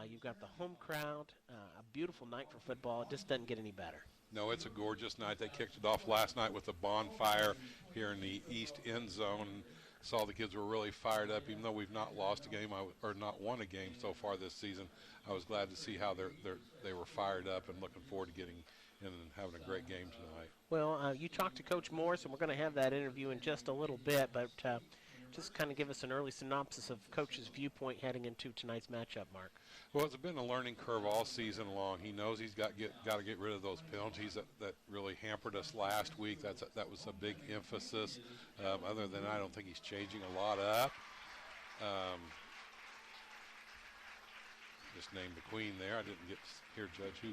You've got the home crowd, a beautiful night for football. It just doesn't get any better. No, it's a gorgeous night. They kicked it off last night with a bonfire here in the east end zone. Saw the kids were really fired up, even though we've not lost a game or not won a game so far this season. I was glad to see how they were fired up and looking forward to getting in and having a great game tonight. Well, you talked to Coach Morris, and we're going to have that interview in just a little bit, but just kind of give us an early synopsis of Coach's viewpoint heading into tonight's matchup, Mark. Well, it's been a learning curve all season long. He knows he's got to get rid of those penalties that really hampered us last week. That was a big emphasis. Other than that, I don't think he's changing a lot up. Just named the queen there. I didn't get to hear Judge who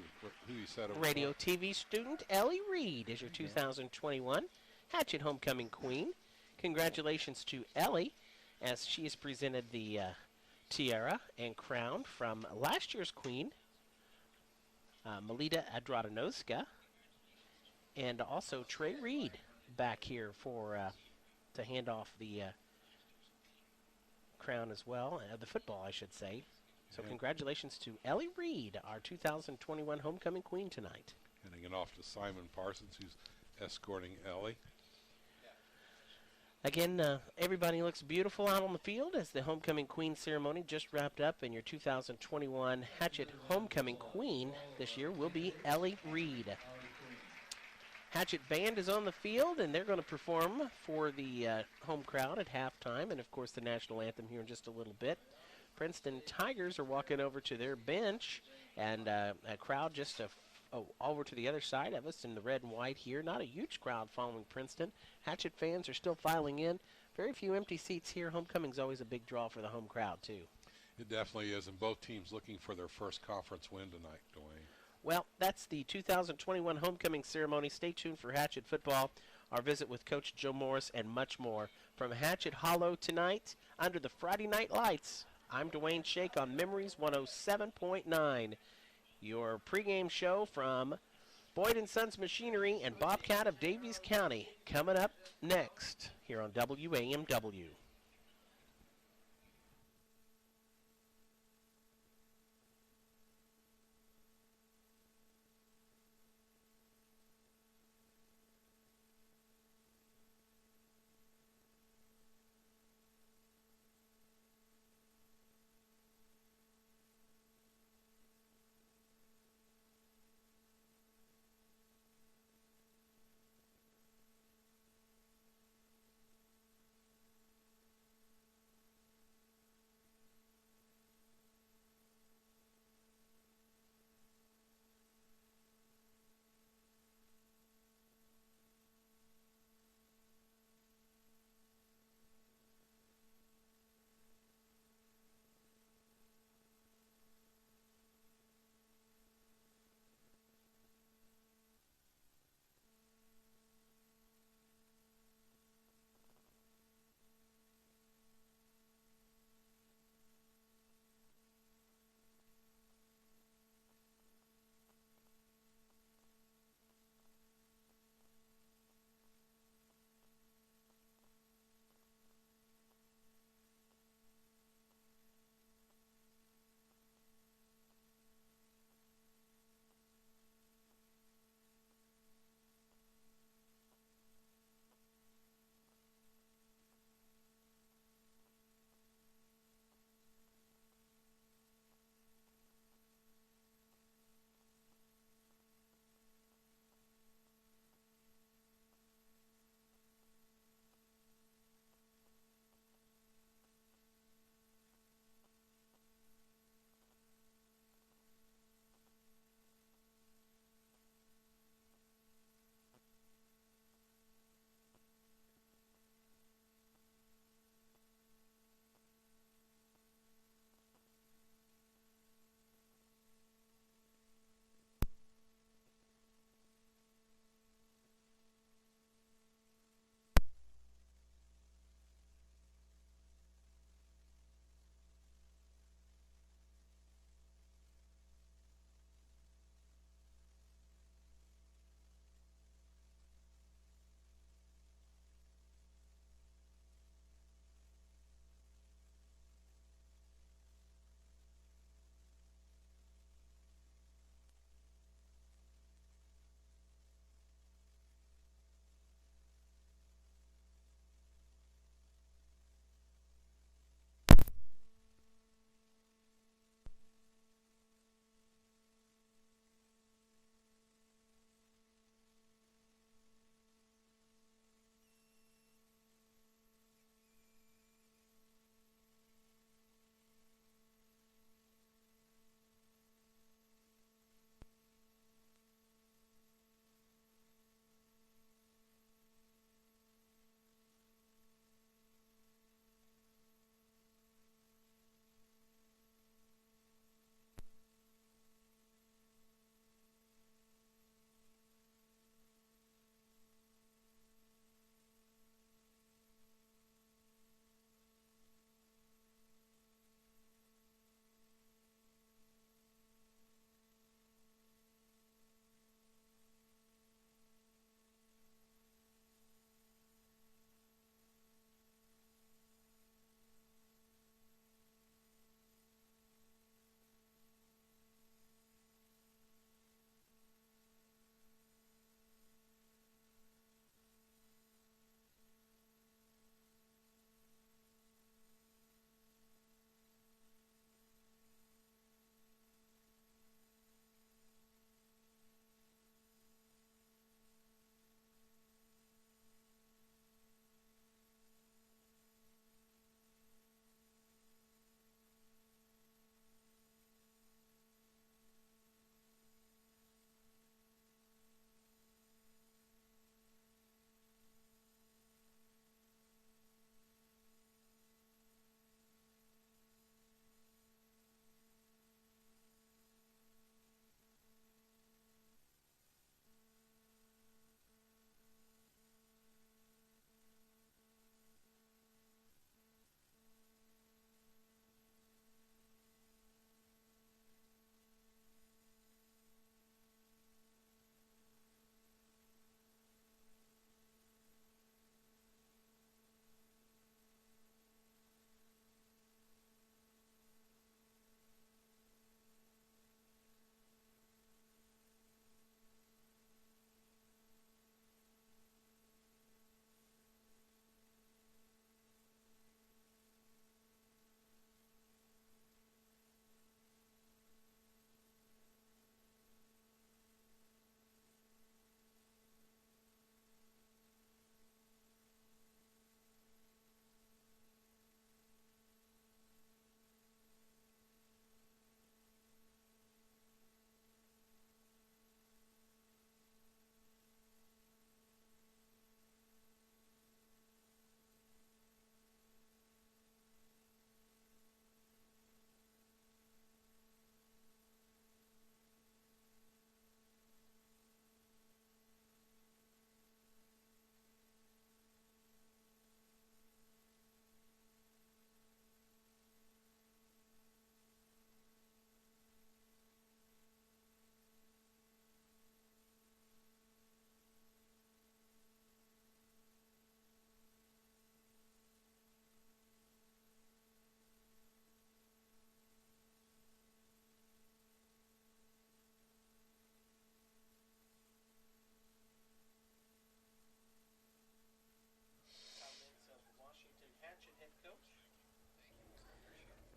he said it was. Radio TV student Ellie Reed is your 2021 Hatchet Homecoming Queen. Congratulations to Ellie, as she has presented the tiara and crown from last year's queen, Melita Adradanoska, and also Trey Reed back here for to hand off the crown as well, the football, I should say. So congratulations to Ellie Reed, our 2021 Homecoming Queen tonight. Handing it off to Simon Parsons, who's escorting Ellie. Again, everybody looks beautiful out on the field as the Homecoming Queen ceremony just wrapped up, and your 2021 Hatchet Homecoming Queen this year will be Ellie Reed. Hatchet Band is on the field, and they're going to perform for the home crowd at halftime, and of course the national anthem here in just a little bit. Princeton Tigers are walking over to their bench, and a crowd just over to the other side of us in the red and white here. Not a huge crowd following Princeton. Hatchet fans are still filing in. Very few empty seats here. Homecoming's always a big draw for the home crowd, too. It definitely is, and both teams looking for their first conference win tonight, Dwayne. Well, that's the 2021 homecoming ceremony. Stay tuned for Hatchet football, our visit with Coach Joe Morris, and much more. From Hatchet Hollow tonight, under the Friday night lights, I'm Dwayne Shake on Memories 107.9. Your pregame show from Boyd & Sons Machinery and Bobcat of Davies County coming up next here on WAMW.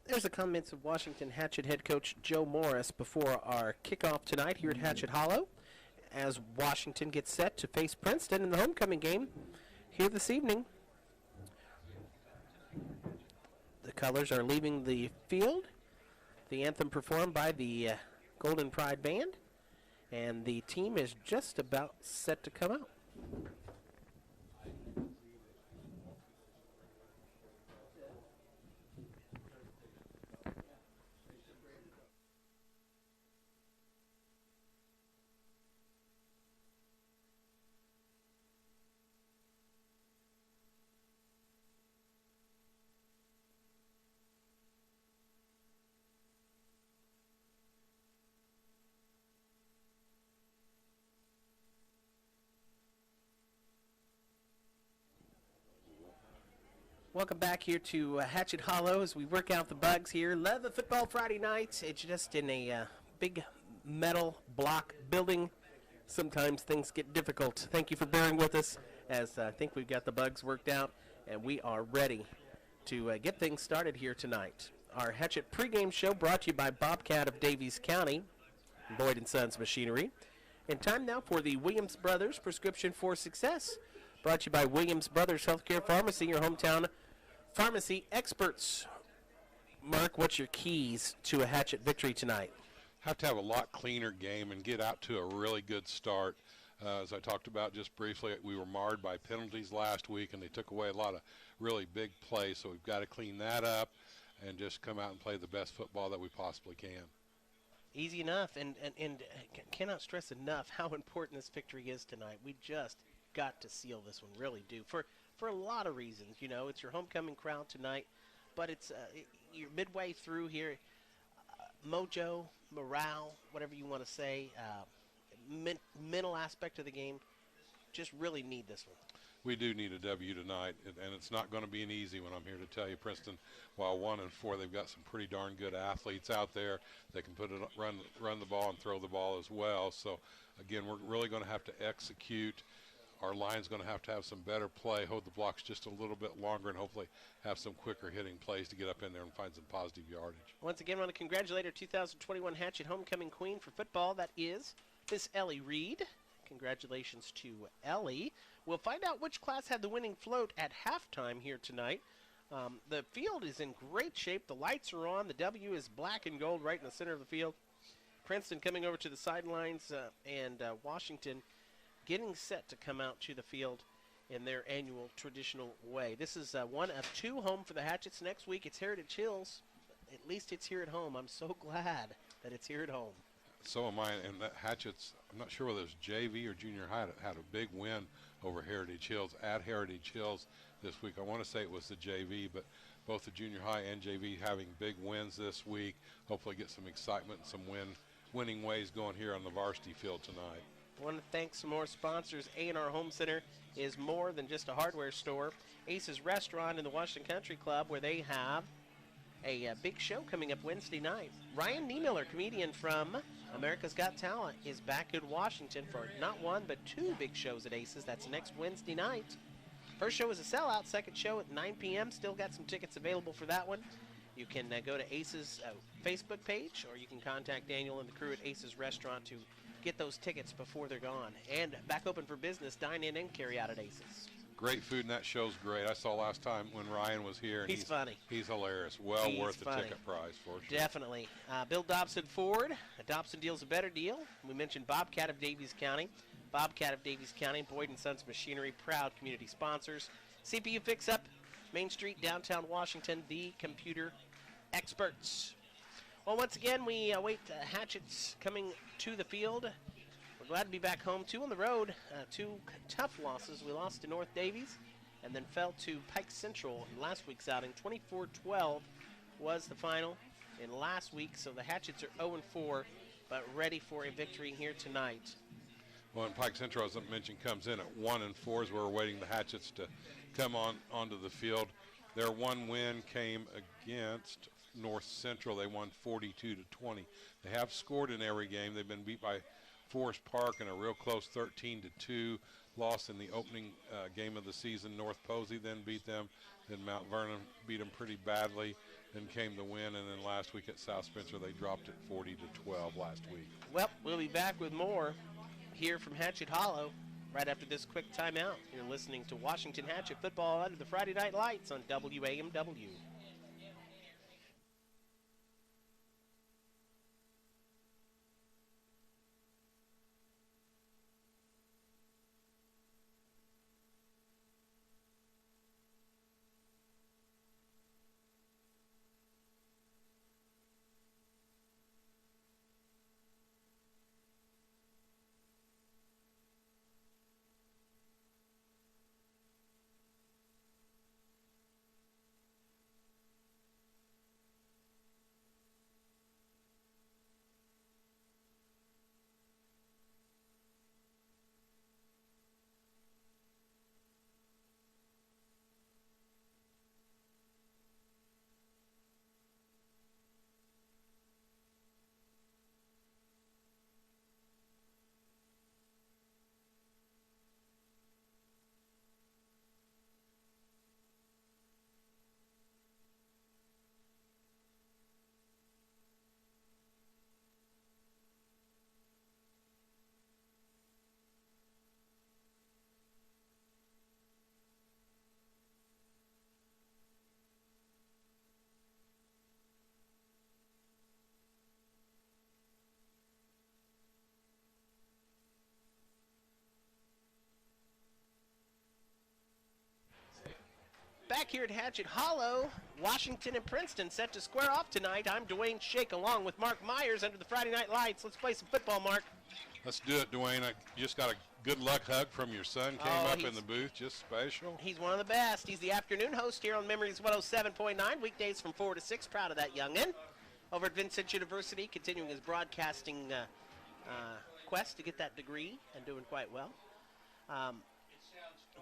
There's the comments of Washington Hatchet head coach Joe Morris before our kickoff tonight here at Hatchet Hollow as Washington gets set to face Princeton in the homecoming game here this evening. The colors are leaving the field. The anthem performed by the Golden Pride Band, and the team is just about set to come out. Welcome back here to Hatchet Hollow as we work out the bugs here. Love the football Friday nights. It's just in a big metal block building. Sometimes things get difficult. Thank you for bearing with us as I think we've got the bugs worked out and we are ready to get things started here tonight. Our Hatchet pregame show brought to you by Bobcat of Davies County, Boyd & Sons Machinery. And time now for the Williams Brothers Prescription for Success, brought to you by Williams Brothers Healthcare Pharmacy, your hometown pharmacy experts. Mark, what's your keys to a Hatchet victory tonight? Have to have a lot cleaner game and get out to a really good start. As I talked about just briefly, we were marred by penalties last week, and they took away a lot of really big plays, so we've got to clean that up and just come out and play the best football that we possibly can. Easy enough, and cannot stress enough how important this victory is tonight. We just got to seal this one, really do, for a lot of reasons. You know, it's your homecoming crowd tonight, but it's you're midway through here. Mojo, morale, whatever you want to say, mental aspect of the game, just really need this one. We do need a W tonight, and it's not going to be an easy one. I'm here to tell you, Princeton, while 1-4, they've got some pretty darn good athletes out there. They can run the ball and throw the ball as well. So, again, we're really going to have to execute. Our line's going to have some better play, hold the blocks just a little bit longer, and hopefully have some quicker hitting plays to get up in there and find some positive yardage. Once again, I want to congratulate our 2021 Hatchet Homecoming Queen for football. That is Miss Ellie Reed. Congratulations to Ellie. We'll find out which class had the winning float at halftime here tonight. The field is in great shape. The lights are on. The W is black and gold right in the center of the field. Princeton coming over to the sidelines, and Washington getting set to come out to the field in their annual traditional way. This is one of two home for the Hatchets. Next week it's Heritage Hills. At least it's here at home. I'm so glad that it's here at home. So am I, and that Hatchets, I'm not sure whether it's JV or junior high, had a big win over Heritage Hills at Heritage Hills this week. I want to say it was the JV, but both the junior high and JV having big wins this week. Hopefully get some excitement and some winning ways going here on the varsity field tonight. I want to thank some more sponsors. A&R Home Center is more than just a hardware store. Ace's Restaurant in the Washington Country Club, where they have a big show coming up Wednesday night. Ryan Niemiller, comedian from America's Got Talent, is back in Washington for not one but two big shows at Ace's. That's next Wednesday night. First show is a sellout. Second show at 9 p.m. Still got some tickets available for that one. You can go to Ace's Facebook page, or you can contact Daniel and the crew at Ace's Restaurant to get those tickets before they're gone. And back open for business, dine in and carry out at Ace's. Great food, and that show's great. I saw last time when Ryan was here. And he's funny. He's hilarious. Well He's worth the funny. ticket price for sure. Definitely. Bill Dobson Ford. Dobson deals a better deal. We mentioned Bobcat of Davies County. Bobcat of Davies County, Boyd & Sons Machinery, proud community sponsors. CPU Fix Up, Main Street, downtown Washington, the computer experts. Well, once again, we await Hatchets coming to the field. We're glad to be back home, two on the road. Two tough losses. We lost to North Davies and then fell to Pike Central in last week's outing. 24-12 was the final in last week, so the Hatchets are 0-4, but ready for a victory here tonight. Well, and Pike Central, as I mentioned, comes in at 1-4 as we're awaiting the Hatchets to come onto the field. Their one win came against North Central. They won 42-20. They have scored in every game. They've been beat by Forest Park in a real close 13-2 lost in the opening game of the season. North Posey then beat them. Then Mount Vernon beat them pretty badly. Then came the win, and then last week at South Spencer they dropped it 40-12 last week. Well, we'll be back with more here from Hatchet Hollow right after this quick timeout. You're listening to Washington Hatchet Football under the Friday Night Lights on WAMW. Back here at Hatchet Hollow, Washington and Princeton set to square off tonight. I'm Dwayne Shake along with Mark Myers under the Friday Night Lights. Let's play some football, Mark. Let's do it, Dwayne. I just got a good luck hug from your son. Came up in the booth, just special. He's one of the best. He's the afternoon host here on Memories 107.9, weekdays from 4 to 6. Proud of that youngin'. Over at Vincent University, continuing his broadcasting quest to get that degree and doing quite well.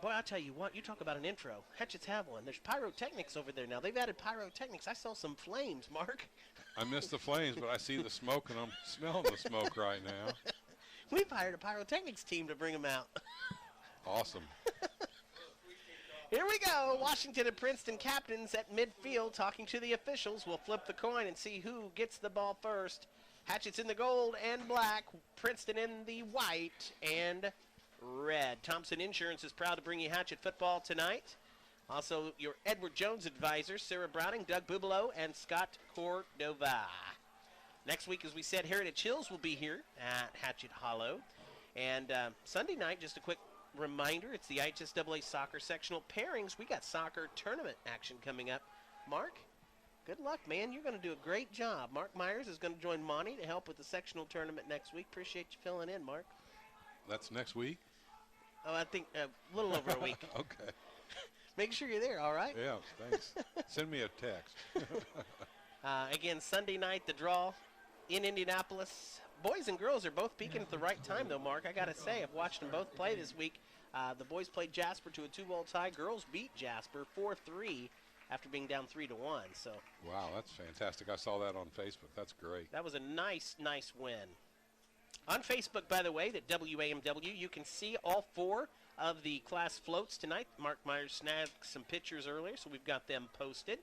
Boy, I'll tell you what, you talk about an intro. Hatchets have one. There's pyrotechnics over there now. They've added pyrotechnics. I saw some flames, Mark. I missed the flames, but I see the smoke, and I'm smelling the smoke right now. We've hired a pyrotechnics team to bring them out. Awesome. Here we go. Washington and Princeton captains at midfield talking to the officials. We'll flip the coin and see who gets the ball first. Hatchets in the gold and black. Princeton in the white and red. Thompson Insurance is proud to bring you Hatchet football tonight. Also, your Edward Jones advisors, Sarah Browning, Doug Bubelow, and Scott Cordova. Next week, as we said, Heritage Hills will be here at Hatchet Hollow. And Sunday night, just a quick reminder, it's the IHSAA soccer sectional pairings. We got soccer tournament action coming up. Mark, good luck, man. You're going to do a great job. Mark Myers is going to join Monty to help with the sectional tournament next week. Appreciate you filling in, Mark. That's next week? Oh, I think a little over a week. Okay. Make sure you're there, all right? Yeah, thanks. Send me a text. Again, Sunday night, the draw in Indianapolis. Boys and girls are both peaking at the right time, though, Mark. I got to say, I've watched them both play this week. The boys played Jasper to a 2-ball tie. Girls beat Jasper 4-3 after being down 3-1. So. Wow, that's fantastic. I saw that on Facebook. That's great. That was a nice win. On Facebook, by the way, at WAMW, you can see all 4 of the class floats tonight. Mark Myers snagged some pictures earlier, so we've got them posted.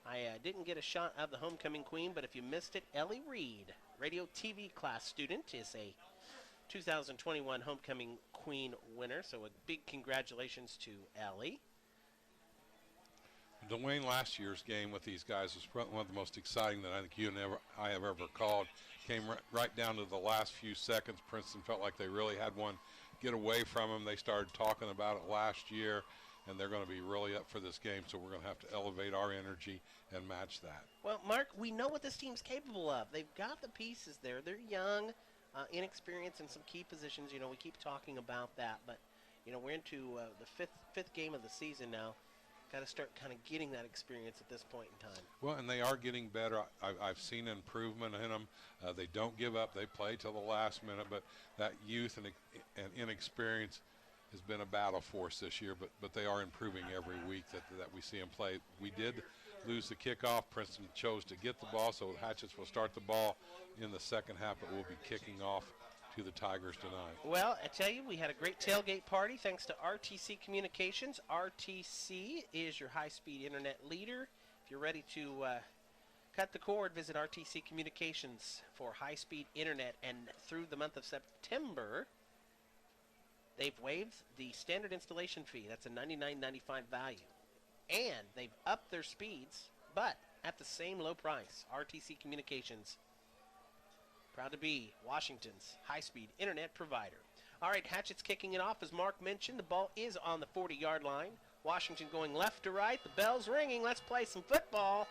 I didn't get a shot of the homecoming queen, but if you missed it, Ellie Reed, radio TV class student, is a 2021 homecoming queen winner. So a big congratulations to Ellie. Dwayne, last year's game with these guys was probably one of the most exciting that I think you and I have ever called. Came right down to the last few seconds. Princeton felt like they really had one get away from them. They started talking about it last year, and they're going to be really up for this game, so we're going to have to elevate our energy and match that. Well, Mark, we know what this team's capable of. They've got the pieces there. They're young, inexperienced in some key positions. You know, we keep talking about that, but, you know, we're into the fifth game of the season now. Got to start kind of getting that experience at this point in time. Well, and they are getting better. I've seen improvement in them. They don't give up. They play till the last minute, but that youth and inexperience has been a battle for us this year, but they are improving every week that we see them play. We did lose the kickoff. Princeton chose to get the ball, so Hatchets will start the ball in the second half, but we'll be kicking off to the Tigers tonight. Well, I tell you, we had a great tailgate party thanks to RTC Communications. RTC is your high-speed internet leader. If you're ready to cut the cord, visit RTC Communications for high-speed internet. And through the month of September, they've waived the standard installation fee. That's a $99.95 value. And they've upped their speeds, but at the same low price. RTC Communications, proud to be Washington's high-speed internet provider. All right, Hatchets kicking it off. As Mark mentioned, the ball is on the 40-yard line. Washington going left to right. The bell's ringing. Let's play some football.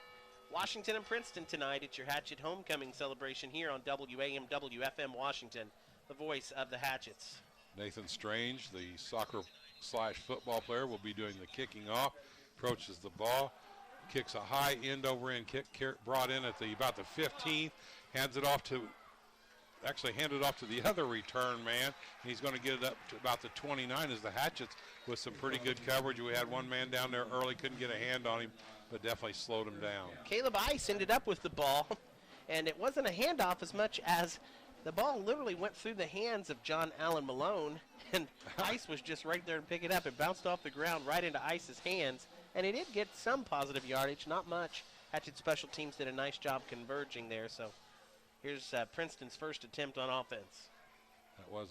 Washington and Princeton tonight. It's your Hatchet homecoming celebration here on WAMW FM Washington, the voice of the Hatchets. Nathan Strange, the soccer/football player, will be doing the kicking off. Approaches the ball, kicks a high end-over-end kick, brought in at about the 15th, hands it off to the other return man. And he's going to get it up to about the 29 as the Hatchets with some pretty good coverage. We had one man down there early, couldn't get a hand on him, but definitely slowed him down. Caleb Ice ended up with the ball, and it wasn't a handoff as much as the ball literally went through the hands of John Allen Malone, and Ice was just right there to pick it up. It bounced off the ground right into Ice's hands, and he did get some positive yardage, not much. Hatchet Special Teams did a nice job converging there, so here's Princeton's first attempt on offense. That was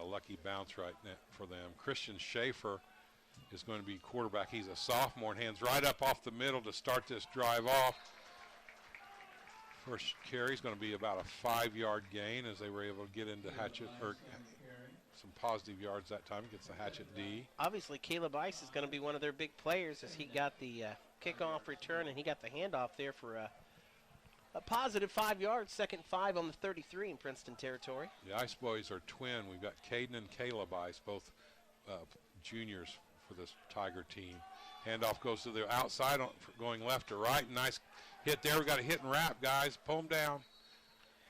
a lucky bounce right now for them. Kristen Schaefer is going to be quarterback. He's a sophomore and hands right up off the middle to start this drive off. First carry is going to be about a 5-yard gain as they were able to get into Hatchet, or some positive yards that time against the Hatchet D. Obviously, Caleb Ice is going to be one of their big players as he got the kickoff return and he got the handoff there for a positive 5 yards, second 5 on the 33 in Princeton territory. The Ice Boys are twin. We've got Caden and Caleb Ice, both juniors for this Tiger team. Handoff goes to the outside, going left to right. Nice hit there. We got a hit and wrap, guys. Pull him down.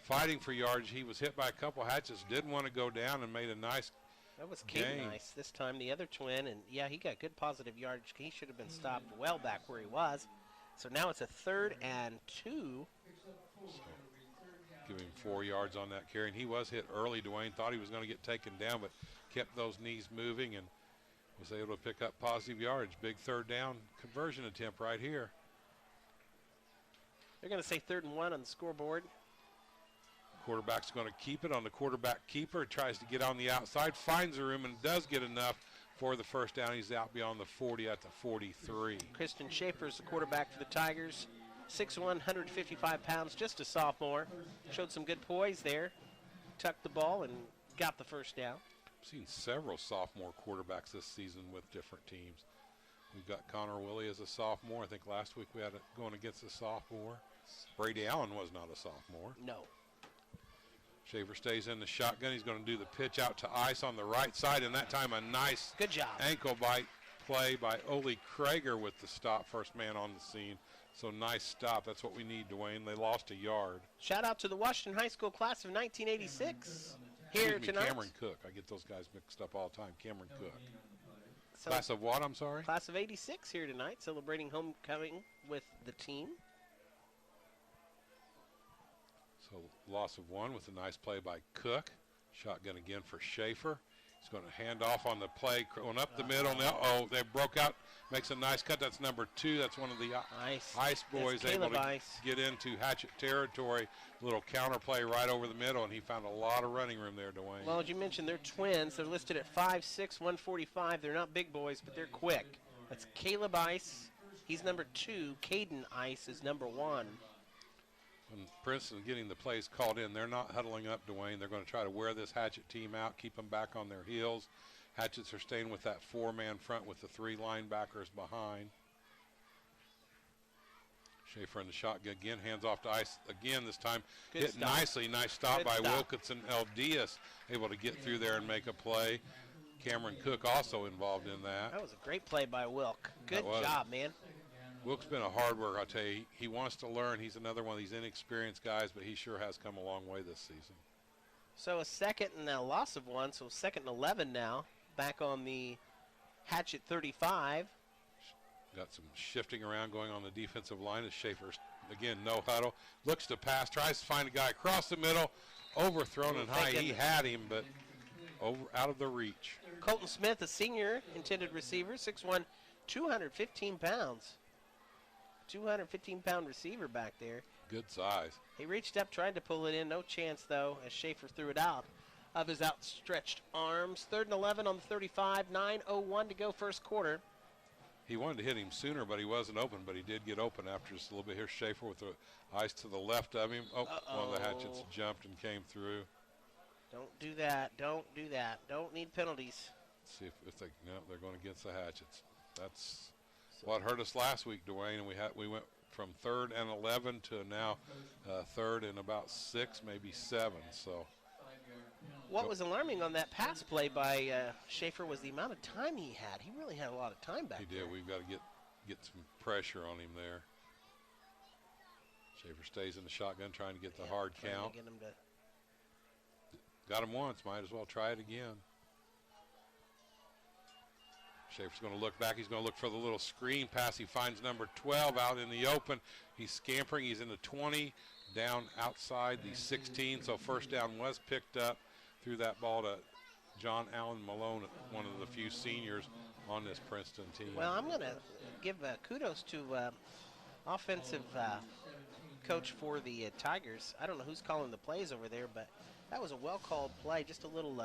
Fighting for yardage. He was hit by a couple. Hatchets didn't want to go down and made a nice That was Caden Ice this time, the other twin. And, yeah, he got good positive yardage. He should have been stopped well back where he was. So now it's a 3rd and 2. So, give him 4 yards on that carry. And he was hit early. Dwayne thought he was going to get taken down, but kept those knees moving and was able to pick up positive yardage. Big 3rd down conversion attempt right here. They're going to say 3rd and 1 on the scoreboard. Quarterback's going to keep it on the quarterback keeper. Tries to get on the outside, finds the room, and does get enough for the first down. He's out beyond the 40 at the 43. Kristen Schaefer is the quarterback for the Tigers. 6'1", 155 pounds, just a sophomore. Showed some good poise there. Tucked the ball and got the first down. I've seen several sophomore quarterbacks this season with different teams. We've got Connor Willie as a sophomore. I think last week we had it going against a sophomore. Brady Allen was not a sophomore. No. Schaefer stays in the shotgun. He's going to do the pitch out to Ice on the right side, and that time a nice good job ankle bite play by Ole Krager with the stop, first man on the scene. So nice stop. That's what we need, Dwayne. They lost a yard. Shout out to the Washington High School class of 1986 here tonight. Cameron Cook. I get those guys mixed up all the time. Cameron Cook. So class of what, I'm sorry? Class of 86 here tonight, celebrating homecoming with the team. So loss of 1 with a nice play by Cook. Shotgun again for Schaefer. He's going to hand off on the play, going up the middle. Now, they broke out, makes a nice cut. That's number 2. That's one of the Ice Boys able to get into Hatchet territory. Little counter play right over the middle, and he found a lot of running room there, Dwayne. Well, as you mentioned, they're twins. They're listed at 5'6", 145. They're not big boys, but they're quick. That's Caleb Ice. He's number 2. Caden Ice is number 1. When Princeton getting the plays called in, they're not huddling up, Dwayne. They're going to try to wear this Hatchet team out, keep them back on their heels. Hatchets are staying with that 4-man front with the 3 linebackers behind. Schaefer in the shotgun again, hands off to Ice again this time. Good hit stop. nicely, nice stop Good by stop. Wilkinson Eldias, able to get through there and make a play. Cameron Cook also involved in that. That was a great play by Wilk. Good job, man. Wilk's been a hard worker, I'll tell you. He wants to learn. He's another one of these inexperienced guys, but he sure has come a long way this season. So a second and a loss of 1, so 2nd and 11 now. Back on the Hatchet 35. Got some shifting around going on the defensive line as Schaefer, again, no huddle. Looks to pass, tries to find a guy across the middle. overthrown and high. He goodness. had him, but out of the reach. Colton Smith, a senior intended receiver, 6'1", 215 pounds. 215-pound receiver back there. Good size. He reached up, tried to pull it in. No chance, though, as Schaefer threw it out of his outstretched arms. 3rd and 11 on the 35. 9:01 to go first quarter. He wanted to hit him sooner, but he wasn't open. But he did get open after just a little bit. Here's Schaefer with the ice to the left of him. Oh, one of the Hatchets jumped and came through. Don't do that. Don't do that. Don't need penalties. Let's see if they, no, they're going against the Hatchets. That's what hurt us last week, Dwayne, and we went from 3rd and 11 to now 3rd and about 6, maybe 7. So what was alarming on that pass play by Schaefer was the amount of time he had. He really had a lot of time back there. He did. We've got to get some pressure on him there. Schaefer stays in the shotgun, trying to get the hard count. Get him to got him once. Might as well try it again. Schaefer's going to look back. He's going to look for the little screen pass. He finds number 12 out in the open. He's scampering. He's in the 20, down outside the 16. So first down was picked up. Threw that ball to John Allen Malone, one of the few seniors on this Princeton team. Well, I'm going to give kudos to offensive coach for the Tigers. I don't know who's calling the plays over there, but that was a well-called play. Just a little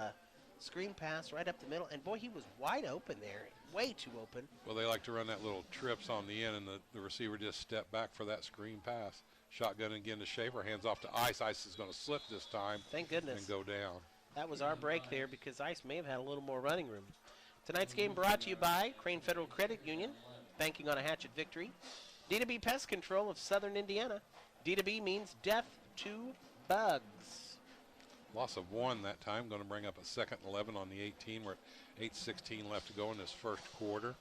screen pass right up the middle. And, boy, he was wide open there, way too open. Well, they like to run that little trips on the end, and the receiver just stepped back for that screen pass. Shotgun again to Schaefer, hands off to Ice. Ice is going to slip this time. Thank goodness. And go down. That was our break there because Ice may have had a little more running room. Tonight's game brought to you by Crane Federal Credit Union, banking on a Hatchet victory. D2B Pest Control of Southern Indiana. D2B means death to bugs. Loss of 1 that time. Going to bring up a 2nd and 11 on the 18. We're at 8:16 left to go in this first quarter.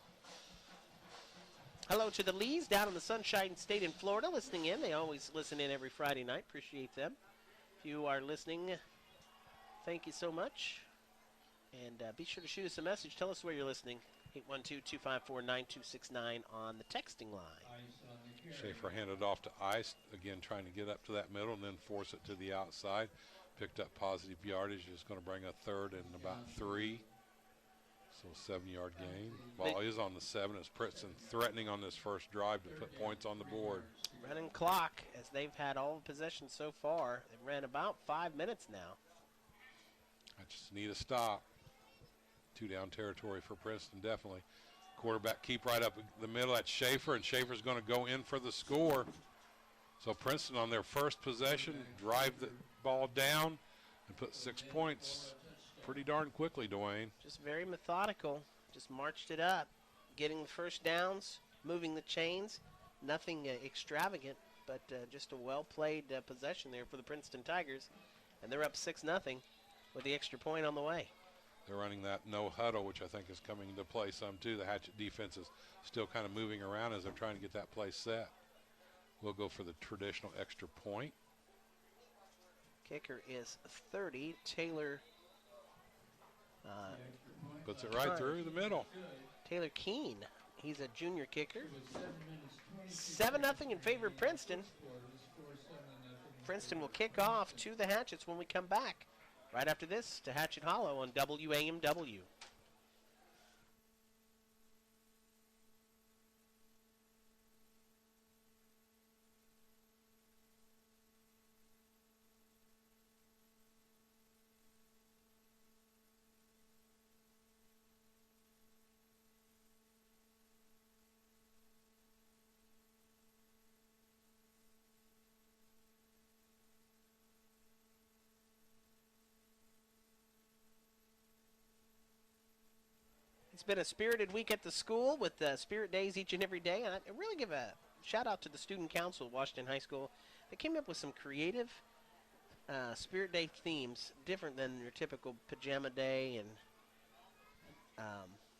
Hello to the Lees down in the Sunshine State in Florida listening in. They always listen in every Friday night. Appreciate them. If you are listening, thank you so much. And be sure to shoot us a message. Tell us where you're listening. 812-254-9269 on the texting line. Schaefer handed off to Ice. Again, trying to get up to that middle and then force it to the outside. Picked up positive yardage. Is going to bring a 3rd and about 3. So 7-yard gain. Ball is on the 7 as Princeton threatening on this first drive to put points on the board. Running clock as they've had all the possession so far. They've ran about 5 minutes now. I just need a stop. 2-down territory for Princeton, definitely. Quarterback keep right up the middle at Schaefer, and Schaefer's going to go in for the score. So Princeton on their first possession, drive the ball down and put 6 points pretty darn quickly, Dwayne. Just very methodical. Just marched it up. Getting the first downs, moving the chains. Nothing extravagant, but just a well-played possession there for the Princeton Tigers. And they're up 6-0 with the extra point on the way. They're running that no huddle, which I think is coming into play some too. The Hatchet defense is still kind of moving around as they're trying to get that play set. We'll go for the traditional extra point. Kicker is 30. Taylor puts it right through the middle. Taylor Keene. He's a junior kicker. 7-0 in favor of Princeton. Princeton will kick off to the Hatchets when we come back. Right after this to Hatchet Hollow on WAMW. It's been a spirited week at the school with Spirit Days each and every day. And I really give a shout out to the Student Council of Washington High School. They came up with some creative Spirit Day themes, different than your typical Pajama Day and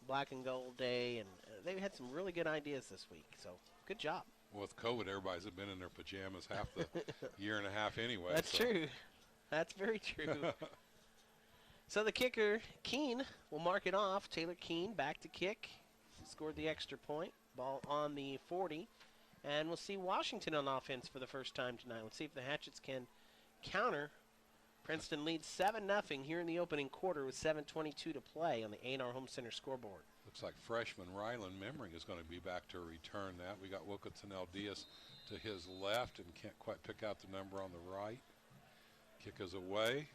Black and Gold Day. And they had some really good ideas this week. So good job. Well, with COVID, everybody's been in their pajamas half the year and a half anyway. That's true. That's very true. So the kicker, Keene, will mark it off. Taylor Keene back to kick. Scored the extra point. Ball on the 40. And we'll see Washington on offense for the first time tonight. Let's see if the Hatchets can counter Princeton leads 7-0 here in the opening quarter with 7:22 to play on the A&R Home Center scoreboard. Looks like freshman Rylan Memring is going to be back to return that. We got Wilkinson Diaz to his left and can't quite pick out the number on the right. Kick is away.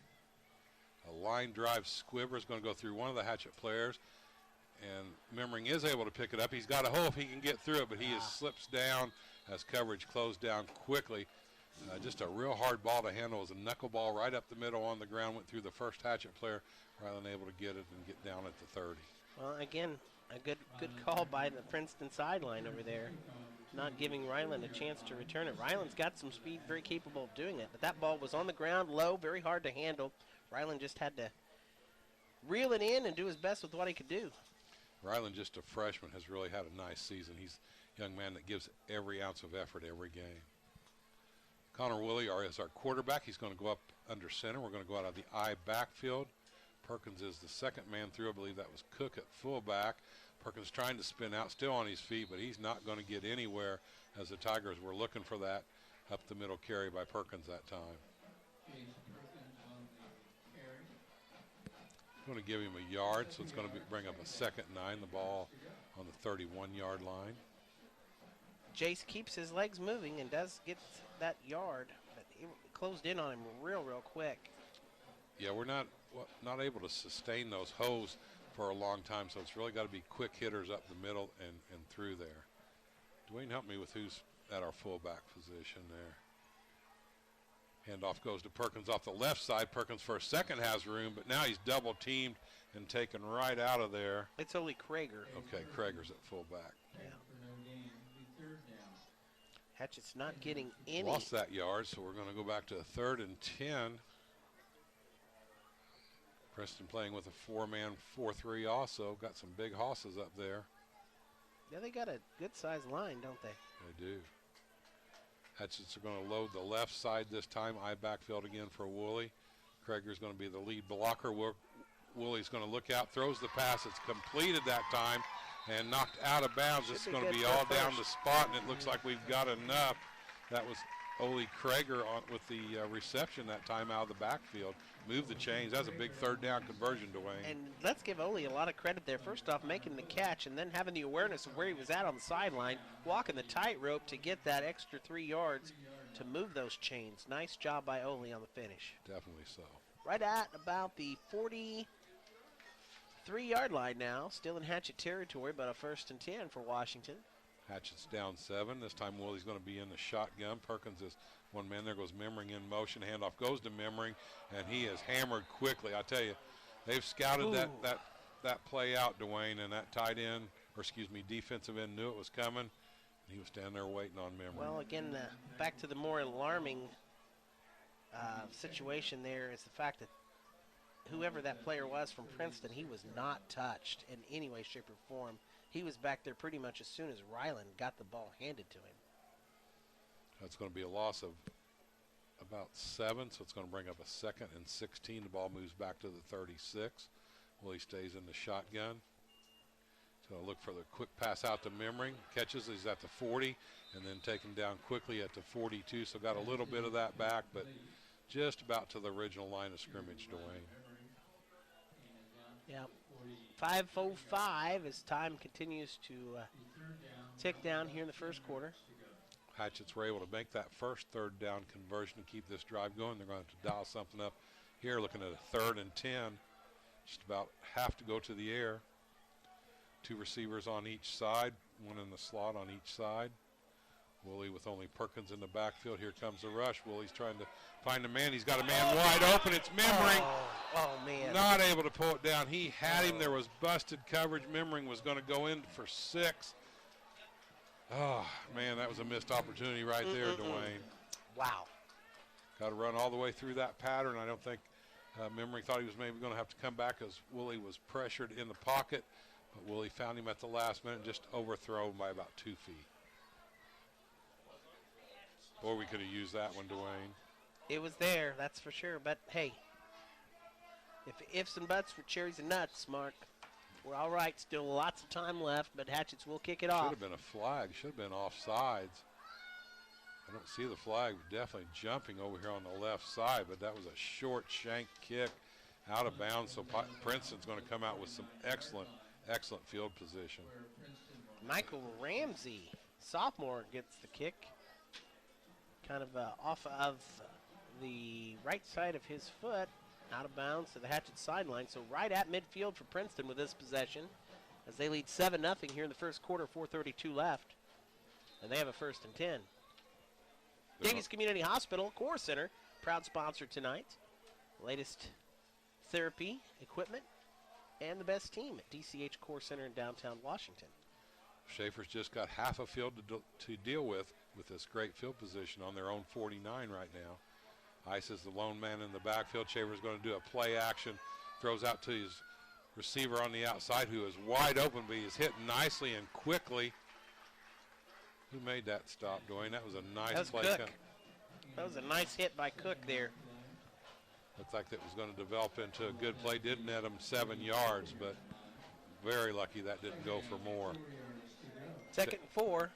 A line drive squibber is going to go through one of the Hatchet players, and Memring is able to pick it up. He's got a hole if he can get through it, but he slips down as coverage closed down quickly. Just a real hard ball to handle. It was a knuckleball right up the middle on the ground, went through the first Hatchet player, Rylan able to get it and get down at the 30. Well, again, a good call by the Princeton sideline over there, not giving Rylan a chance to return it. Rylan's got some speed, very capable of doing it, but that ball was on the ground, low, very hard to handle. Rylan just had to reel it in and do his best with what he could do. Rylan, just a freshman, has really had a nice season. He's a young man that gives every ounce of effort every game. Connor Woolley is our quarterback. He's going to go up under center. We're going to go out of the I backfield. Perkins is the second man through. I believe that was Cook at fullback. Perkins trying to spin out, still on his feet, but he's not going to get anywhere as the Tigers were looking for that up the middle carry by Perkins that time. Going to give him a yard, so it's going to bring up a 2nd and 9, the ball on the 31-yard line. Jace keeps his legs moving and does get that yard, but he closed in on him real quick. Yeah, we're not able to sustain those hoes for a long time, so it's really got to be quick hitters up the middle and through there. Dwayne, help me with who's at our fullback position there. Handoff goes to Perkins off the left side. Perkins for a second has room, but now he's double teamed and taken right out of there. It's only Krager. Okay, Krager's at fullback. Yeah. Hatchet's not getting any. Lost that yard, so we're going to go back to a 3rd and 10. Princeton playing with a 4-man 4-3 also. Got some big hosses up there. Yeah, they got a good-sized line, don't they? They do. Hatchets are going to load the left side this time. I backfield again for Woolley. Krager's going to be the lead blocker. Woolley's going to look out, throws the pass. It's completed that time and knocked out of bounds. It's going to be all down the spot, and it looks like we've got enough. That was Ole Krager with the reception that time out of the backfield. Moved the chains. That's a big 3rd down conversion, Dwayne. And let's give Ole a lot of credit there. First off, making the catch and then having the awareness of where he was at on the sideline, walking the tightrope to get that extra 3 yards to move those chains. Nice job by Ole on the finish. Definitely so. Right at about the 43-yard line now. Still in Hatchet territory, but a 1st and 10 for Washington. Hatchet's down 7. This time Woolley's going to be in the shotgun. Perkins is one man. There goes Memring in motion. Handoff goes to Memring, and he is hammered quickly. I tell you, they've scouted that play out, Dwayne, and that tight end, or excuse me, defensive end knew it was coming. He was standing there waiting on Memring. Well, again, back to the more alarming situation there is the fact that whoever that player was from Princeton, he was not touched in any way, shape, or form. He was back there pretty much as soon as Rylan got the ball handed to him. That's going to be a loss of about 7, so it's going to bring up a 2nd and 16. The ball moves back to the 36. Willie stays in the shotgun. He's going to look for the quick pass out to Memring. Catches, he's at the 40, and then taken down quickly at the 42. So got a little bit of that back, but just about to the original line of scrimmage, Dwayne. Yeah. 5:05 as time continues to tick down here in the first quarter. Hatchets were able to make that first 3rd down conversion to keep this drive going. They're going to have to dial something up here, looking at a 3rd and 10. Just about have to go to the air. 2 receivers on each side, one in the slot on each side. Woolley with only Perkins in the backfield. Here comes the rush. Woolley's trying to find a man. He's got a man wide open. It's Memring. Oh, man. Not able to pull it down. He had him. There was busted coverage. Memring was going to go in for 6. Oh, man, that was a missed opportunity right there, Dwayne. Wow. Got to run all the way through that pattern. I don't think Memring thought he was maybe going to have to come back as Woolley was pressured in the pocket. But Woolley found him at the last minute and just overthrown by about 2 feet. Boy, we could have used that one, Dwayne. It was there, that's for sure. But, hey, if ifs and buts for cherries and nuts, Mark, we're all right. Still lots of time left, but Hatchets will kick it off. Should have been a flag. Should have been offsides. I don't see the flag, but definitely jumping over here on the left side, but that was a short shank kick out of bounds, so Princeton's going to come out with some excellent field position. Michael Ramsey, sophomore, gets the kick. Kind of off of the right side of his foot, out of bounds to the Hatchet sideline. So right at midfield for Princeton with this possession, as they lead 7-0 here in the first quarter, 4:32 left. And they have a 1st and 10. Davies Community Hospital Core Center, proud sponsor tonight. Latest therapy equipment and the best team at DCH Core Center in downtown Washington. Schaefer's just got half a field to deal with this great field position on their own 49 right now. Ice is the lone man in the backfield. Schaefer's going to do a play action, throws out to his receiver on the outside who is wide open, but he's hit nicely and quickly. Who made that stop, Dwayne? That was a nice play. Cook. That was a nice hit by Cook there. Looked like that was going to develop into a good play. Did net him 7 yards, but very lucky that didn't go for more. 2nd and 4.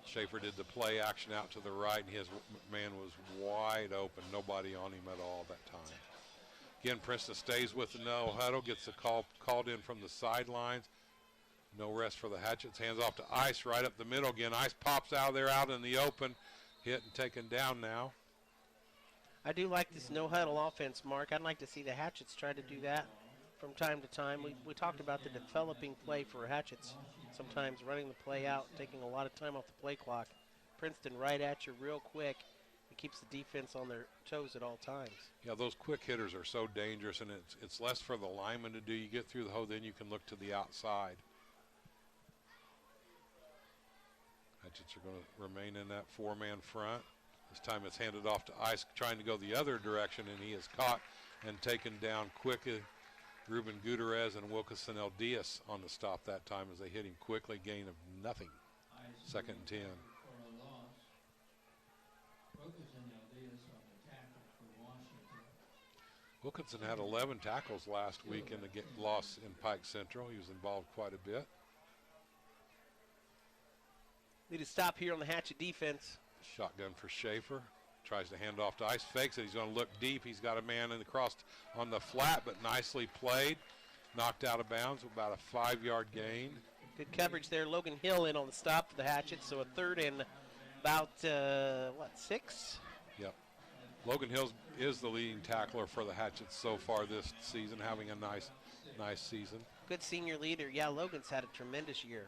Schaefer did the play action out to the right, and his man was wide open. Nobody on him at all that time. Again, Princeton stays with the no huddle, gets the call called in from the sidelines. No rest for the Hatchets. Hands off to Ice right up the middle again. Ice pops out of there out in the open. Hit and taken down now. I do like this no huddle offense, Mark. I'd like to see the Hatchets try to do that from time to time. We talked about the developing play for Hatchets. Sometimes running the play out, taking a lot of time off the play clock. Princeton right at you real quick. It keeps the defense on their toes at all times. Yeah, those quick hitters are so dangerous, and it's less for the lineman to do. You get through the hole, then you can look to the outside. Hatchets are going to remain in that 4-man front. This time it's handed off to Ice, trying to go the other direction, and he is caught and taken down quickly. Ruben Gutierrez and Wilkinson El Diaz on the stop that time as they hit him quickly, gain of nothing. 2nd and 10. Wilkinson had 11 tackles last week in the loss in Pike Central. He was involved quite a bit. Need to stop here on the Hatchet defense. Shotgun for Schaefer. Tries to hand off to Ice. Fakes it. He's going to look deep. He's got a man in the cross on the flat, but nicely played. Knocked out of bounds with about a 5-yard gain. Good coverage there. Logan Hill in on the stop for the Hatchets. So a 3rd and about, 6? Yep. Logan Hill is the leading tackler for the Hatchets so far this season, having a nice season. Good senior leader. Yeah, Logan's had a tremendous year.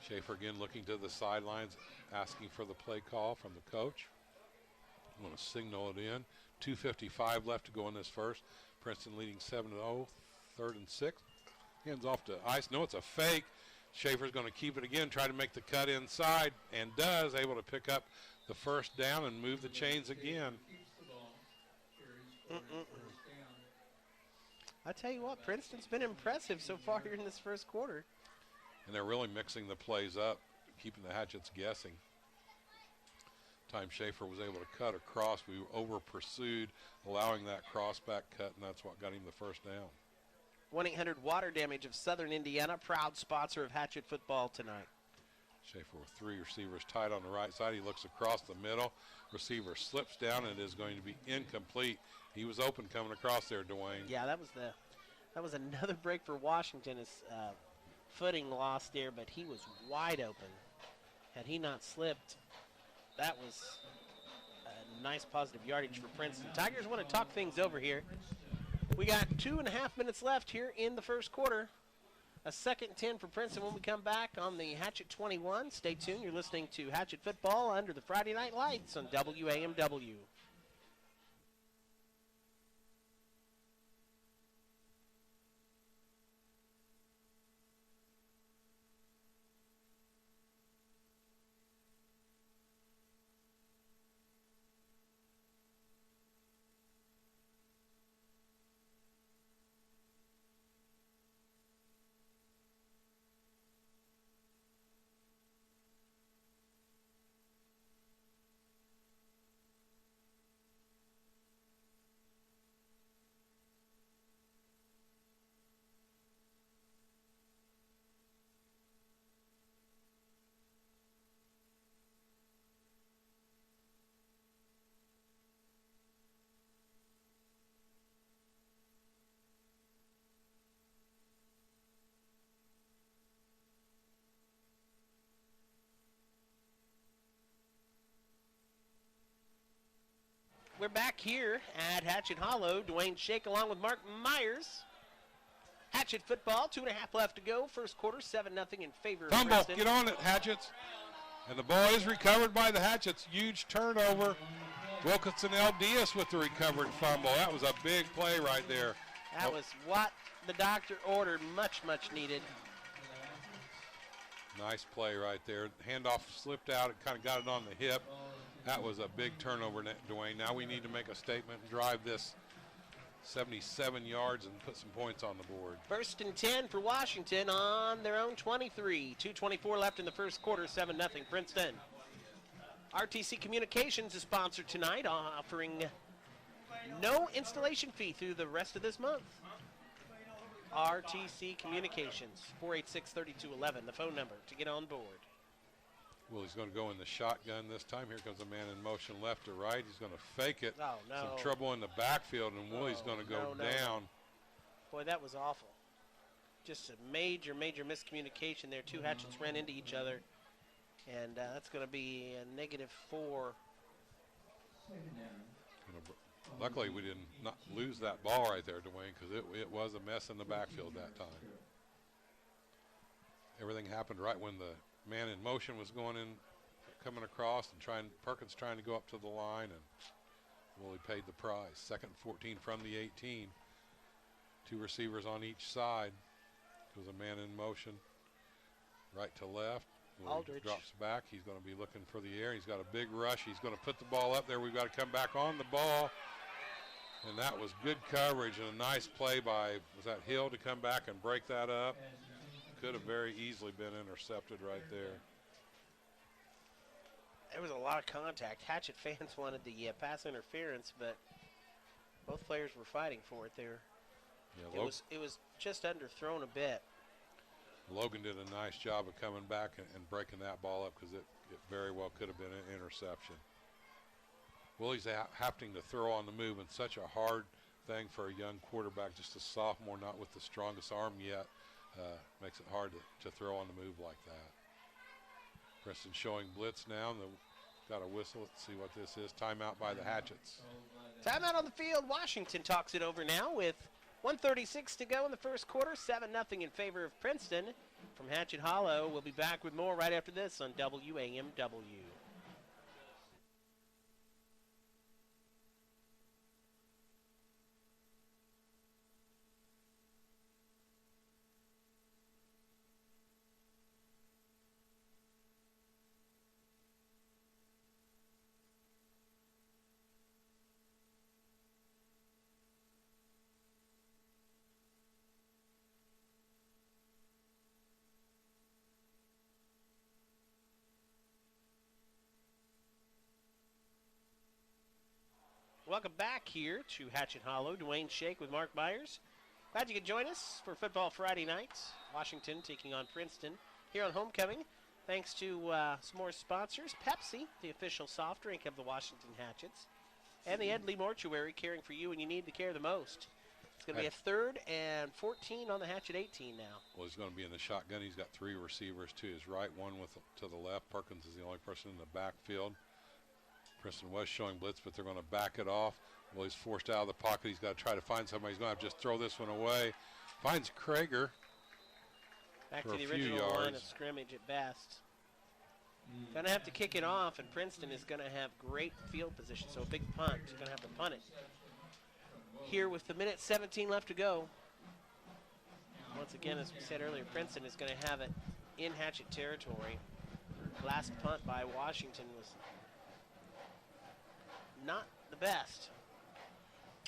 Schaefer again looking to the sidelines, asking for the play call from the coach. I'm going to signal it in. 2:55 left to go in this first. Princeton leading 7-0, 3rd and 6. Hands off to Ice. No, it's a fake. Schaefer's going to keep it again, try to make the cut inside, and does, able to pick up the 1st down and move the chains again. I tell you what, Princeton's been impressive so far here in this first quarter. And they're really mixing the plays up, keeping the Hatchets guessing. Time Schaefer was able to cut across. We over-pursued, allowing that cross-back cut, and that's what got him the 1st down. 1-800-WATER Damage of Southern Indiana, proud sponsor of Hatchet football tonight. Schaefer with 3 receivers tight on the right side. He looks across the middle. Receiver slips down and is going to be incomplete. He was open coming across there, Dwayne. Yeah, that was another break for Washington. His footing lost there, but he was wide open. Had he not slipped, that was a nice positive yardage for Princeton. Tigers want to talk things over here. We got 2.5 minutes left here in the first quarter. A 2nd and 10 for Princeton when we come back on the Hatchet 21. Stay tuned. You're listening to Hatchet Football under the Friday Night Lights on WAMW. we're back here at Hatchet Hollow. Dwayne Shake along with Mark Myers. Hatchet football, 2.5 left to go. First quarter, 7-0 in favor of Fumble, Princeton. get on it, Hatchets. And the ball is recovered by the Hatchets. Huge turnover. Wilkinson L. Diaz with the recovered fumble. That was a big play right there. That was what the doctor ordered, much needed. Nice play right there. Handoff slipped out. It kind of got it on the hip. That was a big turnover, Dwayne. Now we need to make a statement and drive this 77 yards and put some points on the board. First and 10 for Washington on their own 23. 2:24 left in the first quarter, 7-0 Princeton. RTC Communications is sponsored tonight, offering no installation fee through the rest of this month. RTC Communications, 486-3211, the phone number to get on board. Willie's going to go in the shotgun this time. Here comes a man in motion left to right. He's going to fake it. Oh, no. Some trouble in the backfield, and Willie's going to go down. Boy, that was awful. Just a major miscommunication there. Two Hatchets ran into each other, and that's going to be a -4. Luckily, we did not lose that ball right there, Dwayne, because it was a mess in the backfield that time. Everything happened right when the man in motion was coming across, and Perkins trying to go up to the line, and Willie paid the price. 2nd and 14 from the 18. Two receivers on each side. It was a man in motion, right to left. Aldridge drops back. He's going to be looking for the air. He's got a big rush. He's going to put the ball up there. We've got to come back on the ball. And that was good coverage and a nice play by, was that Hill to come back and break that up? Could have very easily been intercepted right there. There was a lot of contact. Hatchet fans wanted the pass interference, but both players were fighting for it there. Yeah, it was just underthrown a bit. Logan did a nice job of coming back and breaking that ball up, because it very well could have been an interception. Willie's having to throw on the move, and such a hard thing for a young quarterback, just a sophomore, not with the strongest arm yet. Makes it hard to throw on the move like that. Princeton showing blitz now, and got a whistle. Let's see what this is. Timeout by the Hatchets. Timeout on the field. Washington talks it over now with 1:36 to go in the first quarter. 7-0 in favor of Princeton. From Hatchet Hollow, we'll be back with more right after this on WAMW. Welcome back here to Hatchet Hollow. Dwayne Shake with Mark Myers. Glad you could join us for Football Friday nights. Washington taking on Princeton here on Homecoming. Thanks to some more sponsors. Pepsi, the official soft drink of the Washington Hatchets. And the Ed Lee Mortuary, caring for you when you need the care the most. It's going to be a 3rd and 14 on the Hatchet 18 now. Well, he's going to be in the shotgun. He's got 3 receivers to his right, one to the left. Perkins is the only person in the backfield. Princeton was showing blitz, but they're going to back it off. Well, he's forced out of the pocket. He's got to try to find somebody. He's going to have to just throw this one away. Finds Krager. Back to the original line of scrimmage at best. Going to have to kick it off, and Princeton is going to have great field position. So a big punt. He's going to have to punt it. Here with the 1:17 left to go. Once again, as we said earlier, Princeton is going to have it in Hatchet territory. Last punt by Washington was not the best.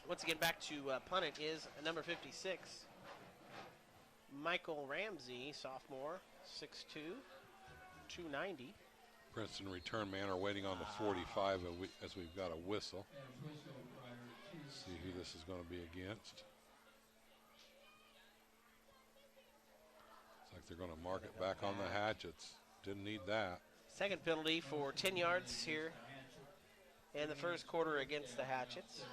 Once again, back to punt it is number 56, Michael Ramsey, sophomore, 6'2", 290. Princeton return man are waiting on the 45 as we've got a whistle. See who this is going to be against. Looks like they're going to mark it back on the Hatchets. Didn't need that. Second penalty for 10 yards here in the first quarter against the Hatchets.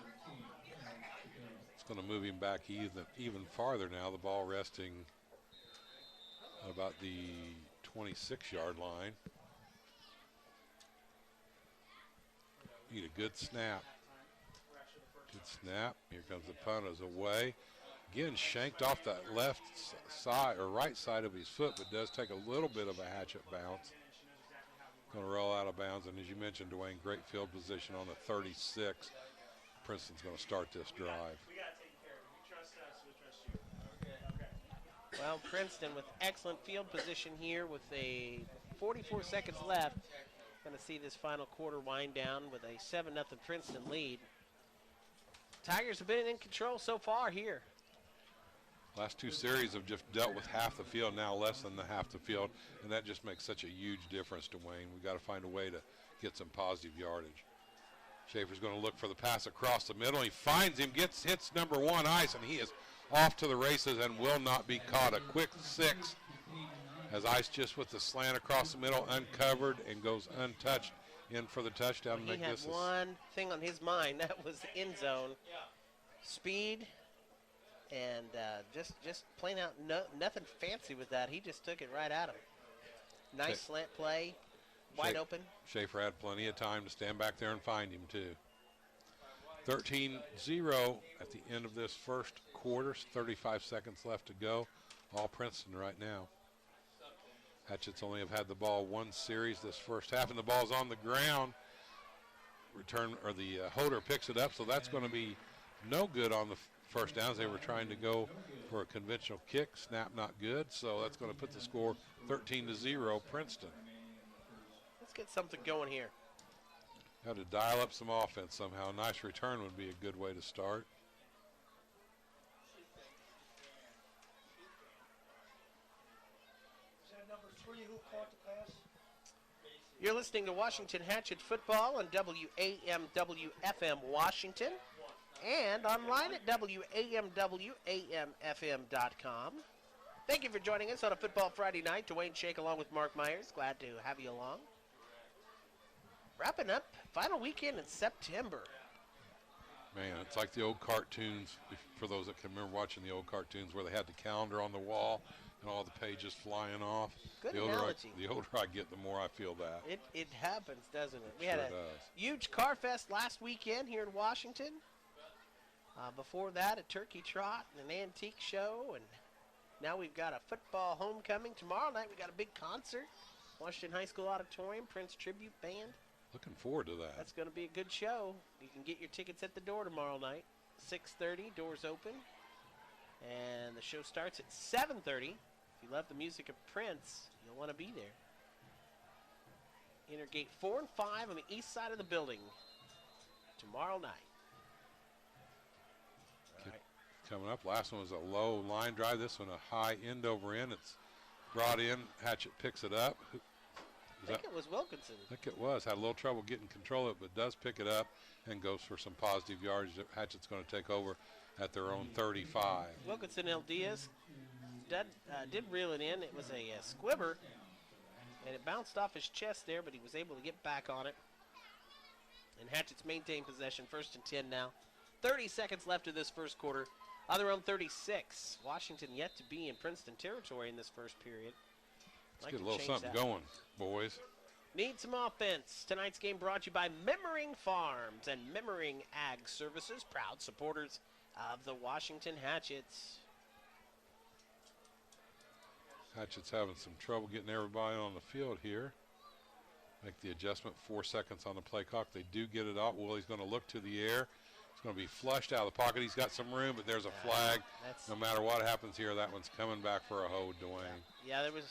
It's going to move him back even farther now. The ball resting about the 26-yard line. Need a good snap. Good snap. Here comes the punt as away. Again, shanked off that left side or right side of his foot, but does take a little bit of a hatchet bounce. Going to roll out of bounds, and as you mentioned, Dwayne, great field position on the 36. Princeton's going to start this drive. Well, Princeton with excellent field position here with a 44 seconds left. Going to see this final quarter wind down with a 7-0 Princeton lead. Tigers have been in control so far here. Last two series have just dealt with half the field, now less than the half the field, and that just makes such a huge difference, Dwayne. We've got to find a way to get some positive yardage. Schaefer's going to look for the pass across the middle. He finds him, hits number 1 Ice, and he is off to the races and will not be caught. A quick 6 as Ice just with the slant across the middle, uncovered and goes untouched in for the touchdown. He had one thing on his mind, that was the end zone. Speed. And just plain out, nothing fancy with that. He just took it right at him. Nice slant play, wide open. Schaefer had plenty of time to stand back there and find him, too. 13-0 at the end of this first quarter. 35 seconds left to go. All Princeton right now. Hatchets only have had the ball one series this first half, and the ball's on the ground. The holder picks it up, so that's going to be no good on the first downs. They were trying to go for a conventional kick. Snap not good, so that's going to put the score 13-0 Princeton. Let's get something going here. Got to dial up some offense somehow. A nice return would be a good way to start. Is that number 3 who caught the pass? You're listening to Washington Hatchet Football on WAMWFM Washington and online at WAMWAMFM.com. Thank you for joining us on a Football Friday night. Dwayne Shake along with Mark Myers. Glad to have you along. Wrapping up final weekend in September. Man, it's like the old cartoons, for those that can remember watching the old cartoons where they had the calendar on the wall and all the pages flying off. Good analogy. The older I get, the more I feel that. It happens, doesn't it? We Sure had a does. huge car fest last weekend here in Washington. Before that, a turkey trot and an antique show, and now we've got a football homecoming. Tomorrow night we got a big concert, Washington High School Auditorium, Prince Tribute Band. Looking forward to that. That's going to be a good show. You can get your tickets at the door tomorrow night. 6:30, doors open, and the show starts at 7:30. If you love the music of Prince, you'll want to be there. Enter gate 4 and 5 on the east side of the building tomorrow night. Coming up, last one was a low line drive. This one a high end over end. It's brought in. Hatchet picks it up. I think it was Wilkinson. I think it was. Had a little trouble getting control of it, but does pick it up and goes for some positive yardage. Hatchet's going to take over at their own 35. Wilkinson El Diaz did reel it in. It was a squibber, and it bounced off his chest there, but he was able to get back on it. And Hatchets maintain possession, 1st and 10 now. 30 seconds left of this first quarter. On their own 36. Washington yet to be in Princeton territory in this first period. Let's get a little something going, boys. Need some offense. Tonight's game brought to you by Memmering Farms and Memmering Ag Services, proud supporters of the Washington Hatchets. Hatchet's having some trouble getting everybody on the field here. Make the adjustment, 4 seconds on the play clock. They do get it out. Willie's going to look to the air. It's going to be flushed out of the pocket. He's got some room, but there's a flag. No matter what happens here, that one's coming back for a hold, Dwayne. Yeah, there was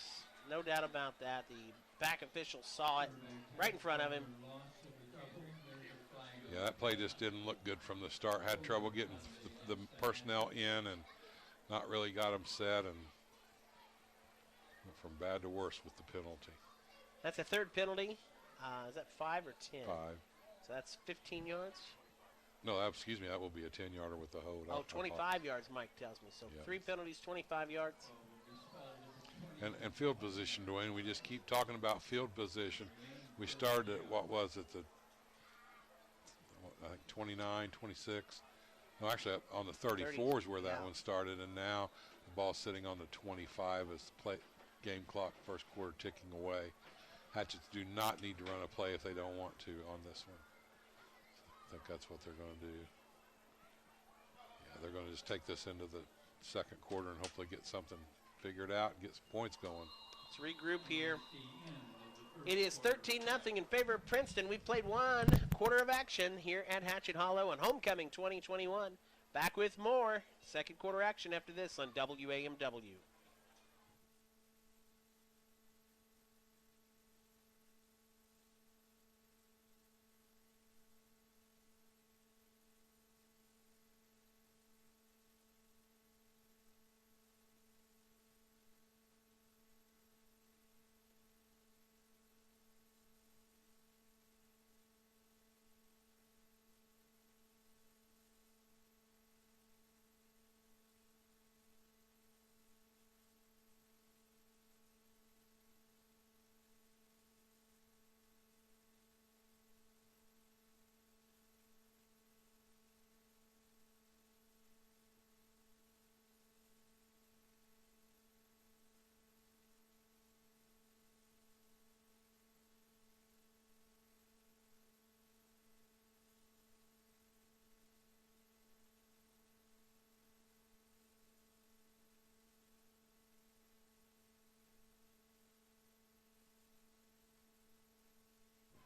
no doubt about that. The back official saw it right in front of him. Yeah, that play just didn't look good from the start. Had trouble getting the personnel in and not really got them set, and went from bad to worse with the penalty. That's a third penalty. Is that 5 or 10? 5. So that's 15 yards? No, excuse me, that will be a 10-yarder with the hold. Oh, 25 yards, Mike tells me. So yeah. 3 penalties, 25 yards. And field position, Dwayne, we just keep talking about field position. We started at, what was it, I think 29, 26. No, actually, on the 34 is where that one started, and now the ball's sitting on the 25 as the game clock first quarter ticking away. Hatchets do not need to run a play if they don't want to on this one. I think that's what they're going to do. they're going to just take this into the second quarter and hopefully get something figured out and get some points going. Let's regroup here. It is 13-0 in favor of Princeton. We've played one quarter of action here at Hatchet Hollow on Homecoming 2021. Back with more second quarter action after this on WAMW.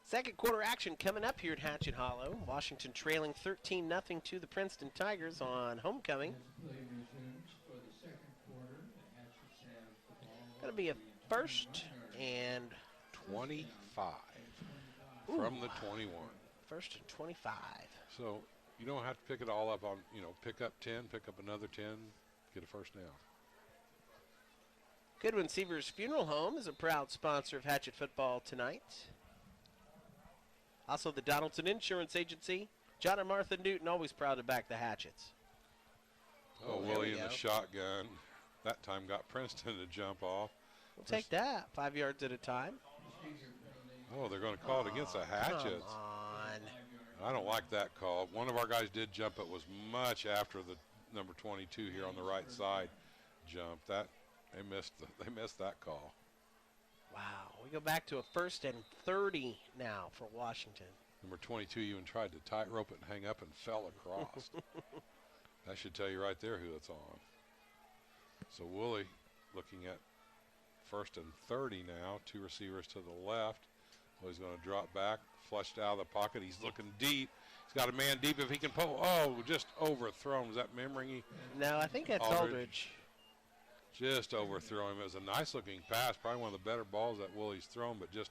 Second quarter action coming up here at Hatchet Hollow. Washington trailing 13-0 to the Princeton Tigers on Homecoming. Going to be a first and 25 from the 21. First and 25. So you don't have to pick it all up on, pick up 10, pick up another 10, get a first down. Goodwin Seavers Funeral Home is a proud sponsor of Hatchet football tonight. Also, the Donaldson Insurance Agency. John and Martha Newton always proud to back the Hatchets. Oh, Willie in the shotgun. That time got Princeton to jump off. We'll take that 5 yards at a time. Oh, they're going to call it against the Hatchets. Come on. I don't like that call. One of our guys did jump. It was much after the number 22 here on the right side jump. They missed that call. Wow, we go back to a first and 30 now for Washington. Number 22 even tried to tightrope it and hang up and fell across. That should tell you right there who it's on. So Woolley looking at first and 30 now. Two receivers to the left. Well, he's going to drop back, flushed out of the pocket. He's looking deep. He's got a man deep if he can pull. Oh, just overthrown. Was that Memringy? No, I think that's Aldridge. Just overthrew him. It was a nice-looking pass, probably one of the better balls that Willie's thrown, but just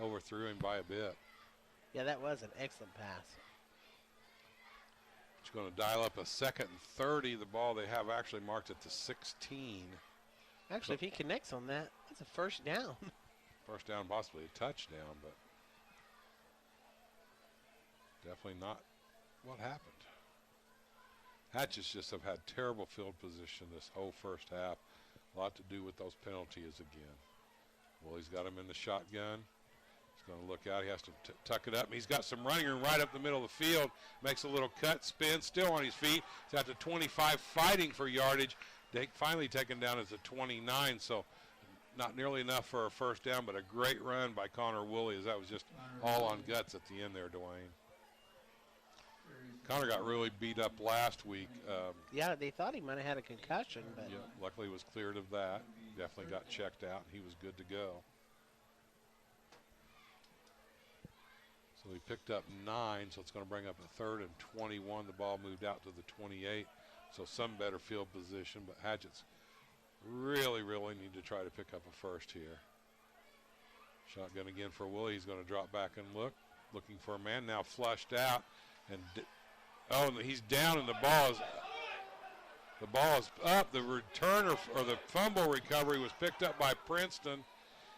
overthrew him by a bit. Yeah, that was an excellent pass. He's going to dial up a second and 30. The ball they have actually marked at the 16. Actually, if he connects on that, that's a first down. First down, possibly a touchdown, but definitely not what happened. Hatchets just have had terrible field position this whole first half. A lot to do with those penalties again. Well, he's got him in the shotgun. He's going to look out. He has to tuck it up. He's got some running room right up the middle of the field. Makes a little cut, spin, still on his feet. He's at the 25 fighting for yardage. Finally taken down as a 29, so not nearly enough for a first down, but a great run by Connor Woolley, as that was just all on guts at the end there, Dwayne. Connor got really beat up last week. Yeah, they thought he might have had a concussion, but yeah, luckily he was cleared of that. Definitely got checked out, and he was good to go. So he picked up 9, so it's going to bring up a third and 21. The ball moved out to the 28, so some better field position, but Hatchets really need to try to pick up a first here. Shotgun again for Willie. He's going to drop back and looking for a man, now flushed out, and he's down, and the ball is up. The returner or the fumble recovery was picked up by Princeton.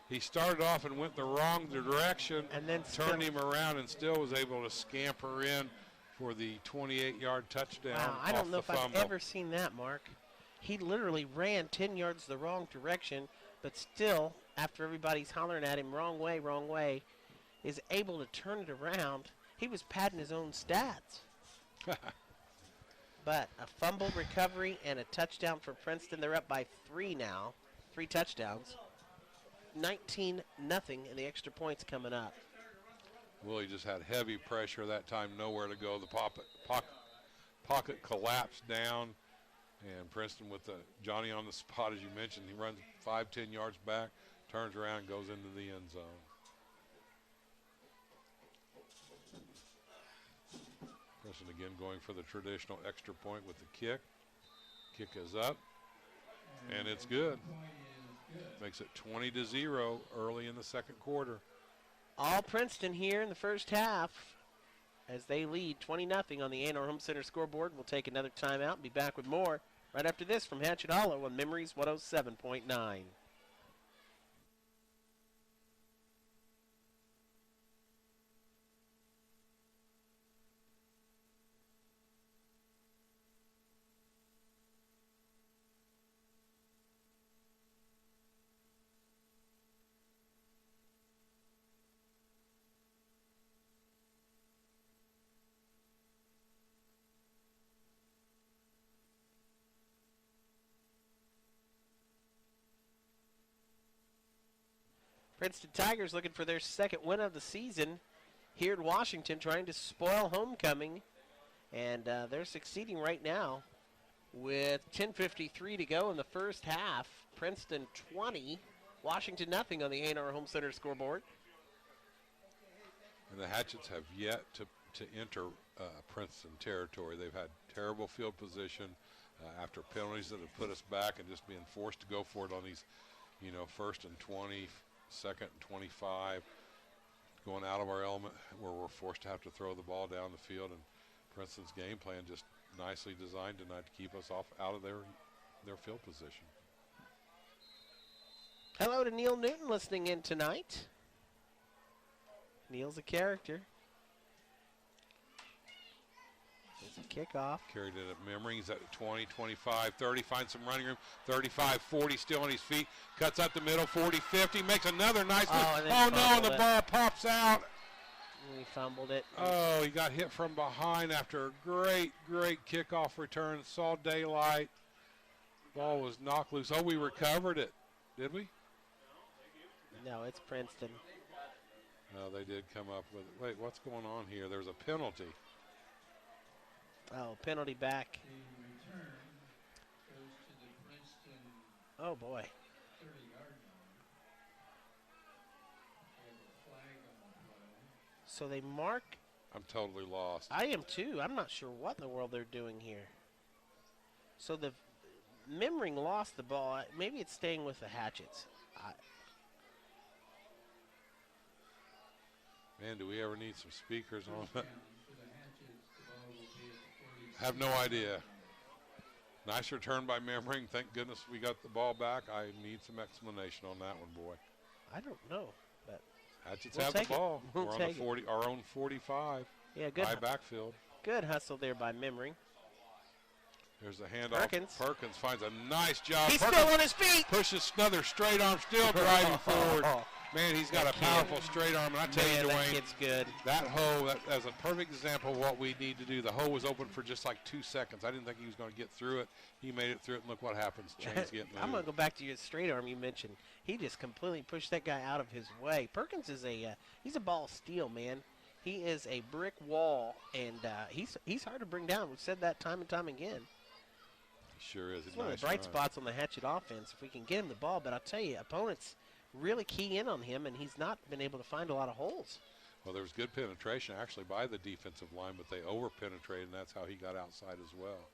He started off and went the wrong direction, and then turned him around and still was able to scamper in for the 28-yard touchdown. Wow, I don't know if fumble. I've ever seen that, Mark. He literally ran 10 yards the wrong direction, but still, after everybody's hollering at him, wrong way, is able to turn it around. He was padding his own stats. But a fumble recovery and a touchdown for Princeton. They're up by 3 now. 3 touchdowns. 19-0, and the extra points coming up. Willie just had heavy pressure that time, nowhere to go. The pocket collapsed down, and Princeton with Johnny on the spot, as you mentioned. He runs 5-10 yards back, turns around, and goes into the end zone. Princeton again going for the traditional extra point with the kick. Kick is up, and it's good. Makes it 20-0 early in the second quarter. All Princeton here in the first half as they lead 20-0 on the A&R Home Center scoreboard. We'll take another timeout and be back with more right after this from Hatchet Hollow on Memories 107.9. Princeton Tigers looking for their second win of the season here in Washington, trying to spoil homecoming. And they're succeeding right now with 10:53 to go in the first half. Princeton 20, Washington nothing on the A&R Home Center scoreboard. And the Hatchets have yet to enter Princeton territory. They've had terrible field position after penalties that have put us back and just being forced to go for it on these, first and 20, second and 25, going out of our element where we're forced to have to throw the ball down the field. And Princeton's game plan just nicely designed tonight to keep us out of their field position. Hello to Neil Newton listening in tonight. Neil's a character. There's a kickoff. Carried it at memory. He's at 20, 25, 30. Finds some running room. 35, 40, still on his feet. Cuts up the middle. 40, 50. Makes another nice one. Oh, no, and the ball pops out. He fumbled it. Oh, he got hit from behind after a great kickoff return. Saw daylight. Ball was knocked loose. Oh, we recovered it. Did we? No, it's Princeton. No, they did come up with it. Wait, what's going on here? There's a penalty. Oh, penalty back. Oh, boy. So they mark. I'm totally lost. I am too. I'm not sure what in the world they're doing here. So the Memmering lost the ball. Maybe it's staying with the Hatchets. Man, do we ever need some speakers on that? Have no idea. Nice return by Memmering. Thank goodness we got the ball back. I need some explanation on that one, boy. I don't know. But Hatchets have the ball. We're on the our own 45. Yeah, good. High backfield. Good hustle there by Memmering. There's the handoff. Perkins finds a nice job. He's Perkins still on his feet. Pushes another straight arm, still driving forward. Man, he's got a powerful straight arm. And I tell you, Dwayne, that kid's good. That hole, that's a perfect example of what we need to do. The hole was open for just like 2 seconds. I didn't think he was going to get through it. He made it through it, and look what happens. Chains get moved. I'm going to go back to your straight arm you mentioned. He just completely pushed that guy out of his way. Perkins is he's a ball of steel, man. He is a brick wall, and he's hard to bring down. We've said that time and time again. He sure is. It's one of the bright spots on the Hatchet offense if we can get him the ball. But I'll tell you, opponents really key in on him, and he's not been able to find a lot of holes. Well, there was good penetration actually by the defensive line, but they over-penetrated, and that's how he got outside as well.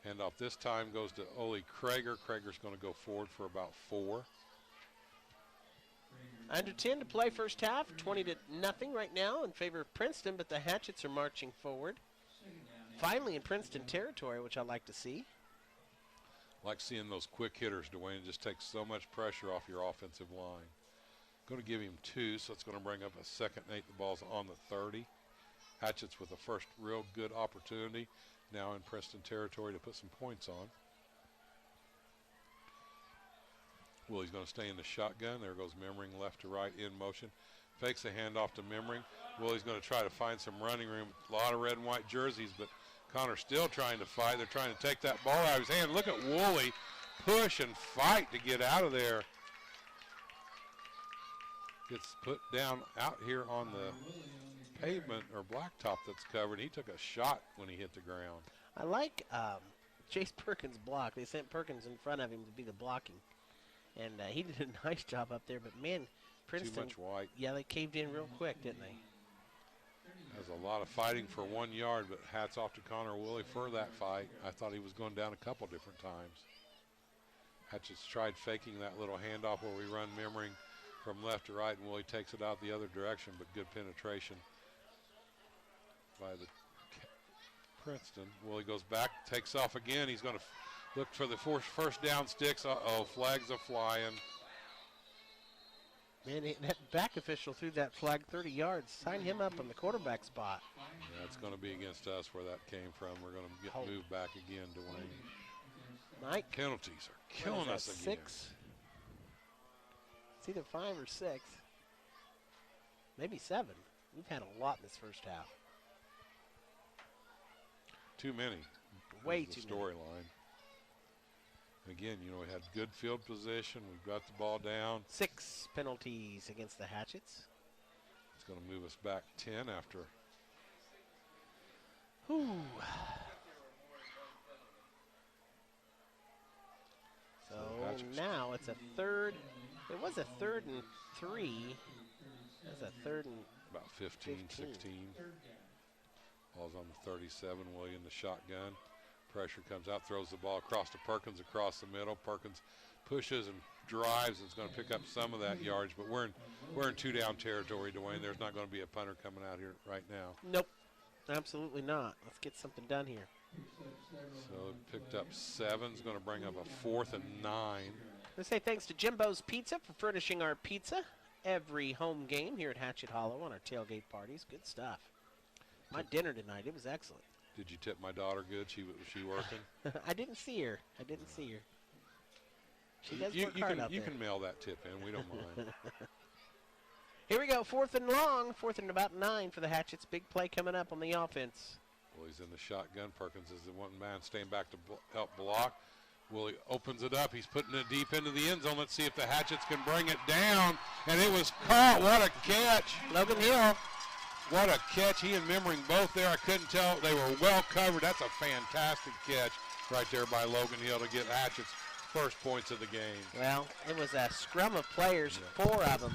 Handoff this time goes to Ole Krager. Krager's going to go forward for about 4. Under 10 to play first half, 20-0 right now in favor of Princeton, but the Hatchets are marching forward. Finally in Princeton territory, which I like to see. Like seeing those quick hitters, Dwayne. It just takes so much pressure off your offensive line. Going to give him 2, so it's going to bring up a 2nd and 8. The ball's on the 30. Hatchets with the first real good opportunity now in Princeton territory to put some points on. Willie's going to stay in the shotgun. There goes Memmering left to right in motion. Fakes a handoff to Memmering. Willie's going to try to find some running room. A lot of red and white jerseys, but Connor's still trying to fight. They're trying to take that ball out of his hand. Look at Woolley push and fight to get out of there. Gets put down out here on the pavement or blacktop that's covered. He took a shot when he hit the ground. I like Chase Perkins' block. They sent Perkins in front of him to be the blocking. And he did a nice job up there. But, man, Princeton. Too much white. Yeah, they caved in real quick, didn't they? There's a lot of fighting for 1 yard, but hats off to Connor Woolley for that fight. I thought he was going down a couple different times. Hatchets tried faking that little handoff where we run Memmering from left to right, and Woolley takes it out the other direction, but good penetration by the Princeton. Woolley goes back, takes off again. He's going to look for the first down sticks. Uh-oh, flags are flying. Man, that back official threw that flag 30 yards. Sign him up on the quarterback spot. Yeah, it's going to be against us where that came from. We're going to get moved back again, Dwayne. Mike. Penalties are killing us again. 6? It's either 5 or 6. Maybe 7. We've had a lot in this first half. Too many. Way too many. Storyline. Again, you know, we had good field position. We got the ball down. 6 penalties against the Hatchets. It's going to move us back 10 after. Whew. So now it's a third. It was a 3rd and 3. That's a 3rd and about 15, 16. Ball's on the 37. William, the shotgun. Pressure comes out, throws the ball across to Perkins across the middle. Perkins pushes and drives and is going to pick up some of that yardage, but we're in 2-down territory, Dwayne. There's not going to be a punter coming out here right now. Nope, absolutely not. Let's get something done here. So picked up 7. Is going to bring up a 4th and 9. Let's say thanks to Jimbo's Pizza for furnishing our pizza every home game here at Hatchet Hollow on our tailgate parties. Good stuff. My dinner tonight, it was excellent. Did you tip my daughter good? Was she working? I didn't see her. She does work hard out there. You can mail that tip in. We don't mind. Here we go. 4th and long. 4th and about 9 for the Hatchets. Big play coming up on the offense. Well, he's in the shotgun. Perkins is the one man staying back to help block. Willie opens it up. He's putting it deep into the end zone. Let's see if the Hatchets can bring it down. And it was caught. What a catch. Logan Hill. What a catch. He and Memmering both there. I couldn't tell. They were well covered. That's a fantastic catch right there by Logan Hill to get Hatchets' first points of the game. Well, it was a scrum of players, 4 of them.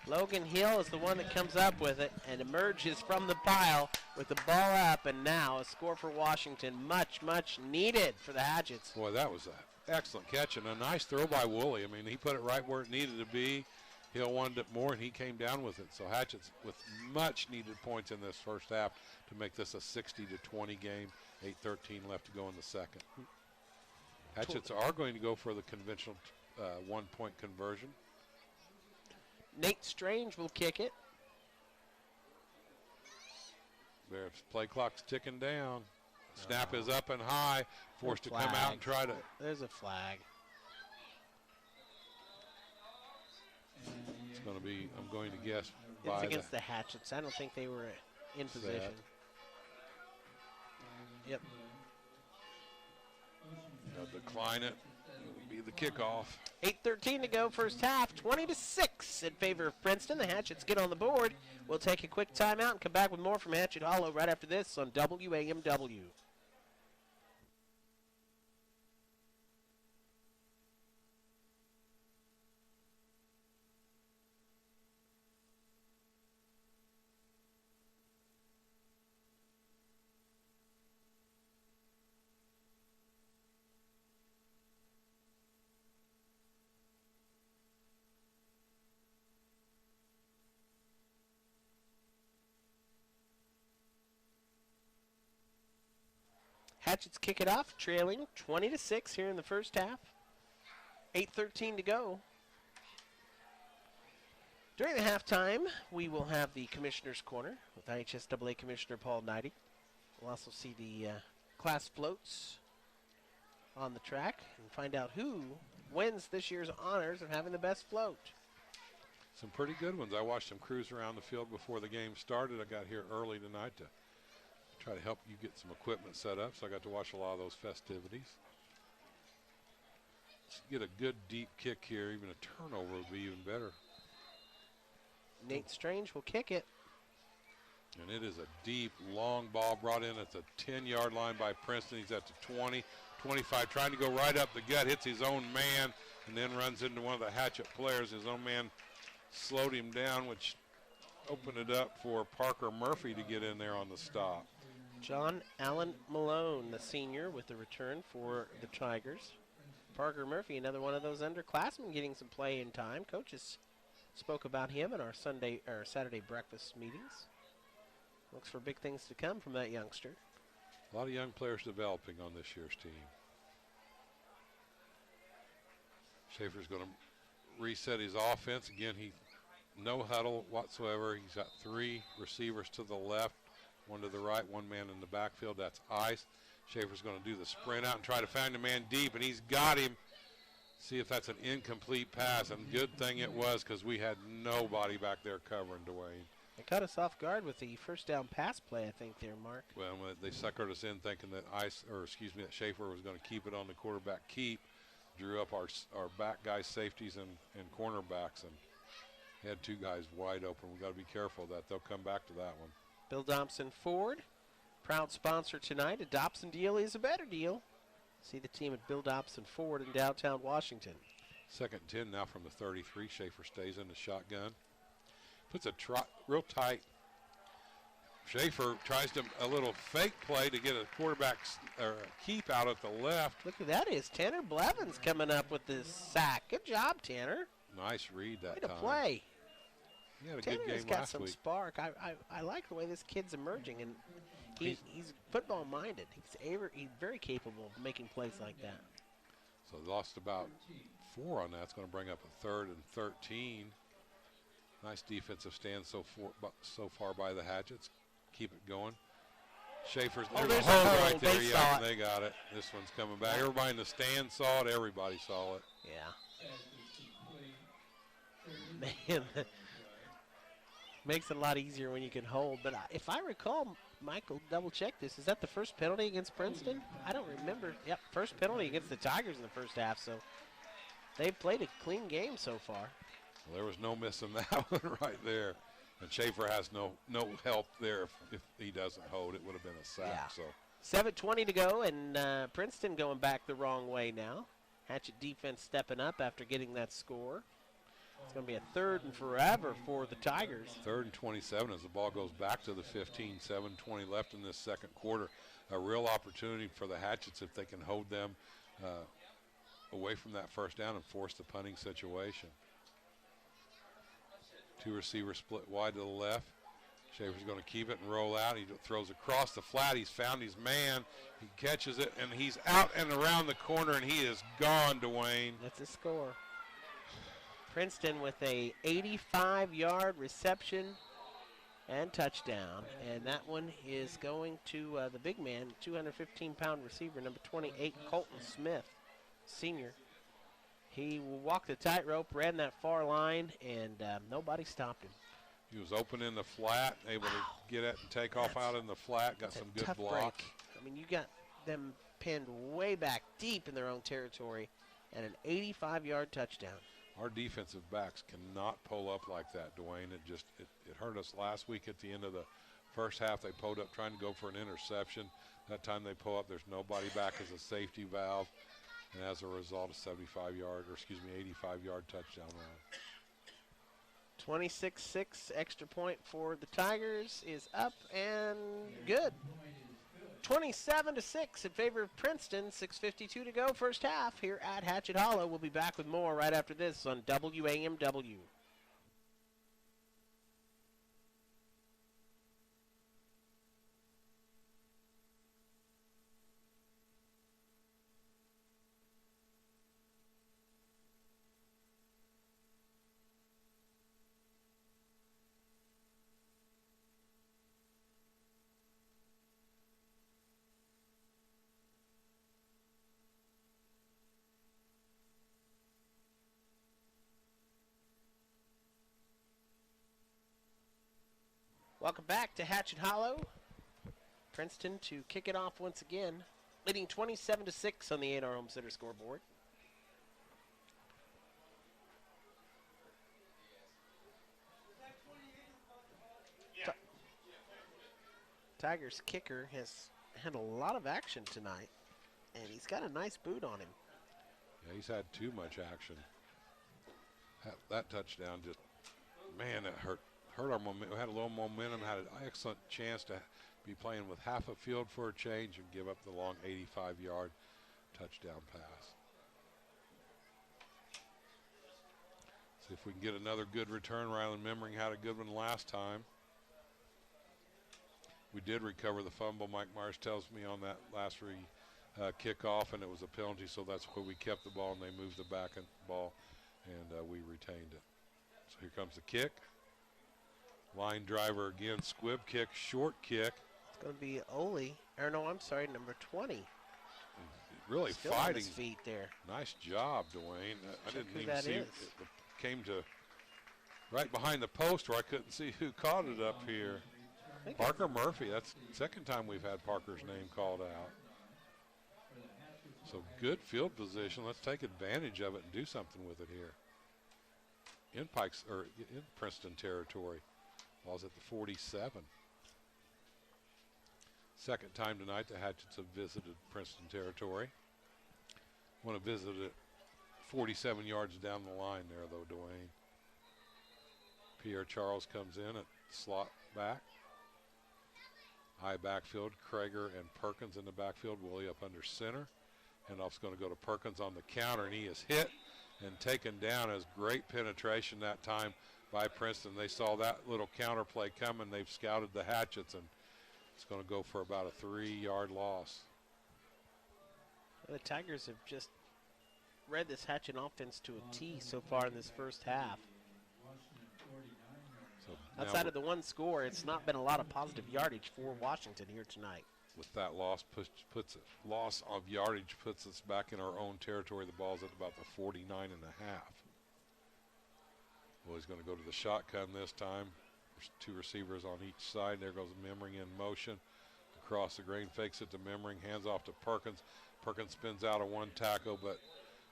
Logan Hill is the one that comes up with it and emerges from the pile with the ball up, and now a score for Washington. Much, much needed for the Hatchets. Boy, that was an excellent catch and a nice throw by Woolley. I mean, he put it right where it needed to be. Hill wanted it more, and he came down with it. So Hatchets with much needed points in this first half to make this a 60-20 game. 8:13 left to go in the second. Hatchets are going to go for the conventional 1-point conversion. Nate Strange will kick it. Their play clock's ticking down. Snap is up and high. Forced to come out and try to. There's a flag. It's going to be, I'm going to guess, it's against the Hatchets. I don't think they were in position. Yep. They'll decline it. It'll be the kickoff. 8:13 to go, first half. 20-6 in favor of Princeton. The Hatchets get on the board. We'll take a quick timeout and come back with more from Hatchet Hollow right after this on WAMW. Hatchets kick it off, trailing 20-6 here in the first half. 8:13 to go. During the halftime, we will have the Commissioner's Corner with IHSAA Commissioner Paul Knighty. We'll also see the class floats on the track and find out who wins this year's honors of having the best float. Some pretty good ones. I watched them cruise around the field before the game started. I got here early tonight to try to help you get some equipment set up, so I got to watch a lot of those festivities. Let's get a good deep kick here. Even a turnover would be even better. Nate Strange will kick it. And it is a deep, long ball brought in at the 10-yard line by Princeton. He's at the 20, 25, trying to go right up the gut, hits his own man, and then runs into one of the Hatchet players. His own man slowed him down, which opened it up for Parker Murphy to get in there on the stop. John Allen Malone, the senior, with the return for the Tigers. Parker Murphy, another one of those underclassmen getting some play in time. Coaches spoke about him in our Saturday breakfast meetings. Looks for big things to come from that youngster. A lot of young players developing on this year's team. Schaefer's going to reset his offense. Again, no huddle whatsoever. He's got 3 receivers to the left, 1 to the right, 1 man in the backfield. That's ice. Schaefer's going to do the sprint out and try to find a man deep, and he's got him. See if that's an incomplete pass, and good thing it was because we had nobody back there covering Dwayne. They caught us off guard with the first down pass play, I think, there, Mark. Well, they suckered us in thinking that that Schaefer was going to keep it on the quarterback keep. Drew up our back guys, safeties, and cornerbacks, and had 2 guys wide open. We've got to be careful of that. They'll come back to that one. Bill Dobson Ford, proud sponsor tonight. A Dobson deal is a better deal. See the team at Bill Dobson Ford in downtown Washington. 2nd and 10 now from the 33. Schaefer stays in the shotgun. Puts a real tight. Schaefer tries a little fake play to get a quarterback keep out at the left. Look at that is Tanner Blevins coming up with this sack. Good job, Tanner. Nice read that Way time. to play. He had a Tanner's good game got last some week. spark. I like the way this kid's emerging, and he's football-minded. He's very capable of making plays like that. So they lost about 4 on that. It's going to bring up a 3rd and 13. Nice defensive stand so far by the Hatchets. Keep it going. Schaefer's there's a hold right there. Yeah, they got it. This one's coming back. Everybody in the stand saw it. Everybody saw it. Yeah. Man, makes it a lot easier when you can hold. But if I recall, Michael, double-check this. Is that the first penalty against Princeton? I don't remember. Yep, first penalty against the Tigers in the first half. So they've played a clean game so far. Well, there was no missing that one right there. And Schaefer has no help there if he doesn't hold. It would have been a sack. Yeah. So 7:20 to go, and Princeton going back the wrong way now. Hatchet defense stepping up after getting that score. It's going to be a 3rd and forever for the Tigers. 3rd and 27 as the ball goes back to the 15, 7:20 left in this 2nd quarter. A real opportunity for the Hatchets if they can hold them away from that first down and force the punting situation. 2 receivers split wide to the left. Schaefer's going to keep it and roll out. He throws across the flat. He's found his man. He catches it, and he's out and around the corner, and he is gone, Dwayne. That's a score. Princeton with a 85-yard reception and touchdown. And that one is going to the big man, 215-pound receiver, number 28, Colton Smith, senior. He walked the tightrope, ran that far line, and nobody stopped him. He was open in the flat, able to get it and take off out in the flat, got some good blocks. Break. I mean, you got them pinned way back deep in their own territory, and an 85-yard touchdown. Our defensive backs cannot pull up like that, Dwayne. It hurt us last week at the end of the first half. They pulled up trying to go for an interception. That time they pull up, there's nobody back as a safety valve. And as a result, a 85-yard touchdown run. 26-6 extra point for the Tigers is up and good. 27-6 in favor of Princeton. 6:52 to go, first half here at Hatchet Hollow. We'll be back with more right after this on WAMW. Welcome back to Hatchet Hollow. Princeton to kick it off once again, leading 27-6 on the A&R Home Center scoreboard. Tigers kicker has had a lot of action tonight, and he's got a nice boot on him. Yeah, he's had too much action. That touchdown just, man, it hurt our momentum. We had a little momentum, had an excellent chance to be playing with half a field for a change and give up the long 85-yard touchdown pass. See if we can get another good return. Ryland Memmering had a good one last time. We did recover the fumble. Mike Myers tells me on that last kickoff, and it was a penalty, so that's why we kept the ball and they moved the back and ball, and we retained it. So here comes the kick. Line driver again, squib kick, short kick. It's going to be Ole, or no, I'm sorry, number 20. Really Still fighting. on his feet there. Nice job, Dwayne. I didn't who even that see is. it. Came to right behind the post where I couldn't see who caught it up here. Parker Murphy. That's the second time we've had Parker's name called out. So good field position. Let's take advantage of it and do something with it here. In Princeton territory. Ball's at the 47. Second time tonight the Hatchets have visited Princeton territory. Want to visit it 47 yards down the line there, though, Dwayne. Pierre Charles comes in at slot back. High backfield, Krager and Perkins in the backfield. Willie up under center. Handoff's going to go to Perkins on the counter, and he is hit and taken down. As great penetration that time by Princeton. They saw that little counter play coming. They've scouted the Hatchets, and it's going to go for about a 3-yard loss. The Tigers have just read this Hatchet offense to a T so far in this first half. So outside of the one score, it's not been a lot of positive yardage for Washington here tonight. With that loss, loss of yardage puts us back in our own territory. The ball's at about the 49 and a half. Well, he's going to go to the shotgun this time. There's two receivers on each side. There goes Memmering in motion. Across the green, fakes it to Memmering, hands off to Perkins. Perkins spins out of one tackle, but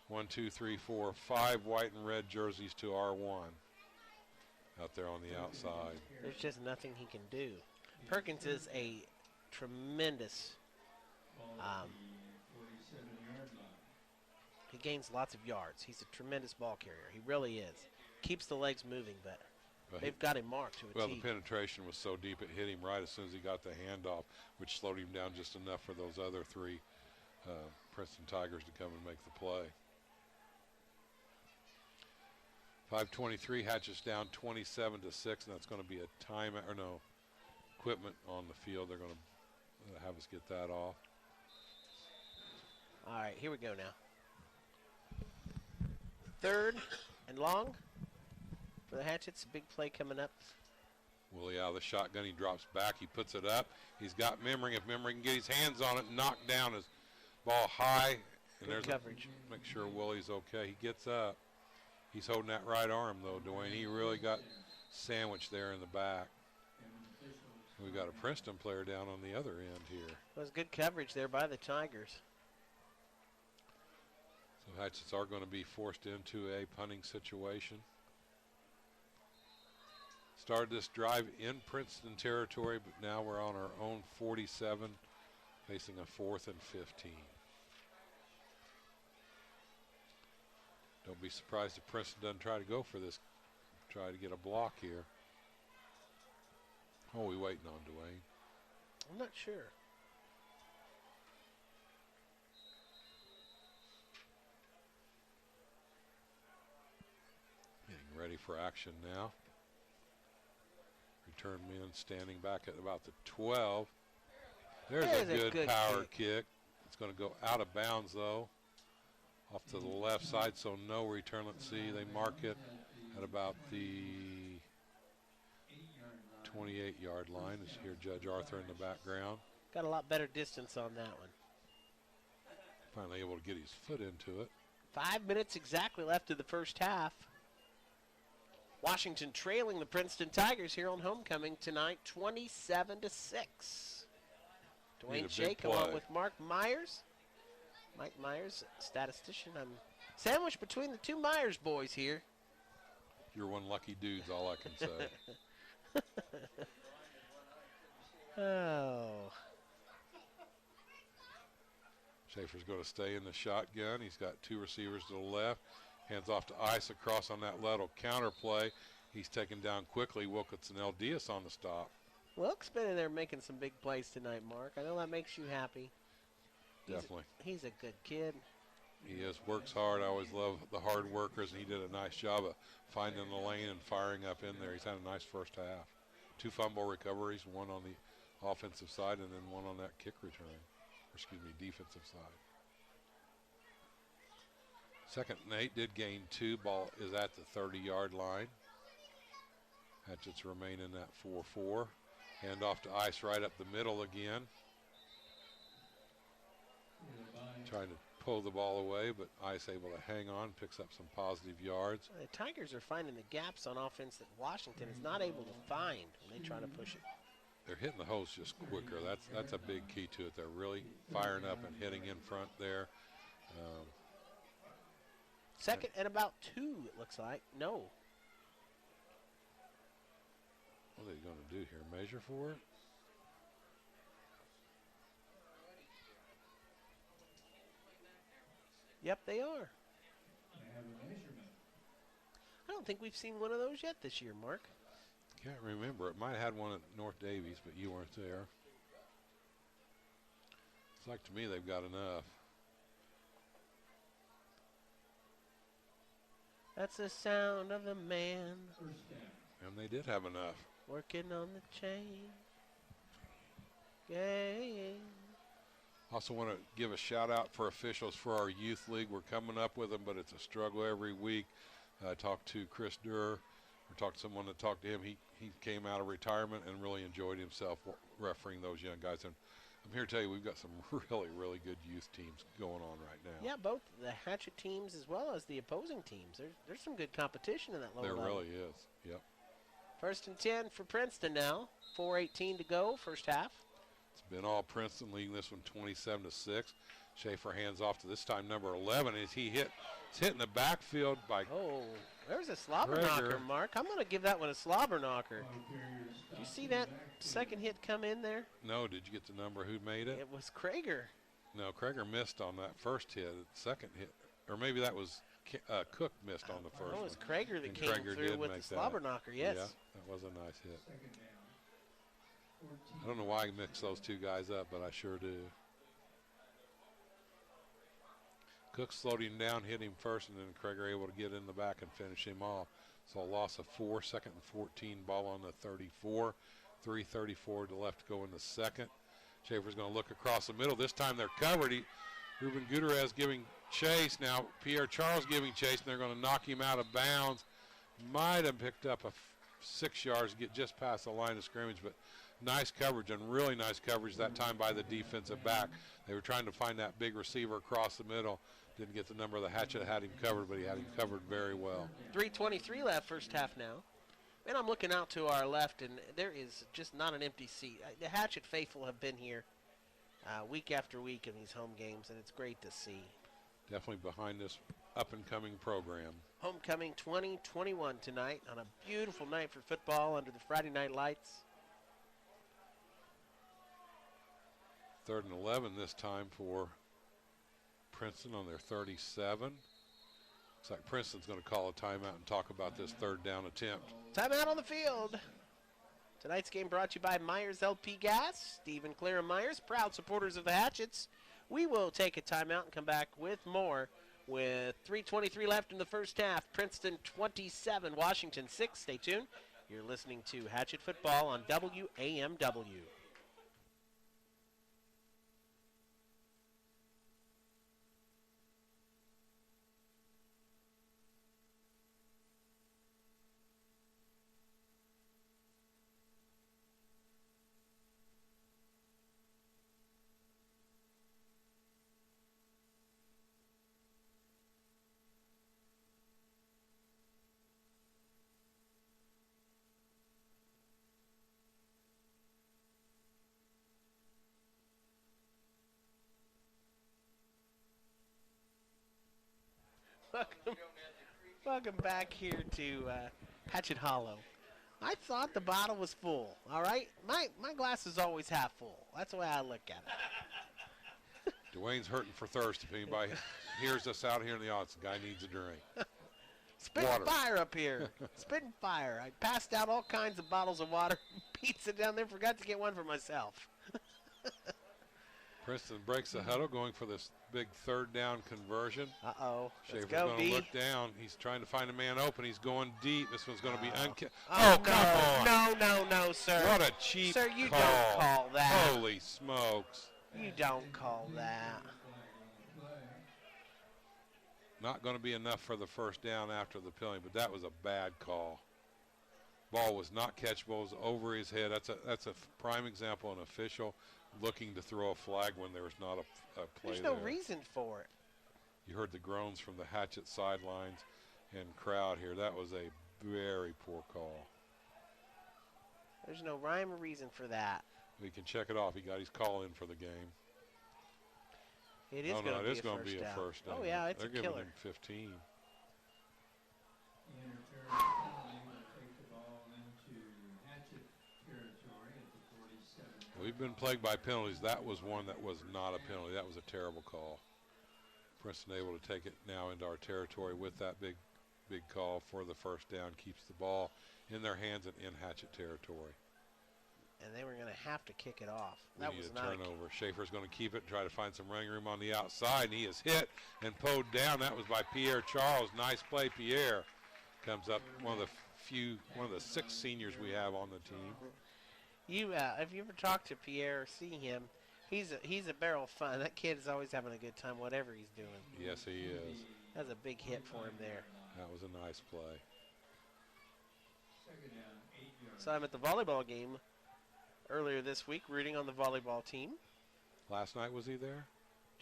1, 2, 3, 4, 5 white and red jerseys to R1 out there on the outside. There's just nothing he can do. Perkins is a tremendous, he gains lots of yards. He's a tremendous ball carrier. He really is. Keeps the legs moving, but they've got him marked to a Well, T. the penetration was so deep it hit him right as soon as he got the handoff, which slowed him down just enough for those other three Princeton Tigers to come and make the play. 5:23, Hatchets down 27-6, and that's going to be a timeout, or no, equipment on the field. They're going to have us get that off. All right, here we go now. 3rd and long for the Hatchets. Big play coming up. Willie out of the shotgun. He drops back. He puts it up. He's got Memmering. If Memmering can get his hands on it, knock down his ball high. And Good coverage. Make sure Willie's okay. He gets up. He's holding that right arm, though, Dwayne. He really got sandwiched there in the back. We've got a Princeton player down on the other end here. It was good coverage there by the Tigers. So Hatchets are going to be forced into a punting situation. Started this drive in Princeton territory, but now we're on our own 47, facing a 4th and 15. Don't be surprised if Princeton doesn't try to go for this, try to get a block here. What are we waiting on, Dwayne? I'm not sure. Getting ready for action now. Return men standing back at about the 12. There's a good power kick. It's going to go out of bounds, though. Off to the left side, so no return. Let's see, they mark it at about the 28-yard line. As you hear Judge Arthur in the background. Got a lot better distance on that one. Finally able to get his foot into it. 5 minutes exactly left of the first half. Washington trailing the Princeton Tigers here on homecoming tonight, 27-6. Dwayne Shake along with Mark Myers. Mike Myers, statistician. I'm sandwiched between the two Myers boys here. You're one lucky dude's all I can say. Oh. Schaefer's going to stay in the shotgun. He's got two receivers to the left. Hands off to Ice across on that lateral counter play. He's taken down quickly. Wilkinson L. Diaz on the stop. Wilk's been in there making some big plays tonight, Mark. I know that makes you happy. Definitely. He's a good kid. He is, works hard. I always love the hard workers, and he did a nice job of finding the lane and firing up in there. He's had a nice first half. 2 fumble recoveries, one on the offensive side and then one on that kick return. Defensive side. Second and 8 did gain 2. Ball is at the 30-yard line. Hatchets remain in that 4-4. Hand off to Ice right up the middle again. Trying to pull the ball away, but Ice able to hang on, picks up some positive yards. The Tigers are finding the gaps on offense that Washington is not able to find when they try to push it. They're hitting the holes just quicker. That's a big key to it. They're really firing up and hitting in front there. Second and about 2, it looks like. No. What are they going to do here? Measure for it? Yep, they are. I don't think we've seen one of those yet this year, Mark. Can't remember. It might have had one at North Davies, but you weren't there. It's like to me they've got enough. That's the sound of a man And they did have enough. working on the chain gang. Also want to give a shout out for officials for our youth league. We're coming up with them, but it's a struggle every week. I talked to Chris Durr, or talked to someone that talked to him. He came out of retirement and really enjoyed himself refereeing those young guys. And I'm here to tell you we've got some really, really good youth teams going on right now. Yeah, both the Hatchet teams as well as the opposing teams. There's some good competition in that lower There level. really is. Yep. 1st and 10 for Princeton now. 4:18 to go, first half. It's been all Princeton leading this one 27-6. Schaefer hands off to this time number 11 as he hit the backfield by Oh, there's a slobber Krieger. knocker, Mark. I'm going to give that one a slobber knocker. Did you see that second hit come in there? No, did you get the number who made it? It was Krieger. No, Krieger missed on that first hit. The second hit, or maybe that was Cook missed on the first Oh, it one. was Krieger that And came Krieger through did with the make slobber that. knocker, yes. Yeah, that was a nice hit. I don't know why I mixed those two guys up, but I sure do. Cook slowed him down, hit him first, and then Krieger able to get in the back and finish him off. So a loss of 4, 2nd and 14, ball on the 34. 3:34 to left to go in the second. Schaefer's going to look across the middle. This time they're covered. Ruben Gutierrez giving chase. Now Pierre Charles giving chase, and they're going to knock him out of bounds. Might have picked up 6 yards to get just past the line of scrimmage, but nice coverage, and really nice coverage that time by the defensive back. They were trying to find that big receiver across the middle. Didn't get the number of the Hatchet that had him covered, but he had him covered very well. 3:23 left, first half now. And I'm looking out to our left, and there is just not an empty seat. The Hatchet faithful have been here week after week in these home games, and it's great to see. Definitely behind this up-and-coming program. Homecoming 2021 tonight on a beautiful night for football under the Friday night lights. 3rd and 11 this time for Princeton on their 37. Looks like Princeton's going to call a timeout and talk about this 3rd down attempt. Timeout on the field. Tonight's game brought to you by Myers LP Gas. Steve and Clara Myers, proud supporters of the Hatchets. We will take a timeout and come back with more with 3:23 left in the first half. Princeton 27, Washington 6. Stay tuned. You're listening to Hatchet Football on WAMW. Welcome back here to Hatchet Hollow I thought the bottle was full, all right? My glass is always half full. That's the way I look at it. Dwayne's hurting for thirst. If anybody hears us out here in the audience, the guy needs a drink. Spitting Water. fire up here. Spitting fire. I passed out all kinds of bottles of water. Pizza down there. Forgot to get one for myself. Princeton breaks the huddle, going for this big third down conversion. Uh-oh. Let's Schaefer's go, going to B. look down. He's trying to find a man open. He's going deep. This one's going to be Oh, come on. No, sir. What a cheap Sir, you call. don't call that. Holy smokes. You don't call that. Not going to be enough for the first down after the penalty, but that was a bad call. Ball was not catchable. It was over his head. That's a prime example of an official looking to throw a flag when there was not a play There's no there. reason for it. You heard the groans from the Hatchet sidelines and crowd here. That was a very poor call. There's no rhyme or reason for that. We can check it off. He got his call in for the game. It is Oh, going no, to it be is going to be a first down. Oh, yeah, it's They're a giving killer. him 15. We've been plagued by penalties. That was one that was not a penalty. That was a terrible call. Princeton able to take it now into our territory with that big call for the first down. Keeps the ball in their hands and in Hatchet territory. And they were going to have to kick it off. We That need was a not turnover. Schaefer's going to keep it and try to find some running room on the outside, and he is hit and pulled down. That was by Pierre Charles. Nice play, Pierre. Comes up one of the 6 seniors we have on the team. if you ever talk to Pierre or see him, he's a barrel of fun. That kid is always having a good time, whatever he's doing. Yes, he is. That's a big hit for him there. That was a nice play. So I'm at the volleyball game earlier this week, rooting on the volleyball team. Last night was he there?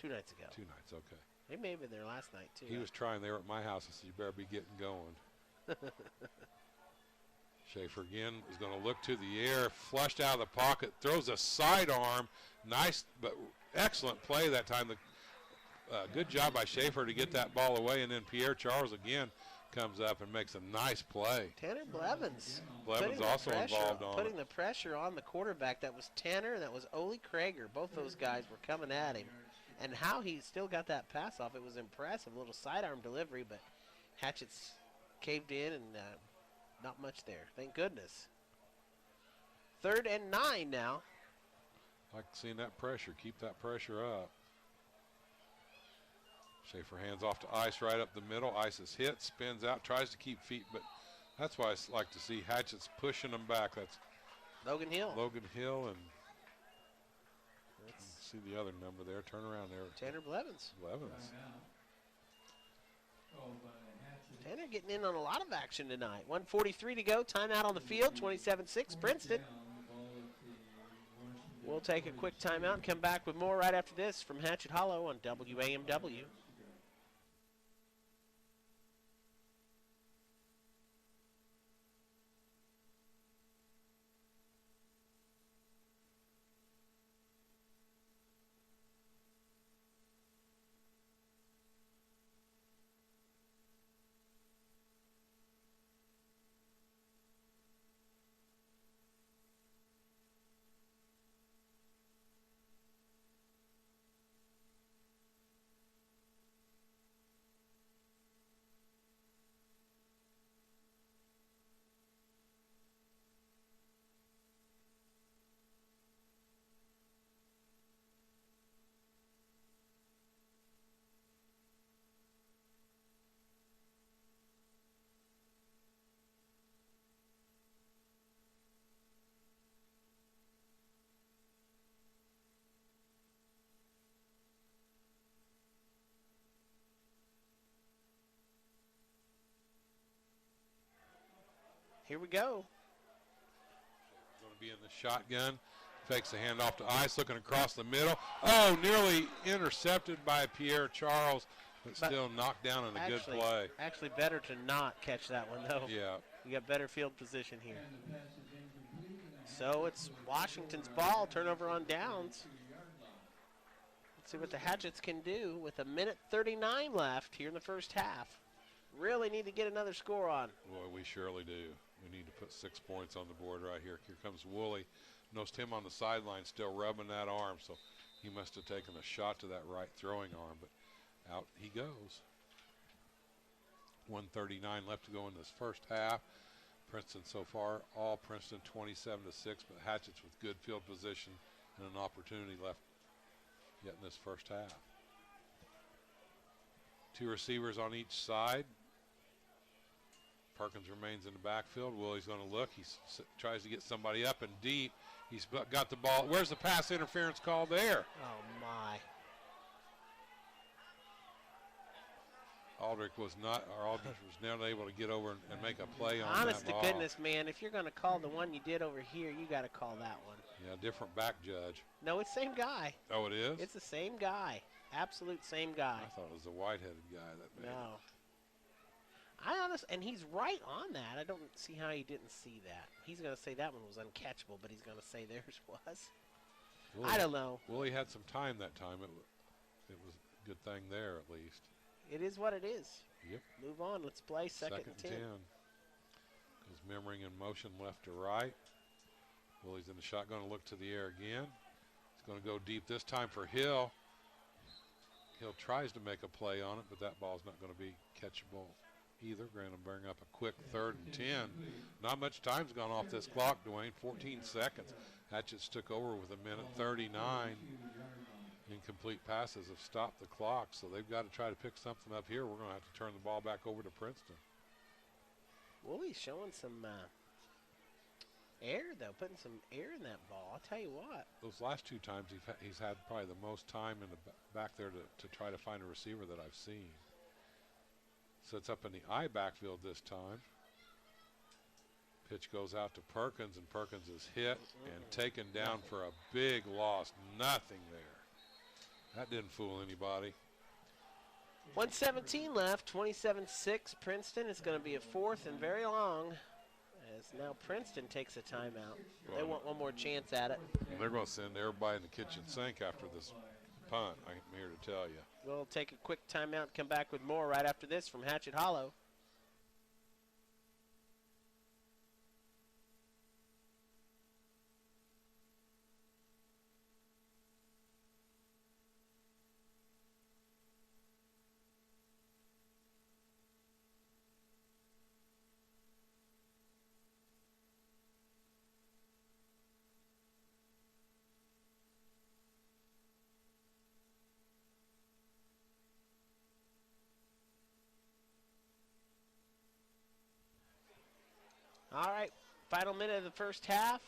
2 nights ago. 2 nights, okay. He may have been there last night, too. He was trying. They were at my house. I said, you better be getting going. Schaefer again is going to look to the air, flushed out of the pocket, throws a sidearm. Nice, but excellent play that time. Good job by Schaefer to get that ball away, and then Pierre Charles again comes up and makes a nice play. Tanner Blevins. Blevins also involved on putting it. the pressure on the quarterback. That was Tanner and that was Ole Krager. Both those guys were coming at him. And how he still got that pass off, it was impressive. A little sidearm delivery, but Hatchets caved in and not much there. Thank goodness. 3rd and 9 now. Like seeing that pressure. Keep that pressure up. Schaefer hands off to Ice right up the middle. Ice is hit, spins out, tries to keep feet, but that's why I like to see Hatchets pushing them back. That's Logan Hill. Logan Hill and see the other number there. Turn around there. Tanner Blevins. Blevins. Tanner getting in on a lot of action tonight. 1:43 to go. Timeout on the field. 27-6 Princeton. We'll take a quick timeout and come back with more right after this from Hatchet Hollow on WAMW. Here we go. Going to be in the shotgun. Fakes the handoff to Ice, looking across the middle. Oh, nearly intercepted by Pierre Charles, but still knocked down in a good play. Actually, better to not catch that one, though. Yeah. You got better field position here. So it's Washington's ball, turnover on downs. Let's see what the Hatchets can do with 1:39 left here in the first half. Really need to get another score on. Boy, we surely do. We need to put 6 points on the board right here. Here comes Woolley. Noticed him on the sideline still rubbing that arm, so he must have taken a shot to that right throwing arm, but out he goes. 1:39 left to go in this first half. Princeton so far, all Princeton 27-6, but Hatchets with good field position and an opportunity left yet in this first half. 2 receivers on each side. Perkins remains in the backfield. Willie's going to look. He tries to get somebody up and deep. He's got the ball. Where's the pass interference call there? Oh, my. Aldrich was not able to get over and make a play on Honest that ball. to goodness, man, if you're going to call the one you did over here, you got to call that one. Yeah, different back judge. No, it's the same guy. Oh, it is? It's the same guy. Absolute same guy. I thought it was the white-headed guy that made it. And he's right on that. I don't see how he didn't see that. He's going to say that one was uncatchable, but he's going to say theirs was. I don't know. Willie had some time that time. It was a good thing there at least. It is what it is. Yep. Move on. Let's play second and 10. Goes Memmering in motion left to right. Willie's in the shotgun to look to the air again. He's going to go deep this time for Hill. Hill tries to make a play on it, but that ball's not going to be catchable either. Going to bring up a quick 3rd and 10. Not much time's gone off this clock, Dwayne. 14 seconds. Hatchets took over with 1:39. Incomplete passes have stopped the clock, so they've got to try to pick something up here. We're going to have to turn the ball back over to Princeton. Willie's showing some air, though, putting some air in that ball. I'll tell you what. Those last 2 times he's had probably the most time in the back there to try to find a receiver that I've seen. Sets up in the I backfield this time. Pitch goes out to Perkins, and Perkins is hit and taken down for a big loss. Nothing there. That didn't fool anybody. 1:17 left, 27-6 Princeton. It's going to be a 4th and very long as now Princeton takes a timeout. They want one more chance at it. They're going to send everybody in the kitchen sink after this punt, I'm here to tell you. We'll take a quick timeout and come back with more right after this from Hatchet Hollow. All right, final minute of the first half.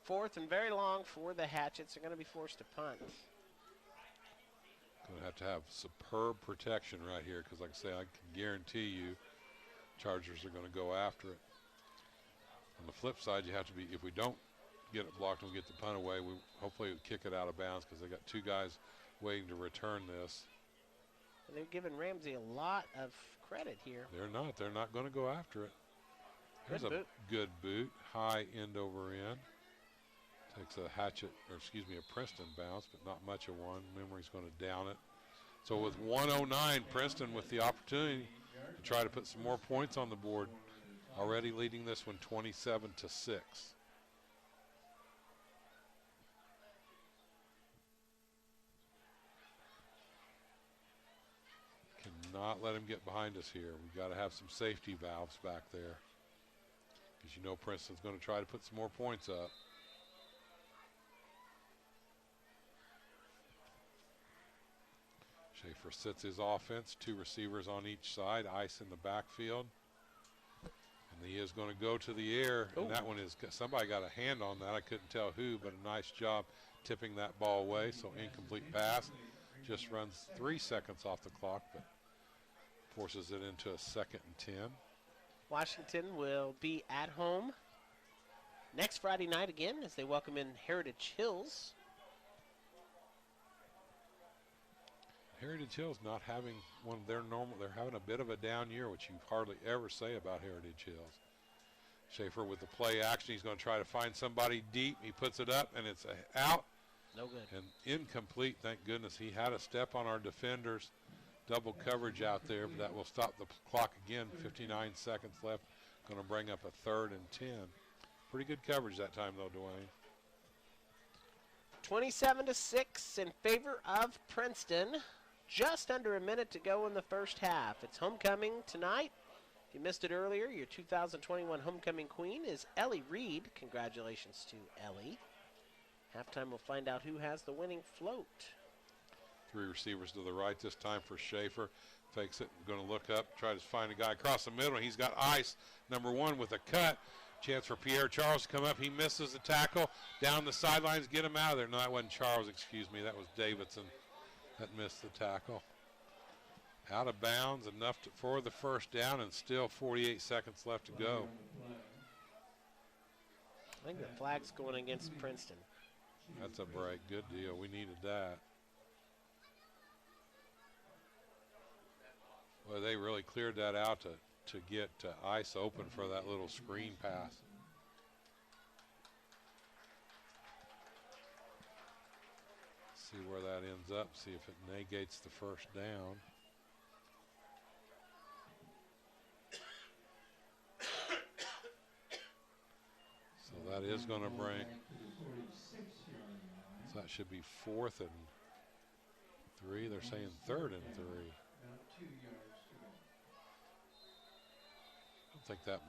4th and very long for the Hatchets. They're going to be forced to punt. Going to have superb protection right here because, like I say, I can guarantee you Chargers are going to go after it. On the flip side, you have to be, if we don't get it blocked and we get the punt away, we hopefully kick it out of bounds because they got 2 guys waiting to return this. And they're giving Ramsey a lot of credit here. They're not going to go after it. Here's a good boot, high end over end. Takes a a Princeton bounce, but not much of one. Memory's going to down it. So with 1:09, Princeton with the opportunity to try to put some more points on the board. Already leading this one 27-6. Cannot let him get behind us here. We've got to have some safety valves back there. Because you know Princeton's going to try to put some more points up. Schaefer sits his offense, 2 receivers on each side, ice in the backfield. And he is going to go to the air. And that one is, somebody got a hand on that. I couldn't tell who, but a nice job tipping that ball away. So incomplete pass. Just runs 3 seconds off the clock, but forces it into a 2nd and 10. Washington will be at home next Friday night again as they welcome in Heritage Hills. Heritage Hills not having one of their normal, they're having a bit of a down year, which you hardly ever say about Heritage Hills. Schaefer with the play action, he's going to try to find somebody deep. He puts it up, and it's out. No good. And incomplete, thank goodness. He had a step on our defenders, double coverage out there, but that will stop the clock again. 59 seconds left. Going to bring up a 3rd and 10. Pretty good coverage that time, though, Dwayne. 27-6 in favor of Princeton. Just under a minute to go in the first half. It's homecoming tonight. If you missed it earlier, your 2021 homecoming queen is Ellie Reed. Congratulations to Ellie. Halftime, we'll find out who has the winning float. 3 receivers to the right this time for Schaefer. Fakes it, going to look up, try to find a guy across the middle. He's got ice, number 1 with a cut. Chance for Pierre Charles to come up. He misses the tackle. Down the sidelines, get him out of there. No, that wasn't Charles, excuse me. That was Davidson that missed the tackle. Out of bounds, enough for the first down, and still 48 seconds left to go. I think the flag's going against Princeton. That's a break. Good deal. We needed that. Well, they really cleared that out to get ice open for that little screen pass. See where that ends up, see if it negates the first down. So that is going to bring, so that should be 4th and 3. They're saying 3rd and 3. I think that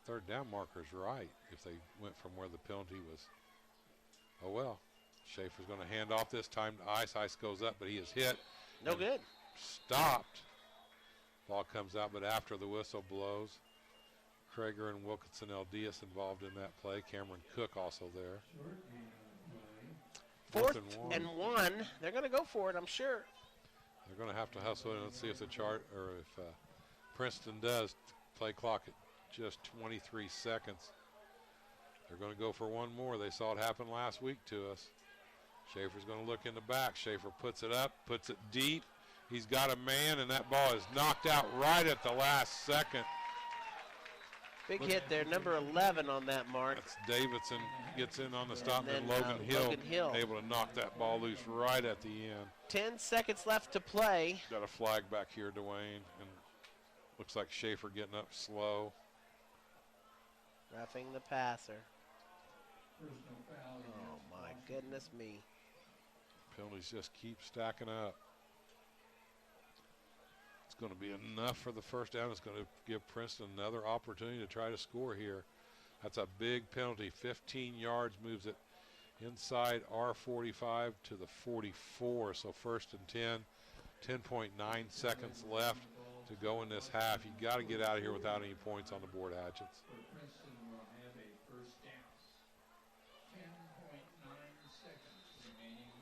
3rd down marker is right if they went from where the penalty was. Oh well. Schaefer's going to hand off this time to Ice. Ice goes up, but he is hit. No good. Stopped. Ball comes out, but after the whistle blows. Krager and Wilkinson Eldias involved in that play. Cameron Cook also there. 4th and 1. They're going to go for it, I'm sure. They're going to have to hustle it. Let's see if the chart or if Princeton does. Play clock at just 23 seconds. They're going to go for one more. They saw it happen last week to us. Schaefer's going to look in the back. Schaefer puts it up, puts it deep. He's got a man, and that ball is knocked out right at the last second. Big hit there, number 11 on that mark. That's Davidson gets in on the stop, and then, Logan Hill able to knock that ball loose right at the end. 10 seconds left to play. Got a flag back here, Dwayne, and looks like Schaefer getting up slow. Roughing the passer. Oh, my goodness me. Penalties just keep stacking up. It's going to be enough for the first down. It's going to give Princeton another opportunity to try to score here. That's a big penalty. 15 yards moves it inside R45 to the 44. So 1st and 10, 10.9 seconds left to go in this half. You got to get out of here without any points on the board, Hatchets.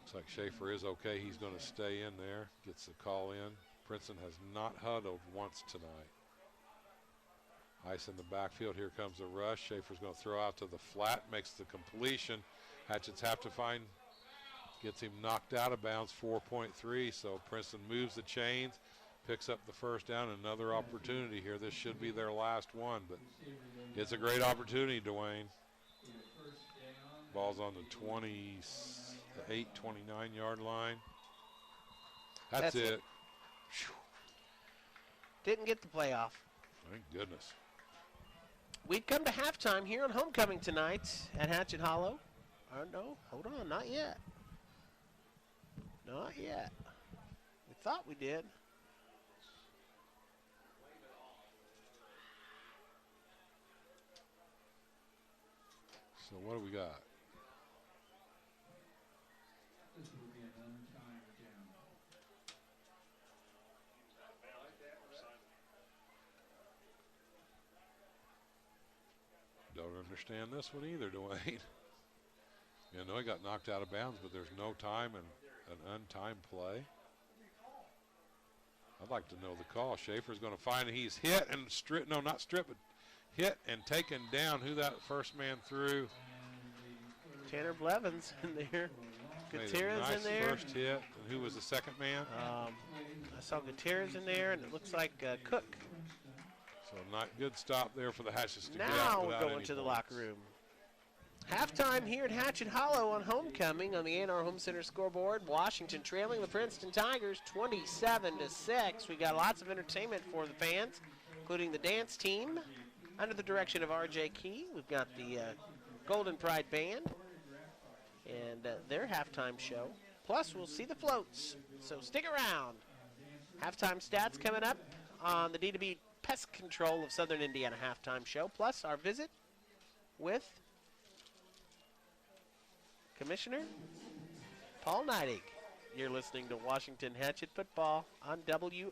Looks like Schaefer is okay. He's going to stay in there. Gets the call in. Princeton has not huddled once tonight. Ice in the backfield. Here comes the rush. Schaefer's going to throw out to the flat. Makes the completion. Hatchets have to find. Gets him knocked out of bounds. 4.3. So Princeton moves the chains. Picks up the first down. Another opportunity here. This should be their last one. But it's a great opportunity, Dwayne. Ball's on the 28, 29-yard line. That's it. Didn't get the playoff. Thank goodness. We've come to halftime here on homecoming tonight at Hatchet Hollow. No, hold on, not yet. Not yet. We thought we did. So what do we got? This will be an untimed down. Don't understand this one either, Dwayne. You know, he got knocked out of bounds, but there's no time and an untimed play. I'd like to know the call. Schaefer's going to find he's hit and but hit and taken down. Who that first man threw? Tanner Blevins in there. Gutierrez nice in there. First hit. And who was the second man? I saw Gutierrez in there, and it looks like Cook. So not good stop there for the Hatchets to get Now out we're without going any to the points. locker room. Halftime here at Hatchet Hollow on homecoming on the A&R Home Center scoreboard. Washington trailing the Princeton Tigers 27-6. We got lots of entertainment for the fans, including the dance team under the direction of R.J. Key. We've got the Golden Pride Band and their halftime show. Plus, we'll see the floats, so stick around. Halftime stats coming up on the D2B Pest Control of Southern Indiana halftime show, plus our visit with Commissioner Paul Neidig. You're listening to Washington Hatchet Football on WAMW.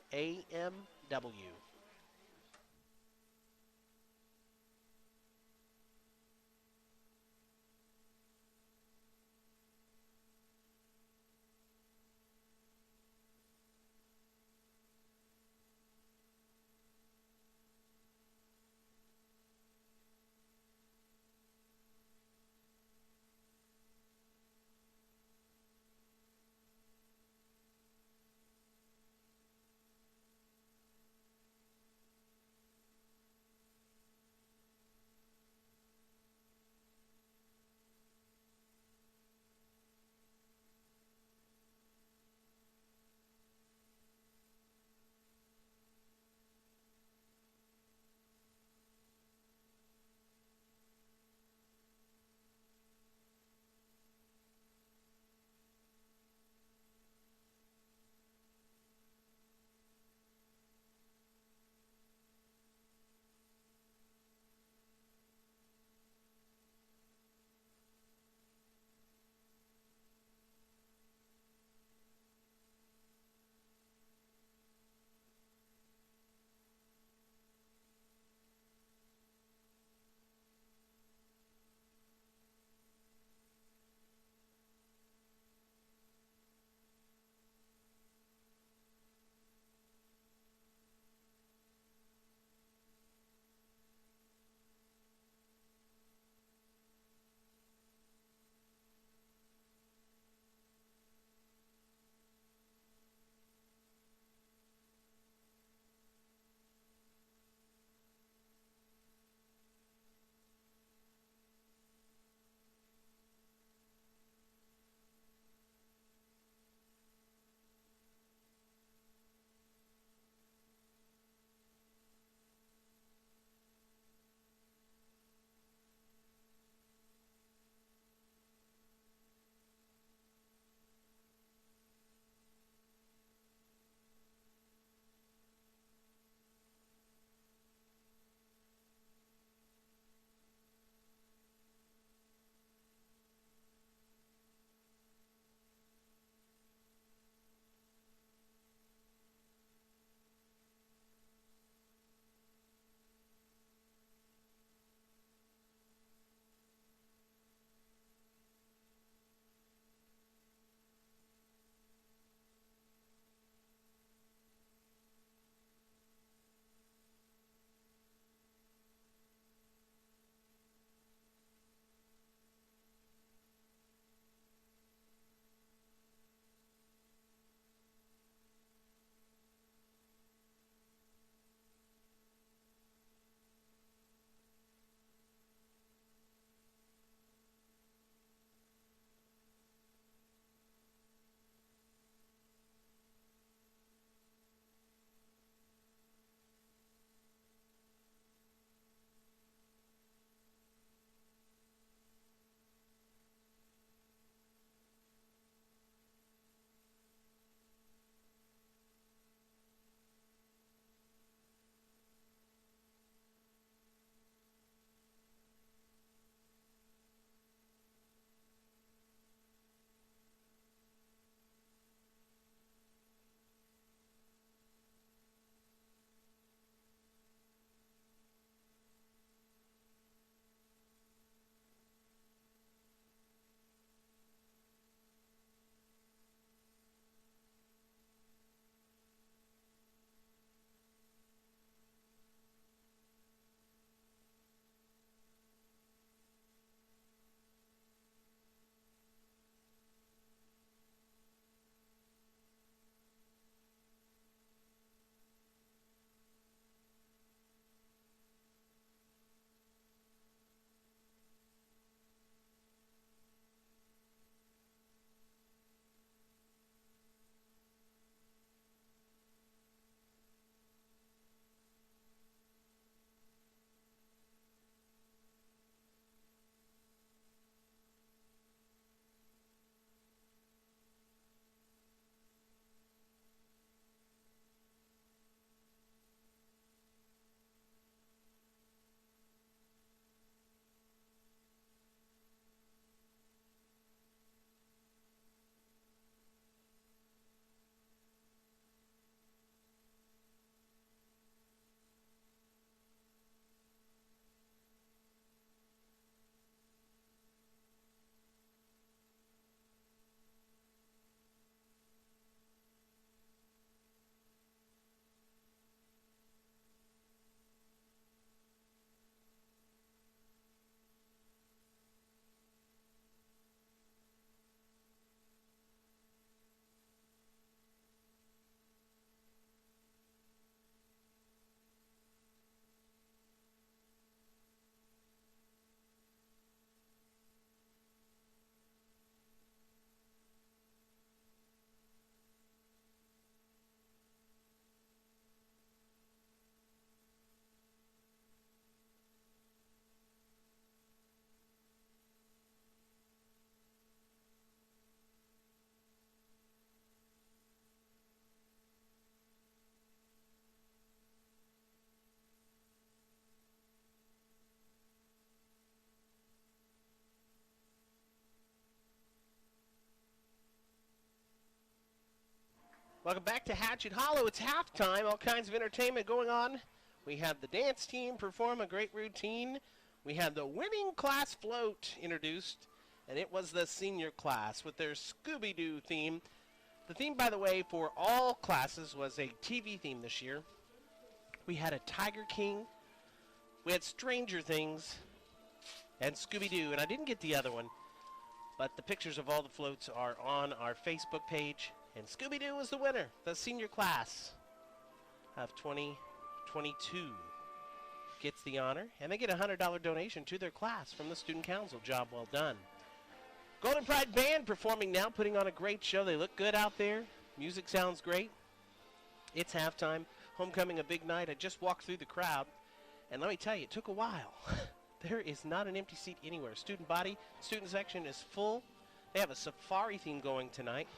Welcome back to Hatchet Hollow. It's halftime. All kinds of entertainment going on. We have the dance team perform a great routine. We had the winning class float introduced, and it was the senior class with their Scooby-Doo theme. The theme, by the way, for all classes was a TV theme this year. We had a Tiger King. We had Stranger Things and Scooby-Doo, and I didn't get the other one, but the pictures of all the floats are on our Facebook page. And Scooby-Doo was the winner, the senior class of 2022 gets the honor, and they get a $100 donation to their class from the Student Council. Job well done. Golden Pride Band performing now, putting on a great show. They look good out there. Music sounds great. It's halftime. Homecoming, a big night. I just walked through the crowd, and let me tell you, it took a while. There is not an empty seat anywhere. Student body, student section is full. They have a safari theme going tonight.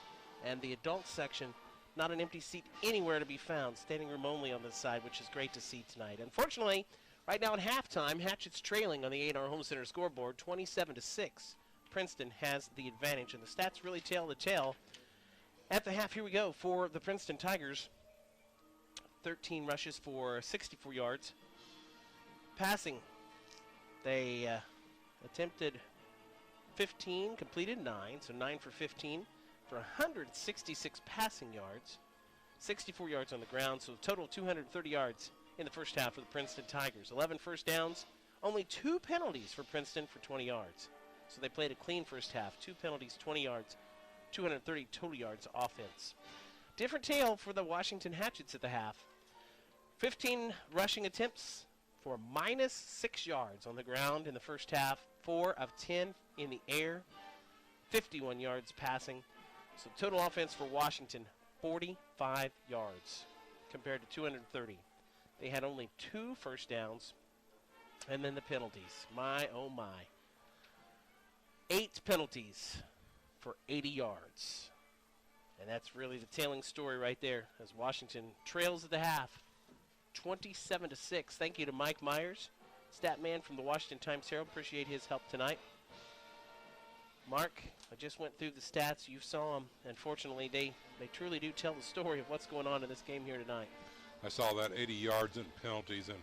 And the adult section, not an empty seat anywhere to be found. Standing room only on this side, which is great to see tonight. Unfortunately, right now at halftime, Hatchets trailing on the A&R Home Center scoreboard, 27-6. Princeton has the advantage, and the stats really tell the tale. At the half, here we go for the Princeton Tigers. 13 rushes for 64 yards. Passing, they attempted 15, completed 9, so 9 for 15. For 166 passing yards, 64 yards on the ground, so a total of 230 yards in the first half for the Princeton Tigers. 11 first downs, only 2 penalties for Princeton for 20 yards. So they played a clean first half, 2 penalties, 20 yards, 230 total yards offense. Different tale for the Washington Hatchets at the half. 15 rushing attempts for minus 6 yards on the ground in the first half, 4 of 10 in the air, 51 yards passing. So total offense for Washington, 45 yards compared to 230. They had only 2 first downs, and then the penalties. My, oh my. 8 penalties for 80 yards. And that's really the telling story right there as Washington trails at the half, 27-6. Thank you to Mike Myers, stat man from the Washington Times-Herald. Appreciate his help tonight. Mark, I just went through the stats. You saw them. Unfortunately, they truly do tell the story of what's going on in this game here tonight. I saw that 80 yards in penalties, and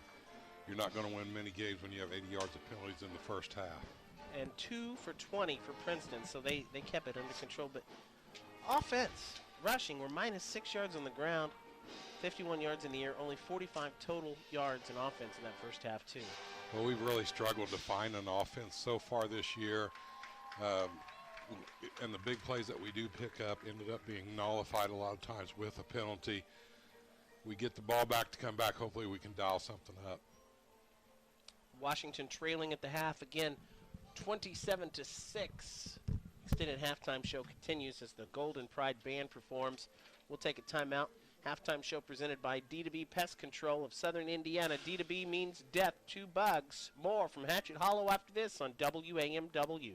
you're not going to win many games when you have 80 yards of penalties in the first half. And 2 for 20 for Princeton, so they kept it under control. But offense, rushing, were minus 6 yards on the ground, 51 yards in the air, only 45 total yards in offense in that first half, too. Well, we've really struggled to find an offense so far this year. And the big plays that we do pick up ended up being nullified a lot of times with a penalty. We get the ball back to come back. Hopefully we can dial something up. Washington trailing at the half again, 27-6. Extended halftime show continues as the Golden Pride Band performs. We'll take a timeout. Halftime show presented by D2B Pest Control of Southern Indiana. D2B means death to bugs. More from Hatchet Hollow after this on WAMW.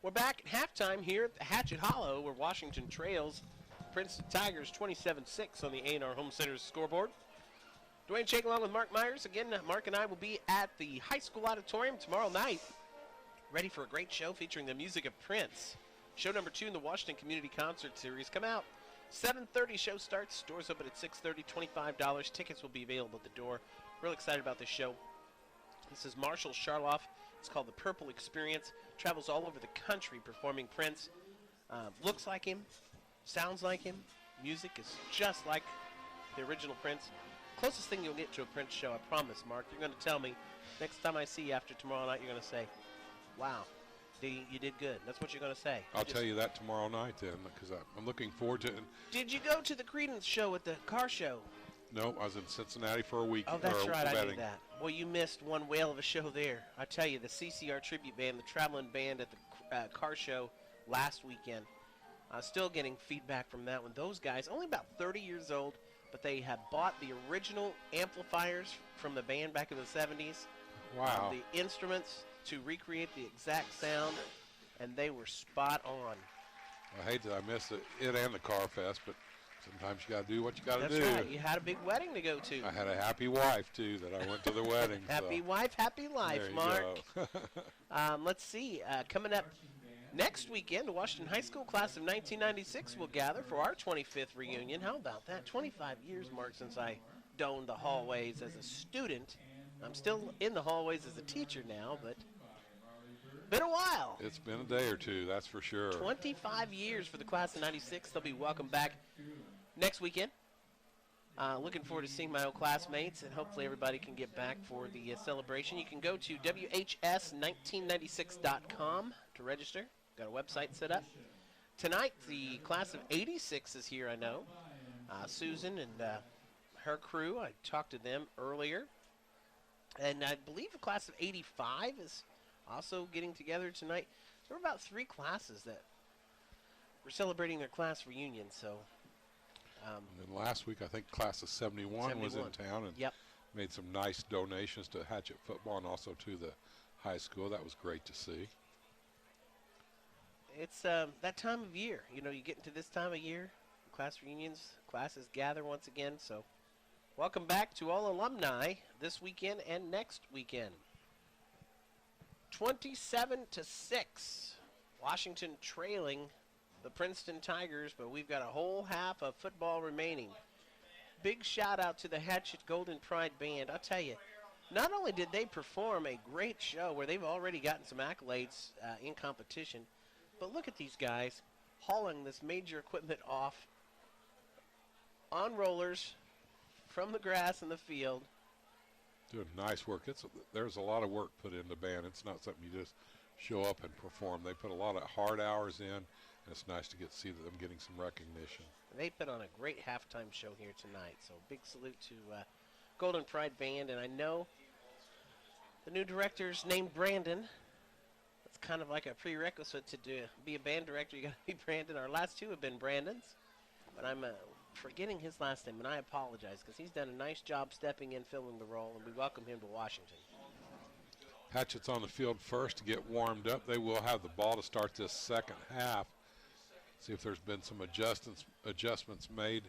We're back at halftime here at the Hatchet Hollow, where Washington trails Princeton Tigers 27-6 on the A&R Home Center's scoreboard. Dwayne Shake along with Mark Myers. Again, Mark and I will be at the high school auditorium tomorrow night, ready for a great show featuring the music of Prince. Show number 2 in the Washington Community Concert Series. Come out. 7:30 show starts. Doors open at 6:30. $25. Tickets will be available at the door. Real excited about this show. This is Marshall Charloff. It's called The Purple Experience. Travels all over the country performing Prince. Looks like him. Sounds like him. Music is just like the original Prince. Closest thing you'll get to a Prince show, I promise, Mark. You're going to tell me next time I see you after tomorrow night, you're going to say, wow, you did good. That's what you're going to say. I'll tell you that tomorrow night then, because I'm looking forward to it. Did you go to the Credence show at the car show? No, I was in Cincinnati for a week. Oh, that's right, I wedding. knew that. Well, you missed one whale of a show there. I tell you, the CCR tribute band, the traveling band at the car show last weekend. Still getting feedback from that one. Those guys, only about 30 years old, but they have bought the original amplifiers from the band back in the 70s. Wow. The instruments to recreate the exact sound, and they were spot on. I hate that I missed it and the Car Fest, but sometimes you got to do what you got to do. That's right. You had a big wedding to go to. I had a happy wife, too, that I went to the wedding. Happy wife, happy life, there you Mark. go. Let's see. Coming up next weekend, the Washington High School class of 1996 will gather for our 25th reunion. How about that? 25 years, Mark, since I donned the hallways as a student. I'm still in the hallways as a teacher now, but been a while. It's been a day or two, that's for sure. 25 years for the class of 96. They'll be welcome back next weekend. Looking forward to seeing my old classmates, and hopefully everybody can get back for the celebration. You can go to WHS1996.com to register. Got a website set up. Tonight, the class of 86 is here, I know. Susan and her crew, I talked to them earlier. And I believe the class of 85 is also getting together tonight. There were about 3 classes that were celebrating their class reunion, so... and then last week, I think class of 71 was in town and made some nice donations to Hatchet football and also to the high school. That was great to see. It's that time of year. You know, you get into this time of year, class reunions, classes gather once again. So welcome back to all alumni this weekend and next weekend. 27-6. Washington trailing the Princeton Tigers, but we've got a whole half of football remaining. Big shout out to the Hatchet Golden Pride Band. I'll tell you, not only did they perform a great show where they've already gotten some accolades in competition, but look at these guys hauling this major equipment off on rollers from the grass in the field. Doing nice work. There's a lot of work put into band. It's not something you just show up and perform. They put a lot of hard hours in, and it's nice to see them getting some recognition. They put on a great halftime show here tonight, so big salute to Golden Pride Band. And I know the new director's named Brandon. It's kind of like a prerequisite to be a band director. You got to be Brandon. Our last 2 have been Brandon's, but I'm forgetting his last name, and I apologize because he's done a nice job stepping in, filling the role, and we welcome him to Washington. Hatchet's on the field first to get warmed up. They will have the ball to start this second half. See if there's been some adjustments made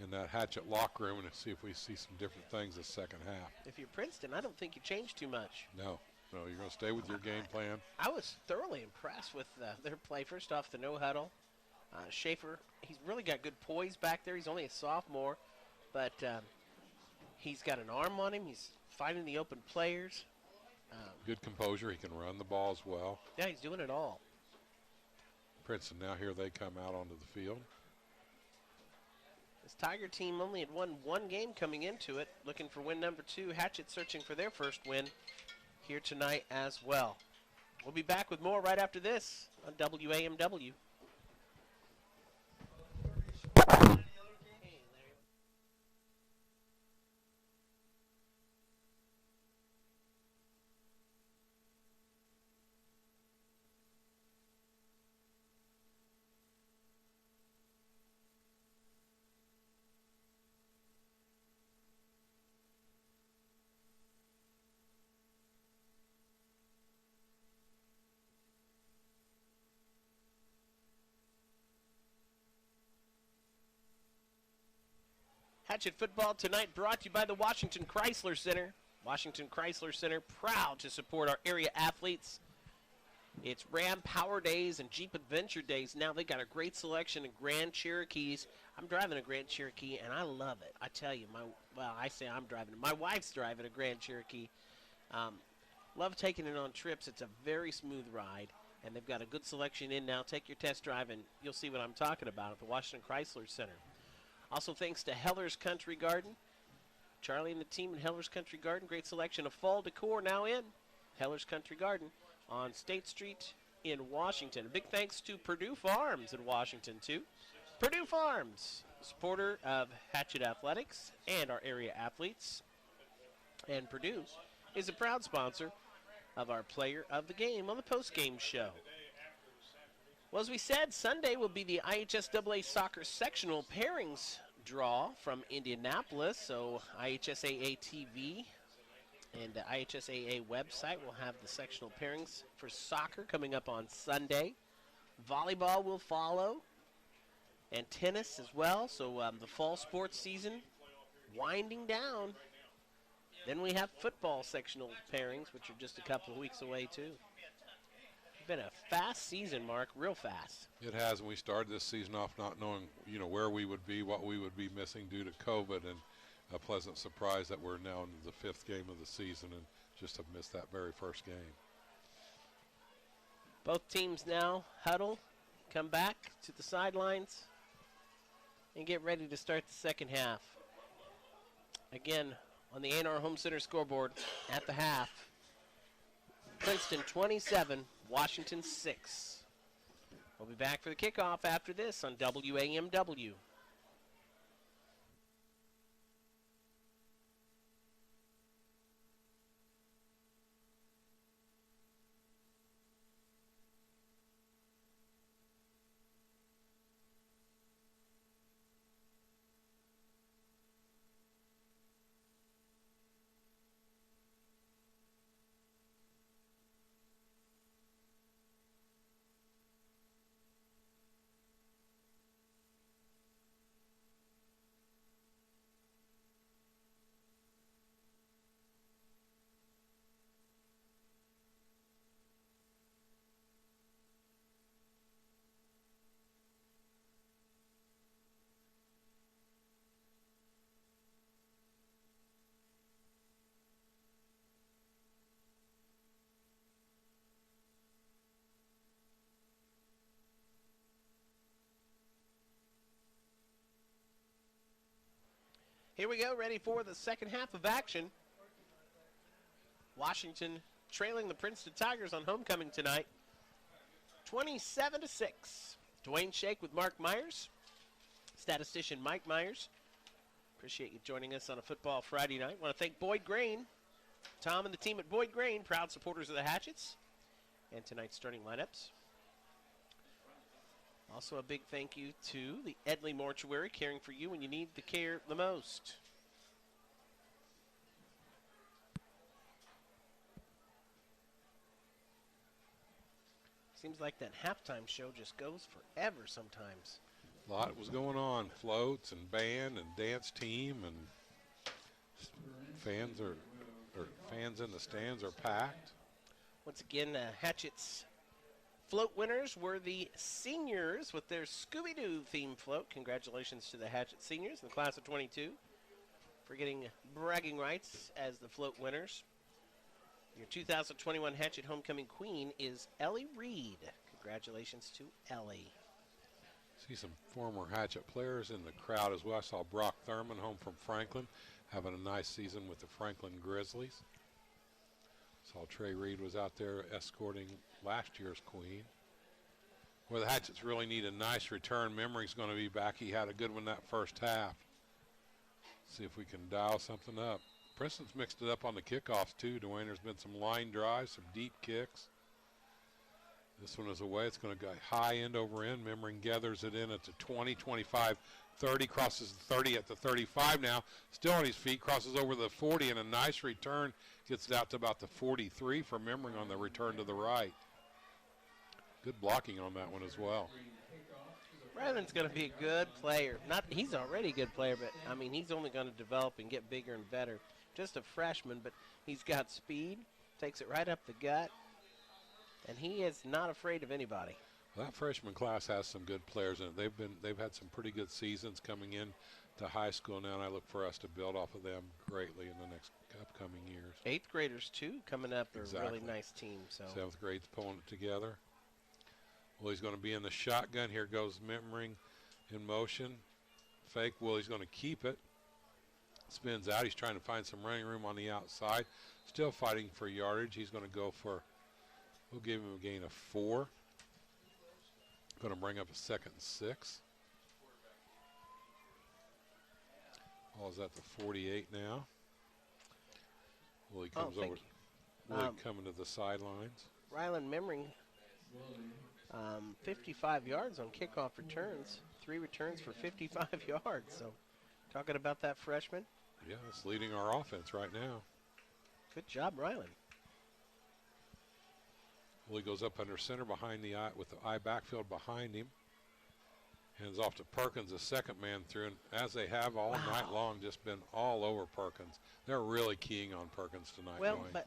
in that Hatchet locker room, and see if we see some different things this second half. If you're Princeton, I don't think you changed too much. No, you're going to stay with your game plan. I was thoroughly impressed with their play. First off, the no huddle. Schaefer, he's really got good poise back there. He's only a sophomore, but he's got an arm on him. He's fighting the open players. Good composure. He can run the ball as well. Yeah, he's doing it all. Princeton, now here they come out onto the field. This Tiger team only had won 1 game coming into it, looking for win number 2. Hatchet searching for their first win here tonight as well. We'll be back with more right after this on WAMW. Hatchet football tonight brought to you by the Washington Chrysler Center. Washington Chrysler Center, proud to support our area athletes. It's Ram Power Days and Jeep Adventure Days. Now they got a great selection of Grand Cherokees. I'm driving a Grand Cherokee, and I love it. I tell you, I say I'm driving it. My wife's driving a Grand Cherokee. Love taking it on trips. It's a very smooth ride, and they've got a good selection in now. Take your test drive, and you'll see what I'm talking about at the Washington Chrysler Center. Also, thanks to Heller's Country Garden. Charlie and the team at Heller's Country Garden. Great selection of fall decor now in Heller's Country Garden on State Street in Washington. A big thanks to Purdue Farms in Washington, too. Purdue Farms, supporter of Hatchet Athletics and our area athletes. And Purdue is a proud sponsor of our Player of the Game on the post-game show. Well, as we said, Sunday will be the IHSAA Soccer Sectional Pairings draw from Indianapolis. So IHSAA TV and the IHSAA website will have the sectional pairings for soccer coming up on Sunday. Volleyball will follow, and tennis as well. So the fall sports season winding down. Then we have football sectional pairings, which are just a couple of weeks away too. It's been a fast season, Mark, real fast. It has, and we started this season off not knowing, where we would be, what we would be missing due to COVID, and a pleasant surprise that we're now into the 5th game of the season and just have missed that very first game. Both teams now huddle, come back to the sidelines, and get ready to start the second half. Again, on the A&R Home Center scoreboard at the half, Princeton 27, Washington 6. We'll be back for the kickoff after this on WAMW. Here we go, ready for the second half of action. Washington trailing the Princeton Tigers on homecoming tonight, 27-6. Dwayne Shake with Mark Myers, statistician Mike Myers. Appreciate you joining us on a football Friday night. Want to thank Boyd Grain, Tom and the team at Boyd Grain, proud supporters of the Hatchets, and tonight's starting lineups. Also a big thank you to the Edley Mortuary, caring for you when you need the care the most. Seems like that halftime show just goes forever sometimes. A lot was going on, floats and band and dance team, and fans in the stands are packed. Once again, Hatchet's float winners were the seniors with their Scooby-Doo theme float. Congratulations to the Hatchet seniors in the class of 22 for getting bragging rights as the float winners. Your 2021 Hatchet Homecoming Queen is Ellie Reed. Congratulations to Ellie. See some former Hatchet players in the crowd as well. I saw Brock Thurman home from Franklin, having a nice season with the Franklin Grizzlies. Saw Trey Reed was out there escorting last year's queen. Well, the Hatchets really need a nice return. Memory's going to be back. He had a good one that first half. See if we can dial something up. Princeton's mixed it up on the kickoffs too, Dwayne. There's been some line drives, some deep kicks. This one is away. It's going to go high end over end. Memory gathers it in at the 20, 25, 30, crosses the 30 at the 35 now. Still on his feet, crosses over the 40, and a nice return. Gets it out to about the 43 for Memory on the return to the right. Good blocking on that one as well. Ryland's going to be a good player. He's already a good player, but, I mean, he's only going to develop and get bigger and better. Just a freshman, but he's got speed, takes it right up the gut, and he is not afraid of anybody. Well, that freshman class has some good players in it. They've had some pretty good seasons coming in to high school now, and I look for us to build off of them greatly in the next upcoming years. 8th graders, too, coming up. They're Exactly. a really nice team. So 7th grade's pulling it together. Willie's going to be in the shotgun. Here goes Memmering in motion. Fake. Willie's going to keep it. Spins out. He's trying to find some running room on the outside. Still fighting for yardage. He's going to go for, we'll give him a gain of 4. Going to bring up a 2nd and 6. Ball's at the 48 now. Willie comes over. Willie coming to the sidelines. Ryland Memmering, 55 yards on kickoff returns. 3 returns for 55 yards. So, talking about that freshman. Yeah, it's leading our offense right now. Good job, Ryland. Willie goes up under center behind the eye with the eye backfield behind him. Hands off to Perkins, the second man through, and as they have all night long, just been all over Perkins. They're really keying on Perkins tonight. Well, but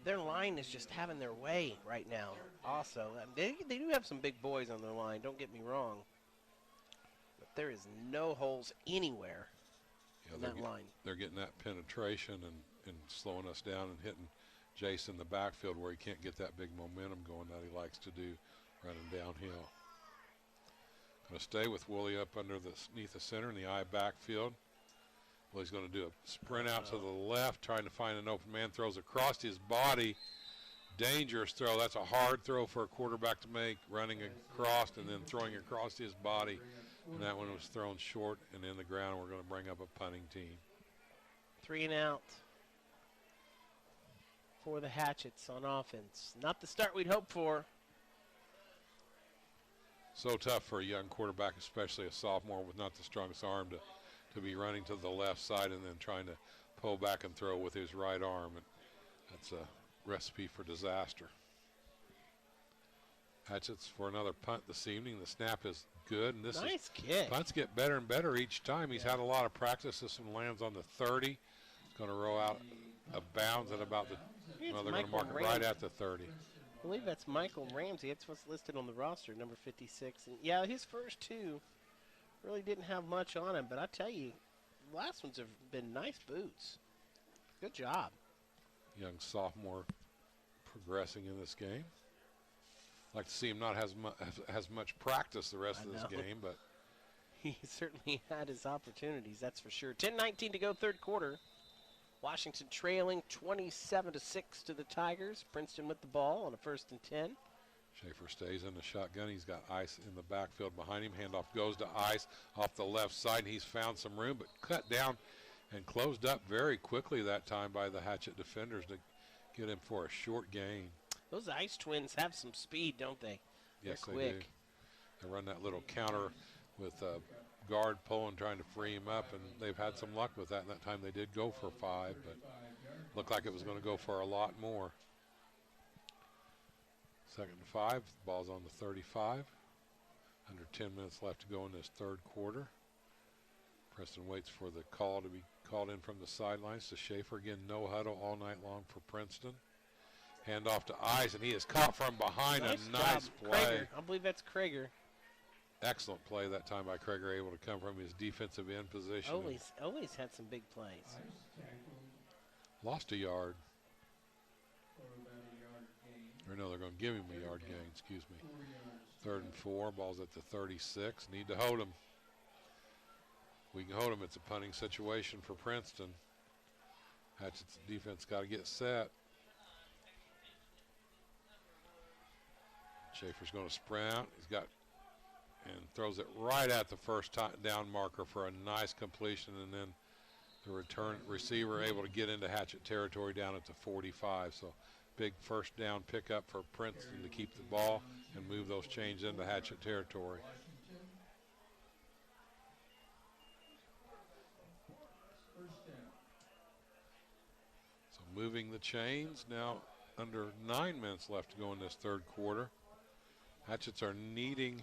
their line is just having their way right now. Also, they do have some big boys on their line. Don't get me wrong, but there is no holes anywhere in that line. They're getting that penetration and slowing us down and hitting Jason in the backfield where he can't get that big momentum going that he likes to do running downhill. Going to stay with Willie up underneath the center in the eye backfield. Willie's going to do a sprint out to the left, trying to find an open man. Throws across his body. Dangerous throw. That's a hard throw for a quarterback to make, running across and then throwing across his body. And that one was thrown short and in the ground. We're going to bring up a punting team. 3 and out for the Hatchets on offense. Not the start we'd hoped for. So tough for a young quarterback, especially a sophomore with not the strongest arm, to be running to the left side and then trying to pull back and throw with his right arm. And that's a recipe for disaster. Hatchets for another punt this evening. The snap is good. And this nice kick. Punts get better and better each time. He's had a lot of practice. This one lands on the 30. It's going to roll out of bounds at about the, well, they're going to mark it right at the 30. I believe that's Michael Ramsey. That's what's listed on the roster, number 56. And yeah, his first 2 really didn't have much on him, but I tell you, the last ones have been nice boots. Good job. Young sophomore progressing in this game. Like to see him not has much practice the rest of this game, but he certainly had his opportunities, that's for sure. 10:19 to go, third quarter. Washington trailing 27-6 to the Tigers. Princeton with the ball on a 1st and 10. Schaefer stays in the shotgun. He's got Ice in the backfield behind him. Handoff goes to Ice off the left side. And he's found some room, but cut down and closed up very quickly that time by the Hatchet defenders to get him for a short gain. Those Ice twins have some speed, don't they? Yes, They're quick. They do. They run that little counter with guard pulling, trying to free him up, and they've had some luck with that. And that time they did go for 5, but looked like it was going to go for a lot more. 2nd and 5, the ball's on the 35. Under 10 minutes left to go in this third quarter. Preston waits for the call to be called in from the sidelines to Schaefer. Again, no huddle all night long for Princeton. Hand off to Ice, and he is caught from behind. A nice play. Krager. I believe that's Krager. Excellent play that time by Krager, able to come from his defensive end position. Always had some big plays. Lost a yard. Or no, they're going to give him a yard gain, excuse me. 3rd and 4, ball's at the 36. Need to hold him. We can hold him. It's a punting situation for Princeton. Hatchet's defense got to get set. Schaefer's going to sprint out. He's got and throws it right at the first down marker for a nice completion, and then the return receiver able to get into Hatchet territory down at the 45. So big first down pickup for Princeton to keep the ball and move those chains into Hatchet territory. So moving the chains now, under 9 minutes left to go in this third quarter. Hatchets are needing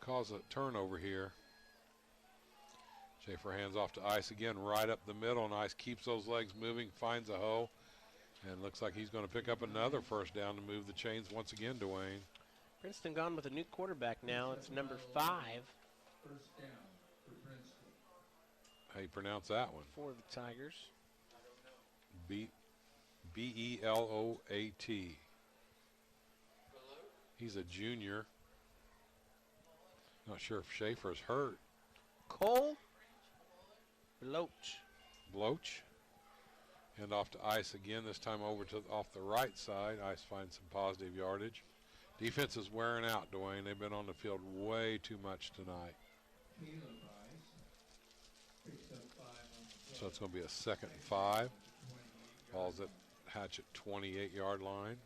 cause a turnover here. Schaefer hands off to Ice again, right up the middle, and Ice keeps those legs moving, finds a hole, and looks like he's going to pick up another first down to move the chains once again, Dwayne. Princeton gone with a new quarterback now. It's number 5. First down for Princeton. How you pronounce that one? For the Tigers. B-E-L-O-A-T. He's a junior. Not sure if Schaefer's hurt. Cole Bloch. Bloch. Hand off to Ice again, this time over to off the right side. Ice finds some positive yardage. Defense is wearing out, Dwayne. They've been on the field way too much tonight. So it's going to be a 2nd and 5. Ball's at Hatchet 28-yard line.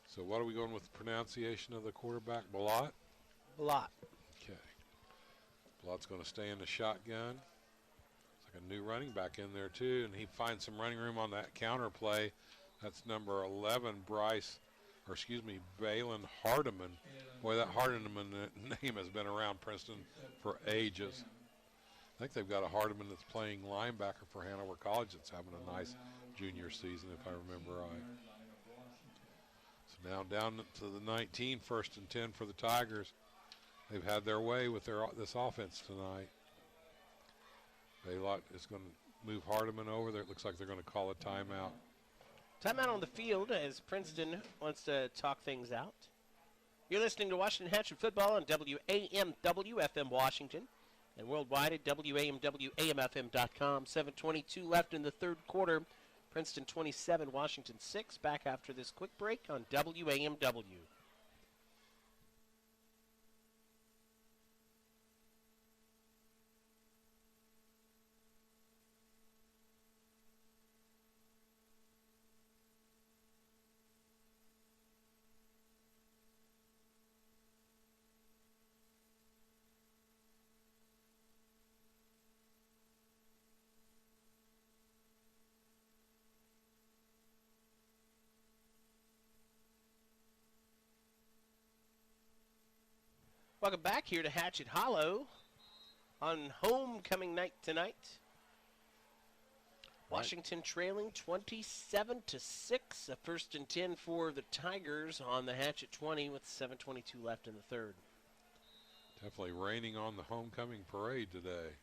So what are we going with the pronunciation of the quarterback? Blot? Blot. Okay. Blot's going to stay in the shotgun. It's like a new running back in there too, and he finds some running room on that counter play. That's number 11, Balin Hardiman. Boy, that Hardiman name has been around Princeton for ages. I think they've got a Hardiman that's playing linebacker for Hanover College that's having a nice junior season, if I remember right. So now down to the 19, 1st and 10 for the Tigers. They've had their way with this offense tonight. Baylot is going to move Hardiman over there. It looks like they're going to call a timeout. Timeout on the field as Princeton wants to talk things out. You're listening to Washington Hatchet Football on WAMW FM Washington and worldwide at WAMWAMFM.com. 7:22 left in the third quarter. Princeton 27, Washington 6. Back after this quick break on WAMW. Welcome back here to Hatchet Hollow on homecoming night tonight. Washington trailing 27-6. A 1st and 10 for the Tigers on the Hatchet 20 with 7:22 left in the third. Definitely raining on the homecoming parade today.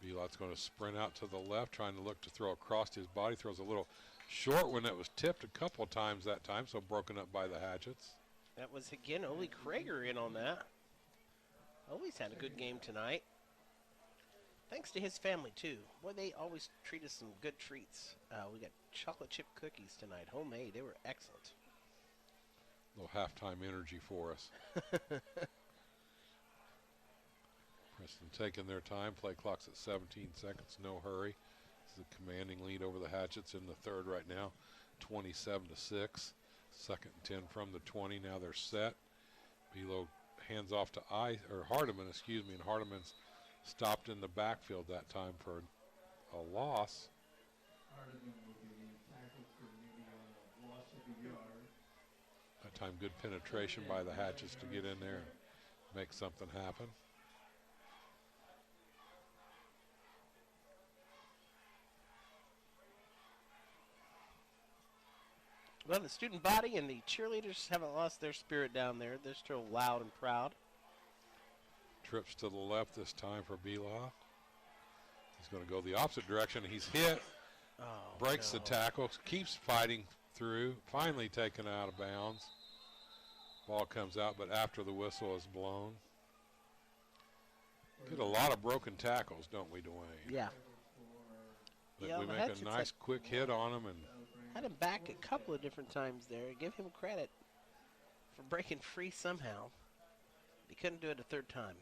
Belot's going to sprint out to the left, trying to look to throw across his body. Throws a little short one that was tipped a couple of times that time, so broken up by the Hatchets. That was, again, Ole Krager in on that. Ole's had a good game tonight. Thanks to his family, too. Boy, they always treat us some good treats. We got chocolate chip cookies tonight, homemade. They were excellent. A little halftime energy for us. Princeton taking their time. Play clock's at 17 seconds. No hurry. This is a commanding lead over the Hatchets in the third right now. 27-6. 2nd and 10 from the 20. Now they're set. Belo hands off to Hardiman, and Hardiman's stopped in the backfield that time for a loss. Hardiman will be tackled for maybe a loss of a yard. That time good penetration by the Hatchets to get in there and make something happen. Well, the student body and the cheerleaders haven't lost their spirit down there. They're still loud and proud. Trips to the left this time for Bela. He's going to go the opposite direction. He's hit, breaks the tackle, keeps fighting through, finally taken out of bounds. Ball comes out, but after the whistle is blown. Get a lot of broken tackles, don't we, Dwayne? Yeah. But Yeah, we the make Hatchets a nice quick hit on them, and had him back a couple of different times there. Give him credit for breaking free somehow. He couldn't do it a third time.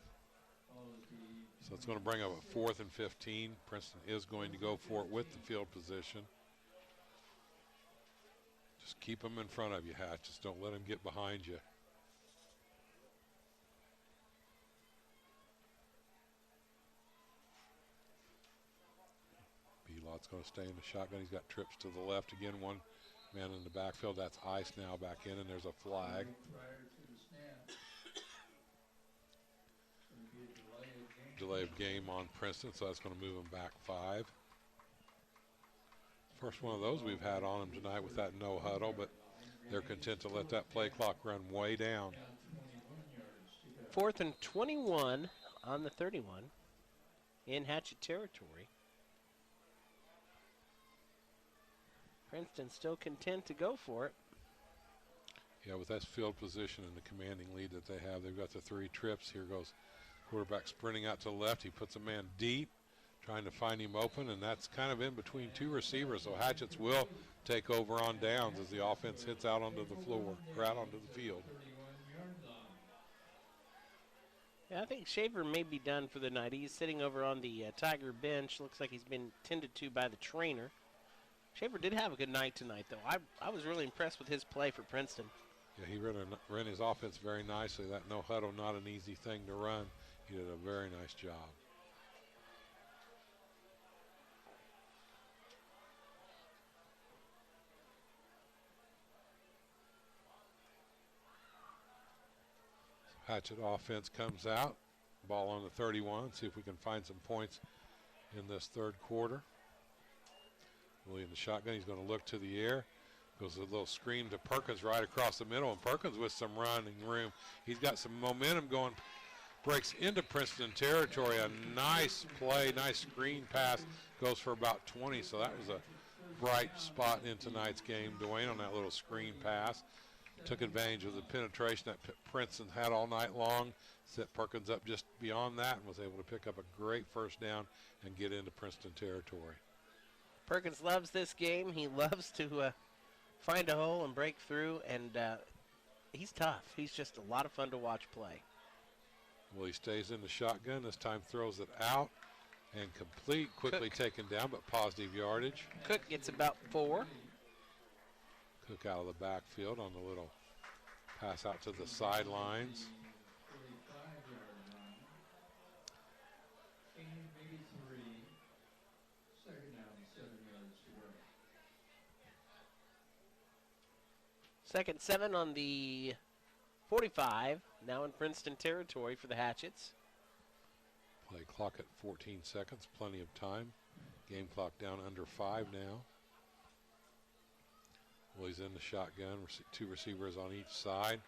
so it's going to bring up a 4th and 15. Princeton is going to go for it with the field position. Just keep them in front of you, Hatches. Don't let them get behind you. Belot's going to stay in the shotgun. He's got trips to the left again. One Man in the backfield, that's ice now back in, and there's a flag. Prior to the snap. It's going to be a Delay of game on Princeton, so that's going to move them back 5. First one of those we've had on them tonight with that no huddle, but they're content to let that play clock run way down. 4th and 21 on the 31 in Hatchet territory. Princeton still content to go for it. Yeah, with that field position and the commanding lead that they have, they've got the 3 trips. Here goes quarterback sprinting out to the left. He puts a man deep, trying to find him open, and that's kind of in between 2 receivers. So Hatchets will take over on downs as the offense hits out onto the floor, or out onto the field. Yeah, I think Schaefer may be done for the night. He's sitting over on the Tiger bench. Looks like he's been tended to by the trainer. Schaefer did have a good night tonight, though. I was really impressed with his play for Princeton. Yeah, he ran his offense very nicely. That no huddle, not an easy thing to run. He did a very nice job. Hatchet offense comes out. Ball on the 31. See if we can find some points in this 3rd quarter. Willie in the shotgun. He's going to look to the air. Goes a little screen to Perkins right across the middle. And Perkins with some running room. He's got some momentum going. Breaks into Princeton territory. A nice play, nice screen pass. Goes for about 20. So that was a bright spot in tonight's game. Dwayne on that little screen pass. Took advantage of the penetration that Princeton had all night long. Set Perkins up just beyond that and was able to pick up a great first down and get into Princeton territory. Perkins loves this game. He loves to find a hole and break through, and he's tough. He's just a lot of fun to watch play. Well, he stays in the shotgun. This time throws it out and complete. Quickly taken down, but positive yardage. Cook gets about 4. Cook out of the backfield on the little pass out to the sidelines. Maybe 3. 2nd down, 7 yards to go. 2nd 7 on the 45. Now in Princeton territory for the Hatchets. Play clock at 14 seconds. Plenty of time. Game clock down under 5 now. Well, he's in the shotgun. 2 receivers on each side.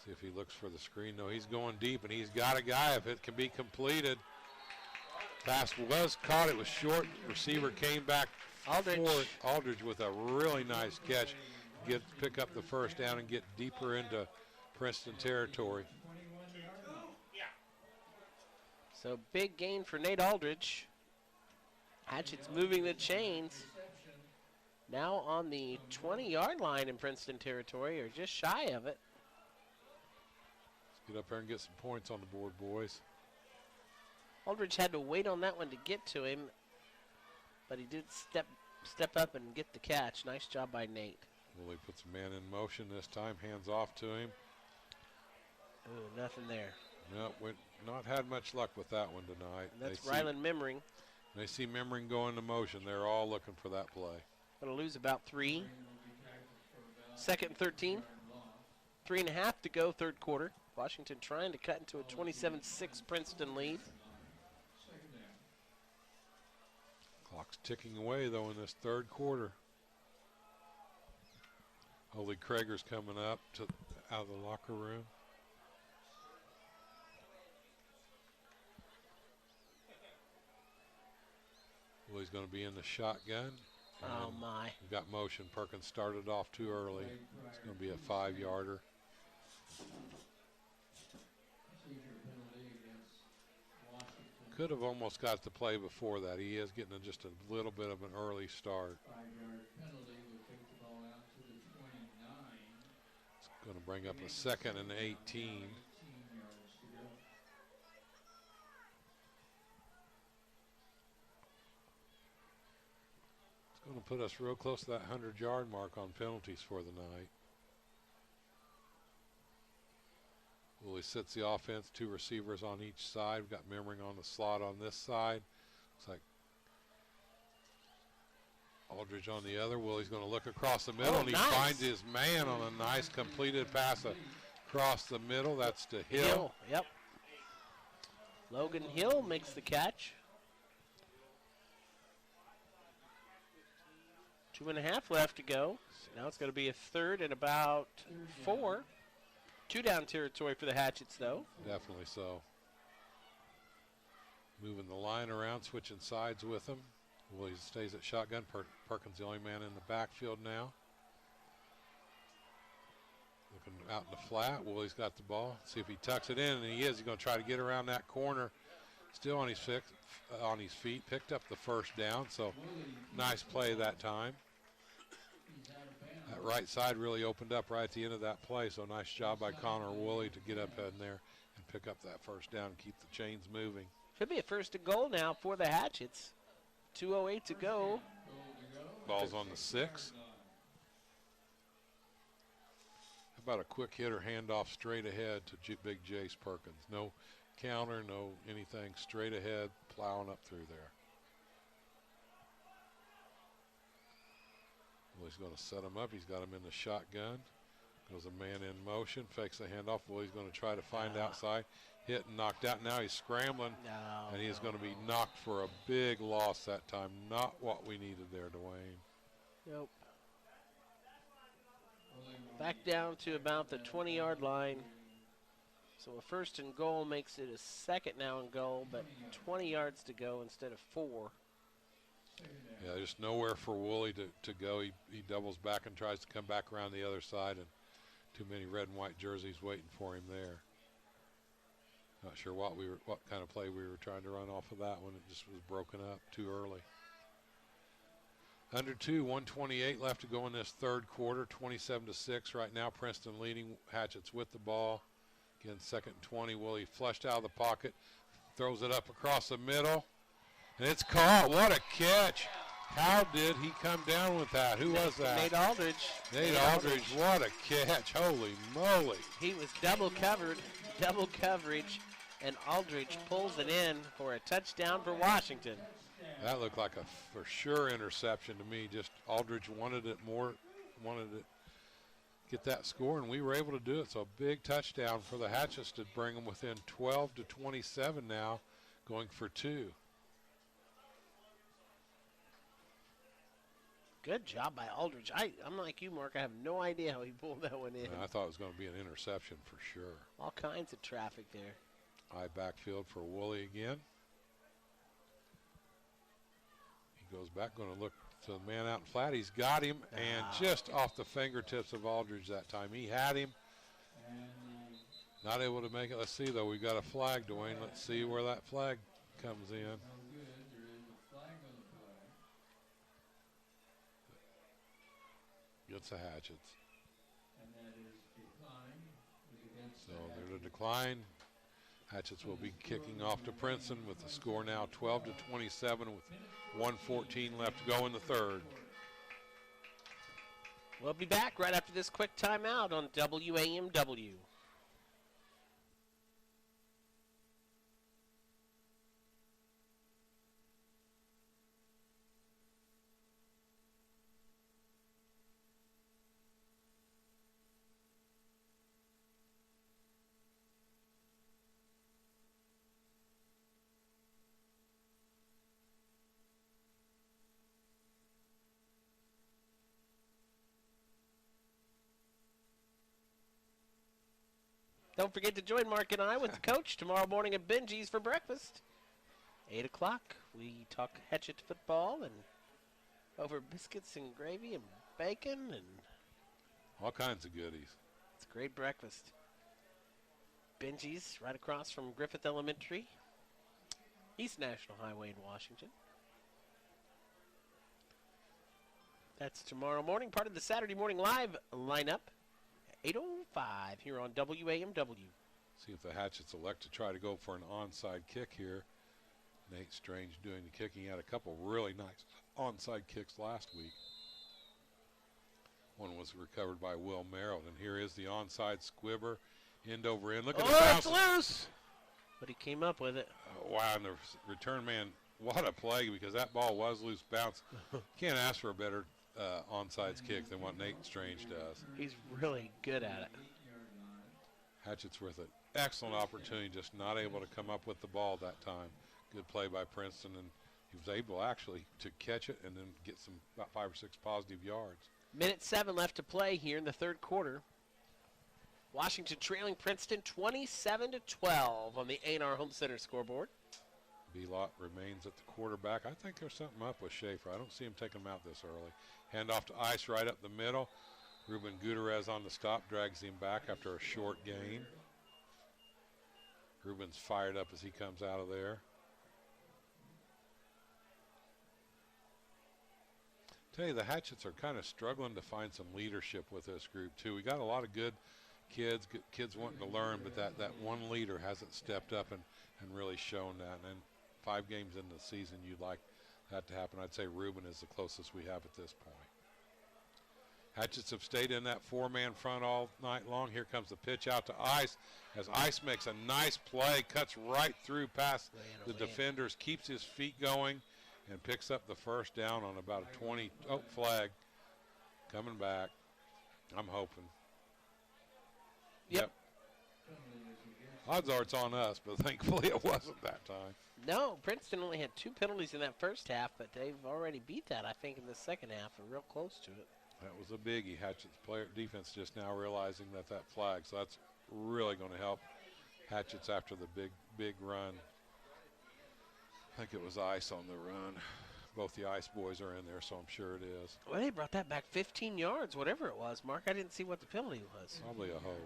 See if he looks for the screen. No, he's going deep, and he's got a guy if it can be completed. Pass was caught. It was short. Receiver came back Aldridge. for it. Aldridge with a really nice catch. Pick up the first down and get deeper into Princeton territory. So big gain for Nate Aldridge. Hatchet's moving the chains. Now on the 20-yard line in Princeton territory, or just shy of it. Let's get up there and get some points on the board, boys. Aldridge had to wait on that one to get to him, but he did step up and get the catch. Nice job by Nate. Well, he puts a man in motion this time, hands off to him. Ooh, nothing there. No, we've not had much luck with that one tonight. And that's Ryland Memmering. They see Memmering go into motion. They're all looking for that play. Going to lose about 3. 2nd and 13. 3.5 to go, 3rd quarter. Washington trying to cut into a 27-6 Princeton lead. Clock's ticking away, though, in this 3rd quarter. Holy Krager's coming up out of the locker room. Well, he's going to be in the shotgun. Oh, my. We've got motion. Perkins started off too early. It's going to be a 5-yarder. Could have almost got the play before that. He is getting just a little bit of an early start. 5-yard penalty will take the ball out to the 29. It's going to bring up a 2nd and 18. 18 yards to go. It's going to put us real close to that 100-yard mark on penalties for the night. Well, he sits the offense, 2 receivers on each side. We've got Memmering on the slot on this side. Looks like Aldridge on the other. Willie's going to look across the middle, Oh, and he nice. finds his man on a nice completed pass across the middle. That's to Hill. Yep. Logan Hill makes the catch. 2.5 left to go. So now it's going to be a third and about 4. 2 down territory for the Hatchets, though. Definitely so. Moving the line around, switching sides with him. Willie stays at shotgun. Perkins the only man in the backfield now. Looking out in the flat. Willie's got the ball. See if he tucks it in, and he is. He's going to try to get around that corner. Still on his feet. Picked up the first down, so nice play that time. That right side really opened up right at the end of that play, so nice job by Connor Woolley to get up in there and pick up that first down and keep the chains moving. Should be a first and goal now for the Hatchets. 2:08 to go. Ball's on the 6. How about a quick hitter handoff straight ahead to Big Jace Perkins? No counter, no anything, straight ahead, plowing up through there. Willie's going to set him up. He's got him in the shotgun. Goes a man in motion, fakes the handoff. Willie's going to try to find outside. Hit and knocked out. Now he's scrambling, and he is going to be knocked for a big loss that time. Not what we needed there, Dwayne. Nope. Back down to about the 20-yard line. So a first and goal makes it a second now and goal, but 20 yards to go instead of 4. Yeah, there's nowhere for Woolley to go. He doubles back and tries to come back around the other side, and too many red and white jerseys waiting for him there. Not sure what kind of play we were trying to run off of that one. It just was broken up too early. Under 2, 1:28 left to go in this third quarter. 27-6 right now. Princeton leading. Hatchets with the ball. Again, 2nd and 20. Woolley flushed out of the pocket, throws it up across the middle, and it's caught. What a catch! How did he come down with that? Who was that? Nate Aldridge. Nate Aldridge. What a catch! Holy moly! He was double coverage, and Aldridge pulls it in for a touchdown for Washington. That looked like a for sure interception to me. Just Aldridge wanted it more, wanted to get that score, and we were able to do it. So a big touchdown for the Hatchets to bring them within 12-27 now, going for 2. Good job by Aldridge. I'm like you, Mark. I have no idea how he pulled that one in. I thought it was going to be an interception for sure. All kinds of traffic there. High backfield for Woolley again. He goes back, going to look to the man out in flat. He's got him, and just off the fingertips of Aldridge that time. He had him. Not able to make it. Let's see, though. We've got a flag, Dwayne. Let's see where that flag comes in. Gets the Hatchets. So they're to decline. Hatchets will be kicking off to Princeton with the score now 12-27 with 1:14 left to go in the third. We'll be back right after this quick timeout on WAMW. Don't forget to join Mark and I with the coach tomorrow morning at Benji's for breakfast. 8 o'clock, we talk Hatchet football and over biscuits and gravy and bacon, and all kinds of goodies. It's a great breakfast. Benji's right across from Griffith Elementary, East National Highway in Washington. That's tomorrow morning, part of the Saturday Morning Live lineup. 8:05 here on WAMW. See if the Hatchets elect to try to go for an onside kick here. Nate Strange doing the kicking. He had a couple really nice onside kicks last week. One was recovered by Will Merrill, and here is the onside squibber, end over end. Look at the bounce. It's loose! But he came up with it. Wow, and the return man what a play, because that ball was loose bounce. Can't ask for a better onside kick than what Nate Strange does. He's really good at it. Hatchets with an excellent opportunity, just not able to come up with the ball that time. Good play by Princeton, and he was able actually to catch it and then get some about 5 or 6 positive yards. Minute 7 left to play here in the third quarter. Washington trailing Princeton 27-12 on the A&R Home Center scoreboard. B-Lot remains at the quarterback. I think there's something up with Schaefer. I don't see him taking him out this early. Handoff to Ice right up the middle. Ruben Gutierrez on the stop, drags him back after a short gain. Ruben's fired up as he comes out of there. Tell you, the Hatchets are kind of struggling to find some leadership with this group too. We got a lot of good kids wanting to learn, but that one leader hasn't stepped up and really shown that. And 5 games into the season, you'd like that to happen. I'd say Ruben is the closest we have at this point. Hatchets have stayed in that 4-man front all night long. Here comes the pitch out to Ice, as Ice makes a nice play, cuts right through past the defenders, keeps his feet going, and picks up the first down on about a 20. Oh, flag coming back. I'm hoping. Yep. Odds are it's on us, but thankfully it wasn't that time. No, Princeton only had 2 penalties in that first half, but they've already beat that, I think, in the second half. They're real close to it. That was a biggie. Hatchets player defense just now realizing that flag, so that's really going to help Hatchets after the big run. I think it was Ice on the run. Both the Ice boys are in there, so I'm sure it is. Well, they brought that back 15 yards, whatever it was, Mark. I didn't see what the penalty was. Probably a hold.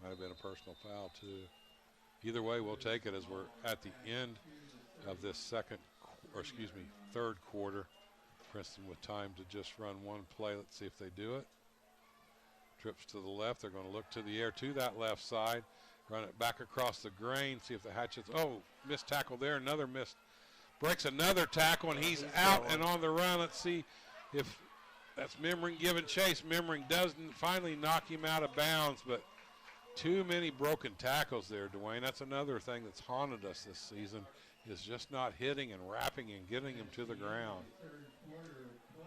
Might have been a personal foul, too. Either way, we'll take it as we're at the end of this third quarter. Princeton with time to just run one play. Let's see if they do it. Trips to the left. They're going to look to the air to that left side. Run it back across the grain. See if the Hatchets. Oh, missed tackle there. Another missed. Breaks another tackle, and he's out and on the run. Let's see if that's Memmering giving chase. Memmering doesn't finally knock him out of bounds, but too many broken tackles there, Dwayne. That's another thing that's haunted us this season, is just not hitting and wrapping and getting him to the ground.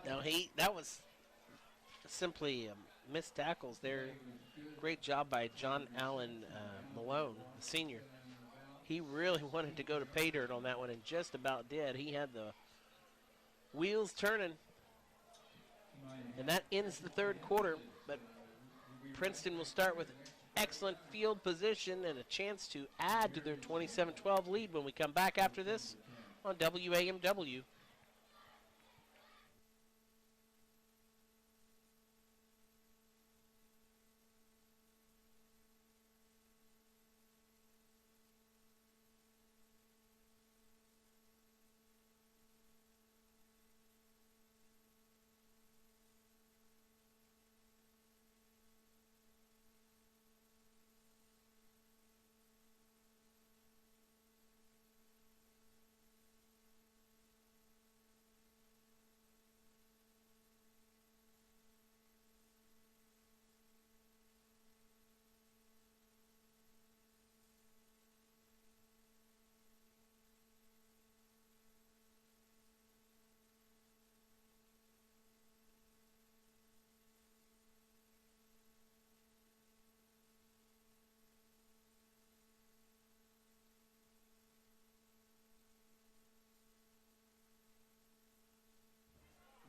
No, that was simply missed tackles there. Great job by John Allen Malone, the senior. He really wanted to go to pay dirt on that one and just about did. He had the wheels turning. And that ends the third quarter. But Princeton will start with excellent field position and a chance to add to their 27-12 lead when we come back after this on WAMW.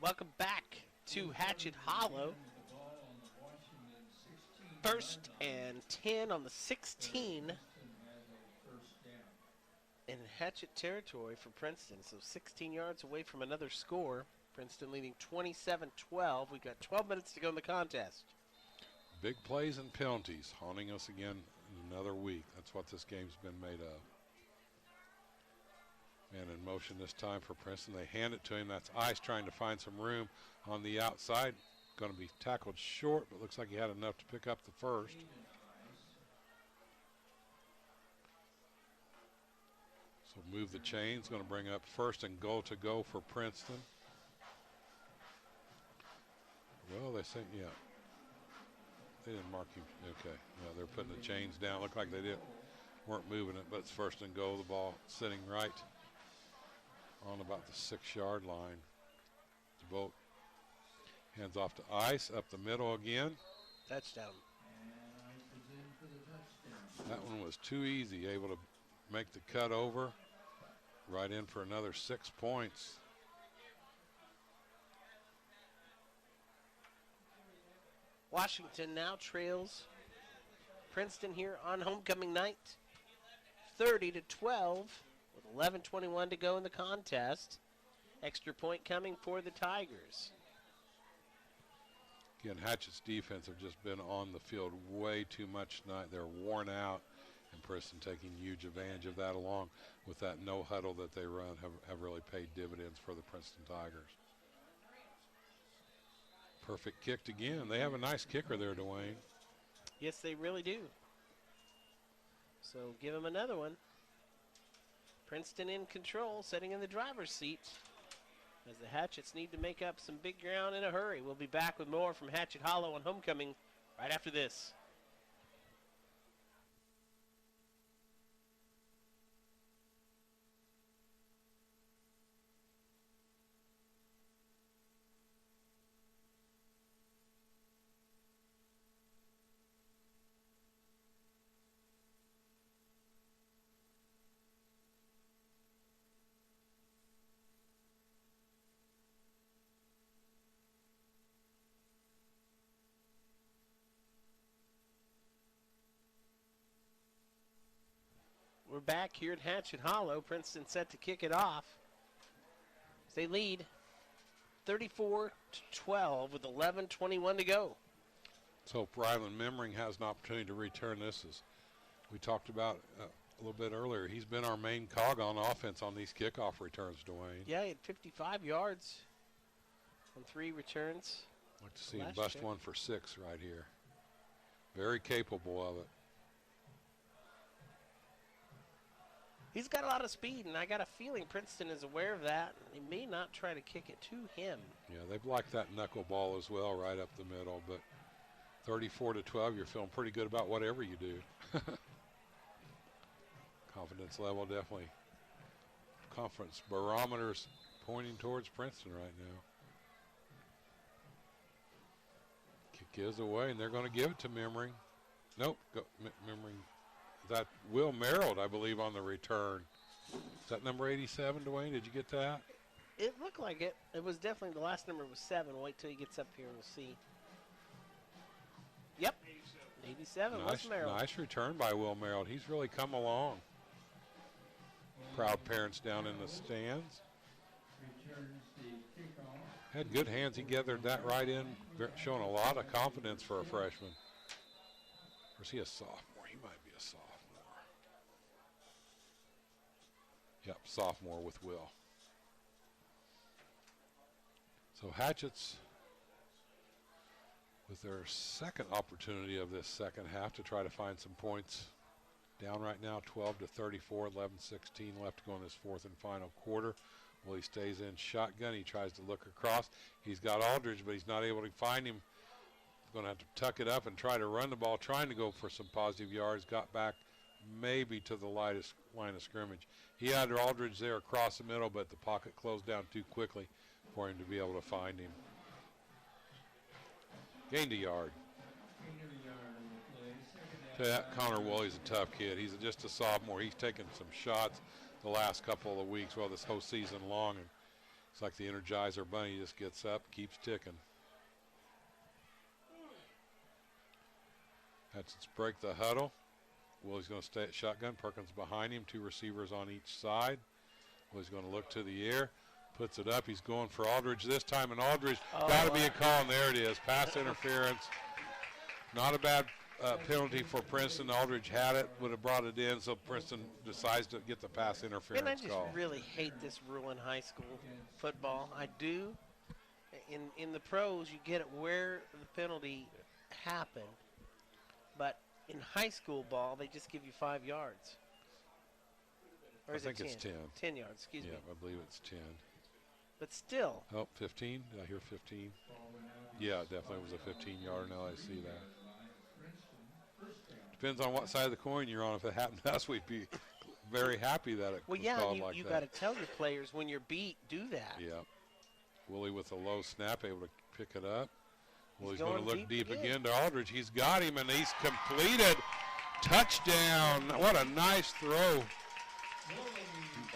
Welcome back to Hatchet Hollow. 1st and 10 on the 16 in Hatchet territory for Princeton. So 16 yards away from another score. Princeton leading 27-12. We've got 12 minutes to go in the contest. Big plays and penalties haunting us again in another week. That's what this game's been made of. Man in motion this time for Princeton. They hand it to him. That's Ice trying to find some room on the outside. Going to be tackled short, but looks like he had enough to pick up the first. So move the chains. Going to bring up 1st and goal to go for Princeton. Well, they say, yeah. They didn't mark him. Okay. No, they're putting the chains down. Look like they did. weren't moving it, but it's first and goal. The ball sitting right on about the 6-yard line. DeVolt hands off to Ice, up the middle again. Touchdown. And Ice is in for the touchdown. That one was too easy, able to make the cut over. Right in for another 6 points. Washington now trails Princeton here on homecoming night, 30-12, with 11:21 to go in the contest. Extra point coming for the Tigers. Again, Hatchets' defense have just been on the field way too much tonight. They're worn out, and Princeton taking huge advantage of that, along with that no huddle that they run, have really paid dividends for the Princeton Tigers. Perfect kicked again. They have a nice kicker there, Dwayne. Yes, they really do. So give them another one. Princeton in control, sitting in the driver's seat, as the Hatchets need to make up some big ground in a hurry. We'll be back with more from Hatchet Hollow on homecoming right after this. We're back here at Hatchet Hollow. Princeton set to kick it off. They lead 34-12 with 11:21 to go. So Ryland Memmering has an opportunity to return this, as we talked about a little bit earlier. He's been our main cog on offense on these kickoff returns, Dwayne. Yeah, he had 55 yards on 3 returns. I'd like to see him bust one for 6 right here. Very capable of it. He's got a lot of speed, and I got a feeling Princeton is aware of that. They may not try to kick it to him. Yeah, they've liked that knuckleball as well, right up the middle. But 34-12, you're feeling pretty good about whatever you do. Confidence level definitely. Confidence barometers pointing towards Princeton right now. Kick is away, and they're going to give it to Memmering. Nope, Memmering. That Will Merrill, I believe, on the return. Is that number 87, Dwayne? Did you get that? It looked like it. It was definitely, the last number was 7. Wait till he gets up here and we'll see. Yep, 87 was Merrill. Nice return by Will Merrill. He's really come along. Proud parents down in the stands. Returns the kickoff. Had good hands. He gathered that right in, showing a lot of confidence for a freshman. Or is he a sophomore? He might be a sophomore. Yep, sophomore with Will. So Hatchets, with their second opportunity of this second half to try to find some points, down right now 12-34, 11-16 left to go in this fourth and final quarter. Well, he stays in shotgun. He tries to look across. He's got Aldridge, but he's not able to find him. Going to have to tuck it up and try to run the ball, trying to go for some positive yards. Got back maybe to the lightest line of scrimmage. He had Aldridge there across the middle, but the pocket closed down too quickly for him to be able to find him. Gained a yard. So that Connor Woolley's a tough kid. He's just a sophomore. He's taken some shots the last couple of weeks, well, this whole season long, and it's like the Energizer Bunny. He just gets up, keeps ticking. Hatchets break the huddle. Willie's going to stay at shotgun. Perkins behind him, 2 receivers on each side. Willie's going to look to the air, puts it up. He's going for Aldridge this time, and Aldridge got to be a call, and there it is. Pass interference. Not a bad penalty for Princeton. Aldridge had it, would have brought it in, so Princeton decides to get the pass interference And I just call. really hate this rule in high school football. I do. In the pros, you get it where the penalty happened. But in high school ball, they just give you 5 yards. Or is I think it 10? it's 10. 10 yards, excuse me. Yeah, I believe it's 10. But still. Oh, 15? Did I hear 15? Yeah, it definitely was a 15-yarder. Now I see that. Depends on what side of the coin you're on. If it happened to us, we'd be very happy that it Well, was yeah, called you, like you that. got to tell your players when you're beat, do that. Yeah. Willie with a low snap, able to pick it up. Willie's going going to look deep again. again to Aldridge. He's got him, and he's completed. Touchdown. What a nice throw.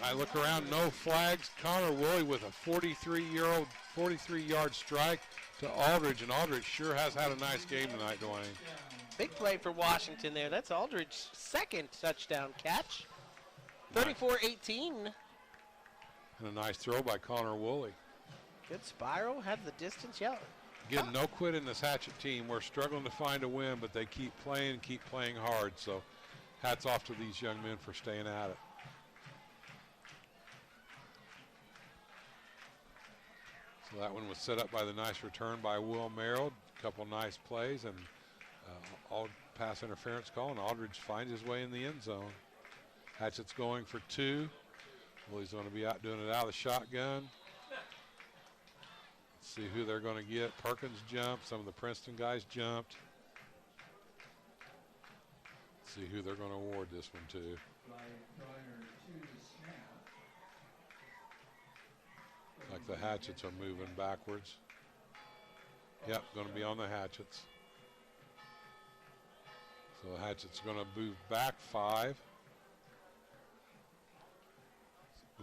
I look around, no flags. Connor Woolley with a 43-yard strike to Aldridge, and Aldridge sure has had a nice game tonight, Dwayne. Big play for Washington there. That's Aldridge's second touchdown catch. 34-18. And a nice throw by Connor Woolley. Good spiral, had the distance. Yeah. Again, no quit in this Hatchet team. We're struggling to find a win, but they keep playing hard. So hats off to these young men for staying at it. So that one was set up by the nice return by Will Merrill. A couple nice plays and all pass interference call, and Aldridge finds his way in the end zone. Hatchet's going for 2. Willie's going to be out doing it out of the shotgun. Let's see who they're going to get. Perkins jumped. Some of the Princeton guys jumped. Let's see who they're going to award this one to. Like the Hatchets are moving backwards. Yep, going to be on the Hatchets. So the Hatchets are going to move back 5.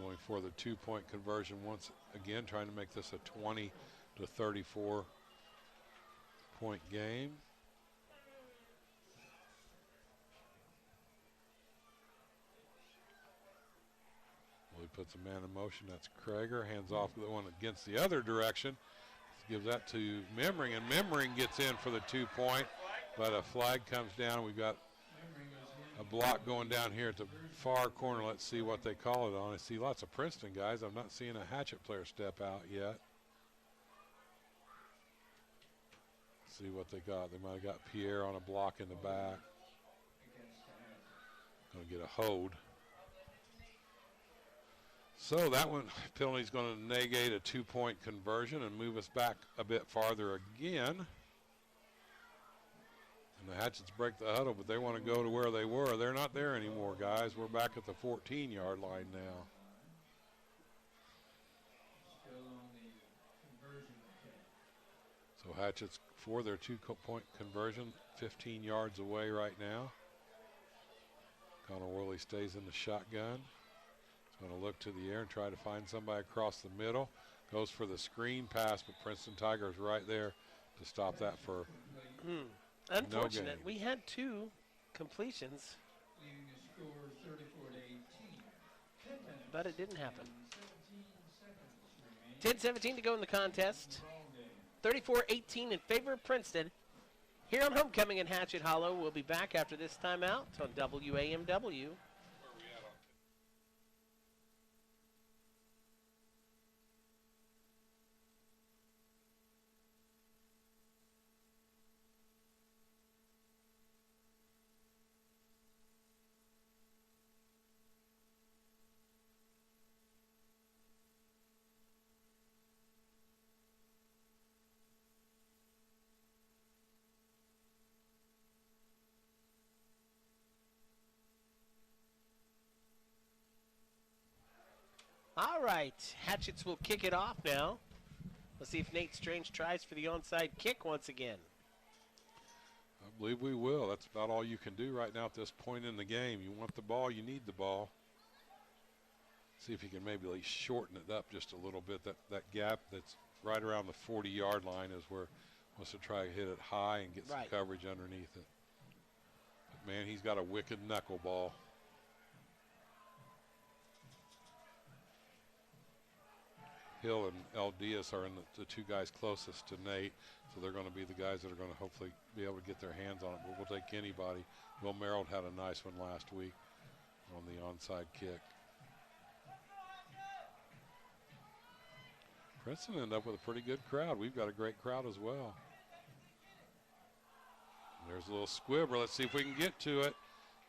Going for the 2-point conversion once again, trying to make this a 20 to 34 point game. Well, he puts a man in motion. That's Krager. Hands off the one against the other direction. Gives that to Memmering, and Memmering gets in for the 2-point, but a flag comes down. We've got a block going down here at the far corner. Let's see what they call it on. I see lots of Princeton guys. I'm not seeing a Hatchet player step out yet. Let's see what they got. They might have got Pierre on a block in the back. Going to get a hold. So that one, penalty is going to negate a 2-point conversion and move us back a bit farther again. And the Hatchets break the huddle, but they want to go to where they were. They're not there anymore, guys. We're back at the 14-yard line now. So Hatchets for their 2-point conversion, 15 yards away right now. Connor Worley stays in the shotgun. He's going to look to the air and try to find somebody across the middle. Goes for the screen pass, but Princeton Tigers right there to stop that for Unfortunate. No gain. We had 2 completions, but it didn't happen. 10-17 to go in the contest. 34-18 in favor of Princeton. Here on Homecoming in Hatchet Hollow, we'll be back after this timeout on WAMW. All right, Hatchets will kick it off now. Let's see if Nate Strange tries for the onside kick once again. I believe we will. That's about all you can do right now at this point in the game. You want the ball, you need the ball. See if you can maybe at least shorten it up just a little bit. That gap that's right around the 40-yard line is where he wants to try to hit it high and get some coverage underneath it. But man, he's got a wicked knuckleball. Hill and El Diaz are in the 2 guys closest to Nate, so they're going to be the guys that are going to hopefully be able to get their hands on it, but we'll take anybody. Will Merrill had a nice one last week on the onside kick. Princeton ended up with a pretty good crowd. We've got a great crowd as well. There's a little squibber. Let's see if we can get to it.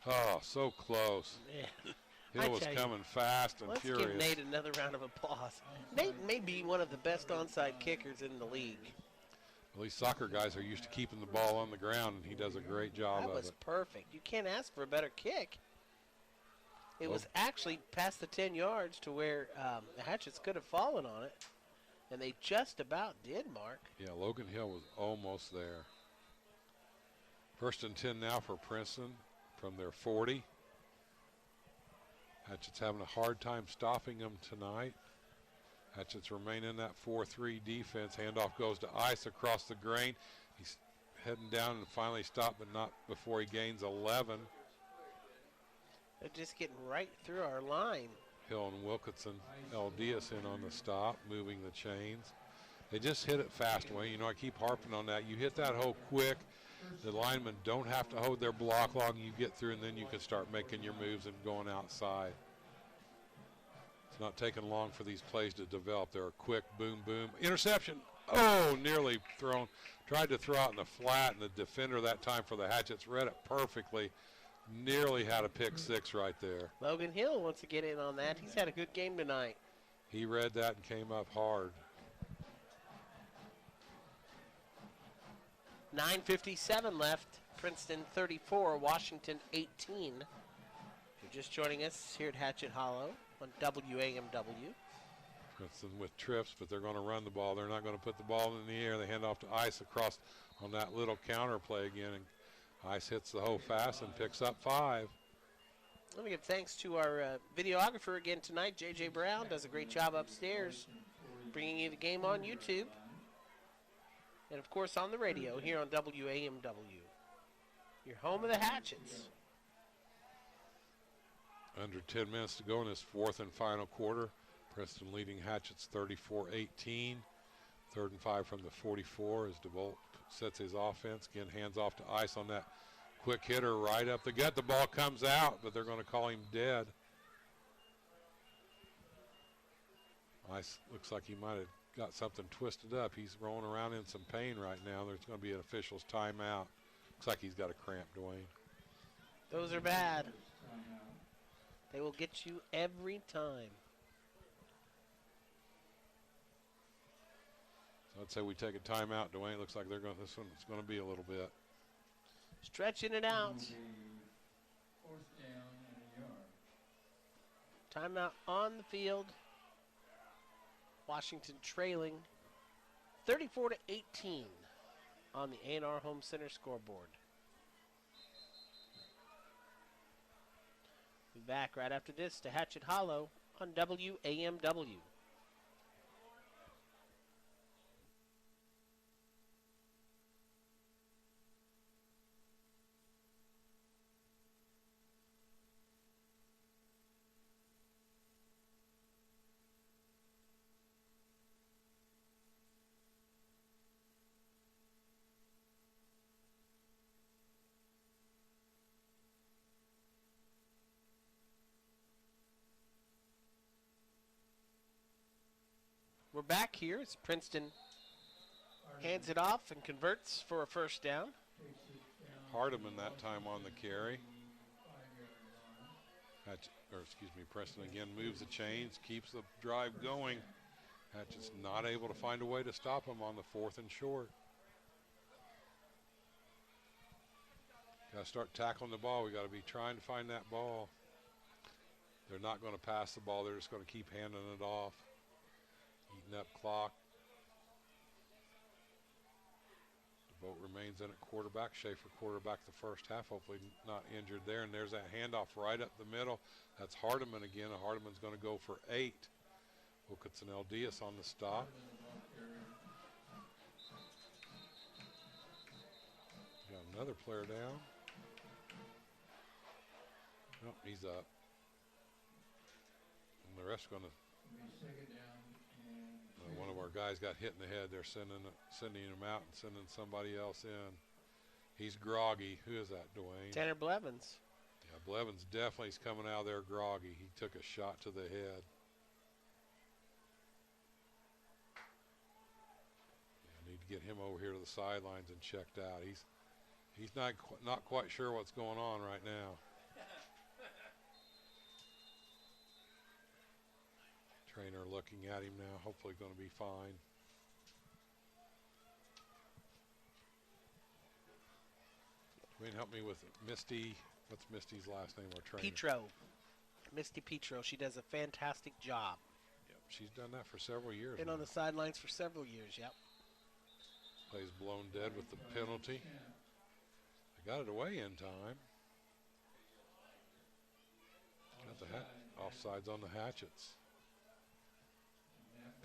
Oh, so close. Man. Hill was coming fast and furious. Let's give Nate another round of applause. Nate may be one of the best onside kickers in the league. Well, these soccer guys are used to keeping the ball on the ground, and he does a great job That of was it. perfect. You can't ask for a better kick. It Well, was actually past the 10 yards to where the Hatchets could have fallen on it, and they just about did, Mark. yeah, Logan Hill was almost there. First and 10 now for Princeton from their 40. Hatchets having a hard time stopping them tonight. Hatchets remain in that 4-3 defense. Handoff goes to Ice across the grain. He's heading down and finally stopped, but not before he gains 11. They're just getting right through our line. Hill and Wilkinson, Eldias in on the stop, moving the chains. They just hit it fast, Wayne. You know, I keep harping on that. You hit that hole quick. The linemen don't have to hold their block long. You get through, and then you can start making your moves and going outside. It's not taking long for these plays to develop. They're a quick boom, boom. Interception. Oh, nearly thrown. Tried to throw out in the flat, and the defender that time for the Hatchets read it perfectly. Nearly had a pick six right there. Logan Hill wants to get in on that. He's had a good game tonight. He read that and came up hard. 9:57 left. Princeton 34, Washington 18. If you're just joining us here at Hatchet Hollow on WAMW. Princeton with trips, but they're going to run the ball. They're not going to put the ball in the air. They hand off to Ice across on that little counter play again. And Ice hits the hole fast and picks up 5. Let me give thanks to our videographer again tonight. J.J. Brown does a great job upstairs, bringing you the game on YouTube. And, of course, on the radio here on WAMW. Your home of the Hatchets. Under 10 minutes to go in this fourth and final quarter. Princeton leading Hatchets 34-18. 3rd and 5 from the 44 as DeVolt sets his offense. Again, hands off to Ice on that quick hitter right up the gut. The ball comes out, but they're going to call him dead. Ice looks like he might have got something twisted up. He's rolling around in some pain right now. There's going to be an official's timeout. Looks like he's got a cramp, Dwayne. Those are bad. They will get you every time. So I'd say we take a timeout, Dwayne. Looks like they're going. This one's going to be a little bit. Stretching it out. 4th down and a yard. Timeout on the field. Washington trailing 34-18 on the A&R Home Center scoreboard. We'll be back right after this to Hatchet Hollow on WAMW. We're back here as Princeton hands it off and converts for a first down. Hardeman that time on the carry. Preston again moves the chains, keeps the drive going. Hatchets not able to find a way to stop him on the 4th and short. Got to start tackling the ball. We got to be trying to find that ball. They're not going to pass the ball. They're just going to keep handing it off. Eating up clock. DeVolt remains in at quarterback. Schaefer quarterback the first half. Hopefully not injured there. And there's that handoff right up the middle. That's Hardeman again. Hardeman's going to go for 8. Wilkinson Eldias on the stop. Got another player down. Nope, he's up. And the rest are going to. One of our guys got hit in the head. They're sending him out and sending somebody else in. He's groggy. Who is that, Dwayne? Tanner Blevins. Yeah, Blevins definitely is coming out of there groggy. He took a shot to the head. Yeah, need to get him over here to the sidelines and checked out. He's not quite sure what's going on right now. Trainer looking at him now, hopefully going to be fine. Wayne, help me with Misty. What's Misty's last name? Our trainer. Petro. Misty Petro. She does a fantastic job. Yep, she's done that for several years. Been now. on the sidelines for several years, yep. Plays blown dead with the penalty. They got it away in time. Got the offsides on the Hatchets.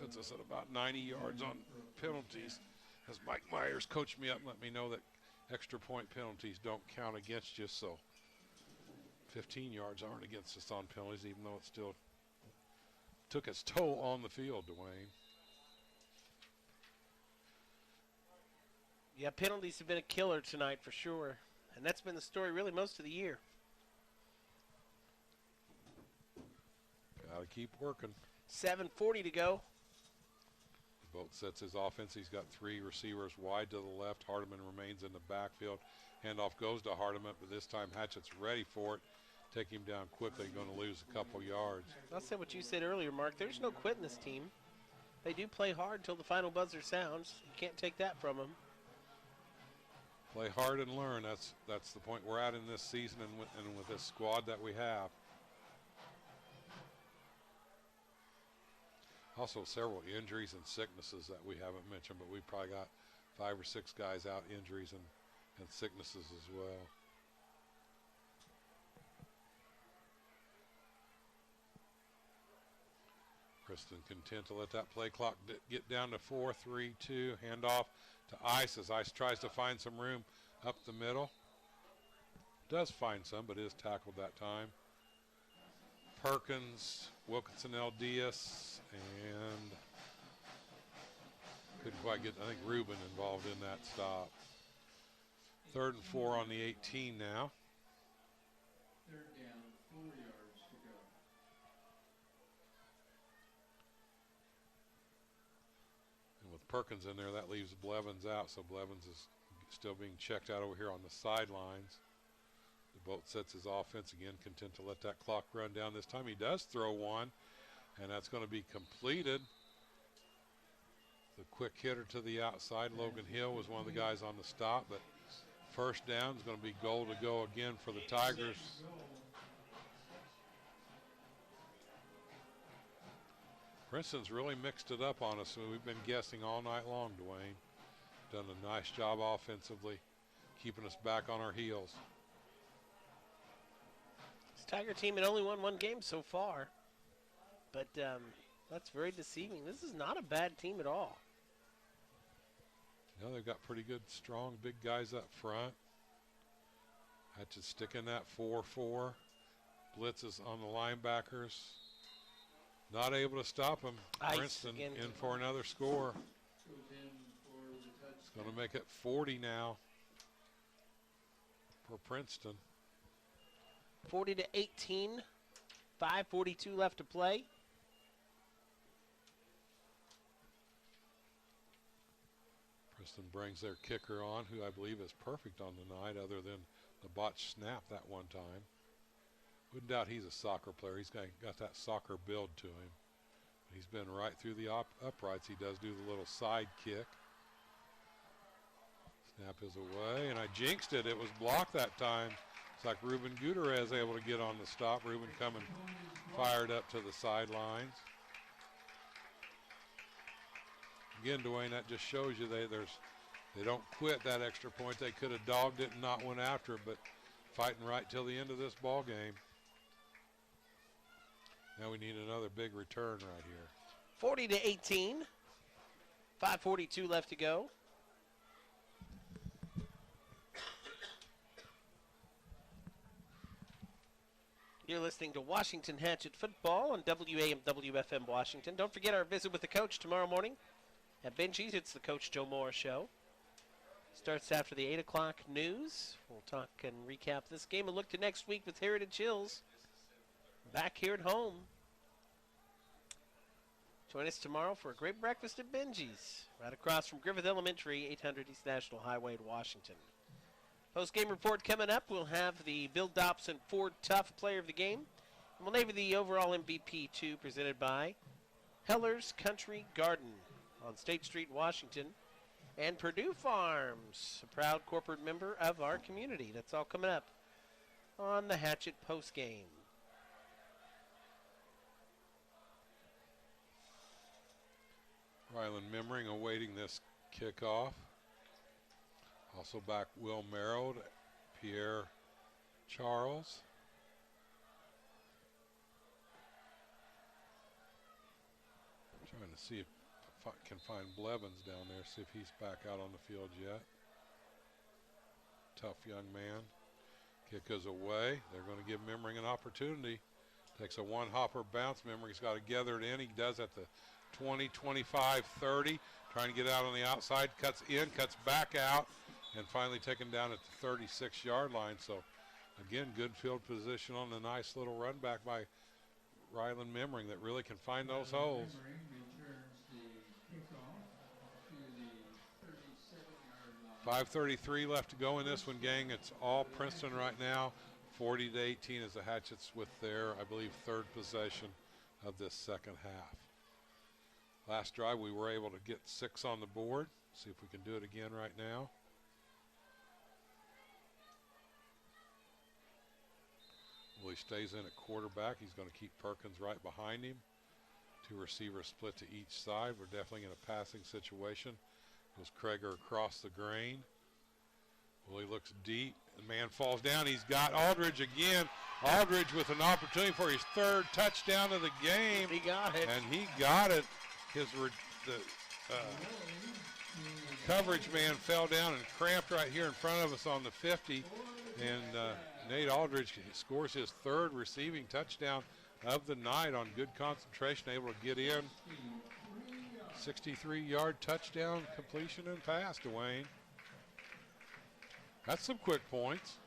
Puts us at about 90 yards on penalties. As Mike Myers coached me up and let me know that extra point penalties don't count against you, so 15 yards aren't against us on penalties, even though it still took its toll on the field, Dwayne. Yeah, penalties have been a killer tonight for sure. And that's been the story really most of the year. Got to keep working. 7:40 to go. Bolt sets his offense. He's got three receivers wide to the left. Hardiman remains in the backfield. Handoff goes to Hardiman, but this time Hatchet's ready for it. Take him down quickly, going to lose a couple yards. I'll say what you said earlier, Mark. There's no quit in this team. They do play hard until the final buzzer sounds. You can't take that from them. Play hard and learn. That's the point we're at in this season and with this squad that we have. Also several injuries and sicknesses that we haven't mentioned, but we've probably got 5 or 6 guys out, injuries and sicknesses as well. Kristen content to let that play clock get down to 4, 3, 2. Handoff to Ice as Ice tries to find some room up the middle. Does find some, but is tackled that time. Perkins, Wilkinson, L. Diaz, and couldn't quite get, I think, Rubin involved in that stop. 3rd and 4 on the 18 now. 3rd down, 4 yards to go. And with Perkins in there, that leaves Blevins out, so Blevins is still being checked out over here on the sidelines. The Bolt sets his offense again, content to let that clock run down. This time he does throw one, and that's going to be completed. The quick hitter to the outside, Logan Hill, was one of the guys on the stop, but first down is going to be goal to go again for the Tigers. Princeton's really mixed it up on us, and we've been guessing all night long, Dwayne. Done a nice job offensively, keeping us back on our heels. This Tiger team had only won one game so far, but that's very deceiving. This is not a bad team at all. You know, they've got pretty good, strong, big guys up front. Hatchets sticking that 4-4. Blitzes on the linebackers. Not able to stop him. Ice Princeton again. in for another score. Goes in for the touchdown. It's going to make it 40 now for Princeton. 40-18. 5:42 left to play. Princeton brings their kicker on, who I believe is perfect on the night, other than the botched snap that one time. Wouldn't doubt he's a soccer player. He's got that soccer build to him. He's been right through the uprights. He does do the little side kick. Snap is away, and I jinxed it. It was blocked that time. It's like Ruben Gutierrez able to get on the stop. Ruben coming fired up to the sidelines. Again, Dwayne, that just shows you they don't quit that extra point. They could have dogged it and not went after it, but fighting right till the end of this ball game. Now we need another big return right here. 40-18. 5:42 left to go. You're listening to Washington Hatchet Football on WAM WFM Washington. Don't forget our visit with the coach tomorrow morning at Benji's. It's the Coach Joe Moore Show. Starts after the 8 o'clock news. We'll talk and recap this game and look to next week with Heritage Hills back here at home. Join us tomorrow for a great breakfast at Benji's, right across from Griffith Elementary, 800 East National Highway in Washington. Post-game report coming up. We'll have the Bill Dobson Ford Tough Player of the Game. And we'll name the overall MVP, too, presented by Heller's Country Garden on State Street, Washington. And Purdue Farms, a proud corporate member of our community. That's all coming up on the Hatchet postgame. Ryland Memmering awaiting this kickoff. Also back Will Merrill, Pierre Charles. Trying to see if I can find Blevins down there, see if he's back out on the field yet. Tough young man. Kick goes away. They're going to give Memmering an opportunity. Takes a one-hopper bounce. Memmering's got to gather it in. He does at the 20, 25, 30. Trying to get out on the outside. Cuts in, cuts back out, and finally taken down at the 36-yard line. So, again, good field position on the nice little run back by Ryland Memmering that really can find those holes. Memmering returns the kickoff to the 37-yard line. 5:33 left to go in this one, gang. It's all Princeton right now. 40-18 as the Hatchets with their, I believe, third possession of this second half. Last drive, we were able to get 6 on the board. See if we can do it again right now. Well, he stays in at quarterback. He's going to keep Perkins right behind him. 2 receivers split to each side. We're definitely in a passing situation. Goes Kreger across the grain. Well, he looks deep. The man falls down. He's got Aldridge again. Aldridge with an opportunity for his third touchdown of the game. He got it. And he got it. The coverage man fell down and cramped right here in front of us on the 50. And Nate Aldridge scores his third receiving touchdown of the night on good concentration, able to get in. 63-yard touchdown completion and pass to Wayne. That's some quick points.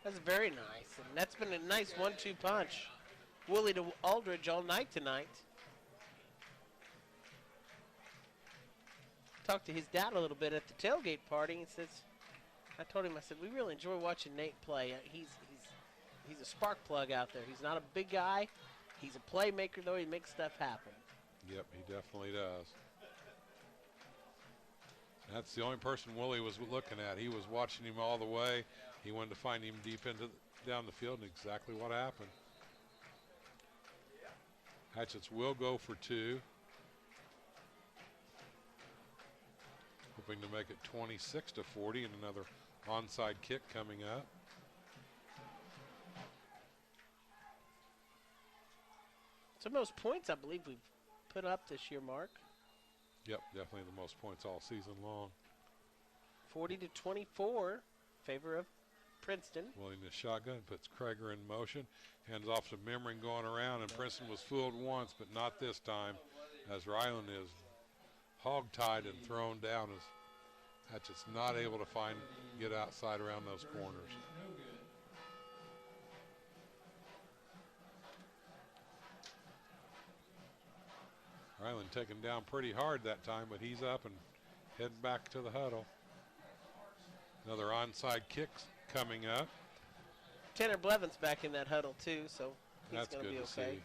That's very nice. And that's been a nice 1-2 punch. Woolley to Aldridge all night tonight. Talked to his dad a little bit at the tailgate party. He says, I told him, I said, we really enjoy watching Nate play. He's a spark plug out there. He's not a big guy. He's a playmaker, though. He makes stuff happen. Yep, he definitely does. That's the only person Woolley was looking at. He was watching him all the way. He wanted to find him deep down the field, and exactly what happened. Hatchets will go for 2. Hoping to make it 26-40, and another onside kick coming up. It's the most points I believe we've put up this year, Mark. Yep, definitely the most points all season long. 40-24, favor of Princeton. Willing to shotgun, puts Kreger in motion, hands off to Memmering going around, and Princeton was fooled once, but not this time, as Ryland is hog-tied and thrown down as Hatchet's not able to get outside around those corners. Ryland taken down pretty hard that time, but he's up and heading back to the huddle. Another onside kick coming up. Tanner Blevins back in that huddle too, so he's going to be okay. See.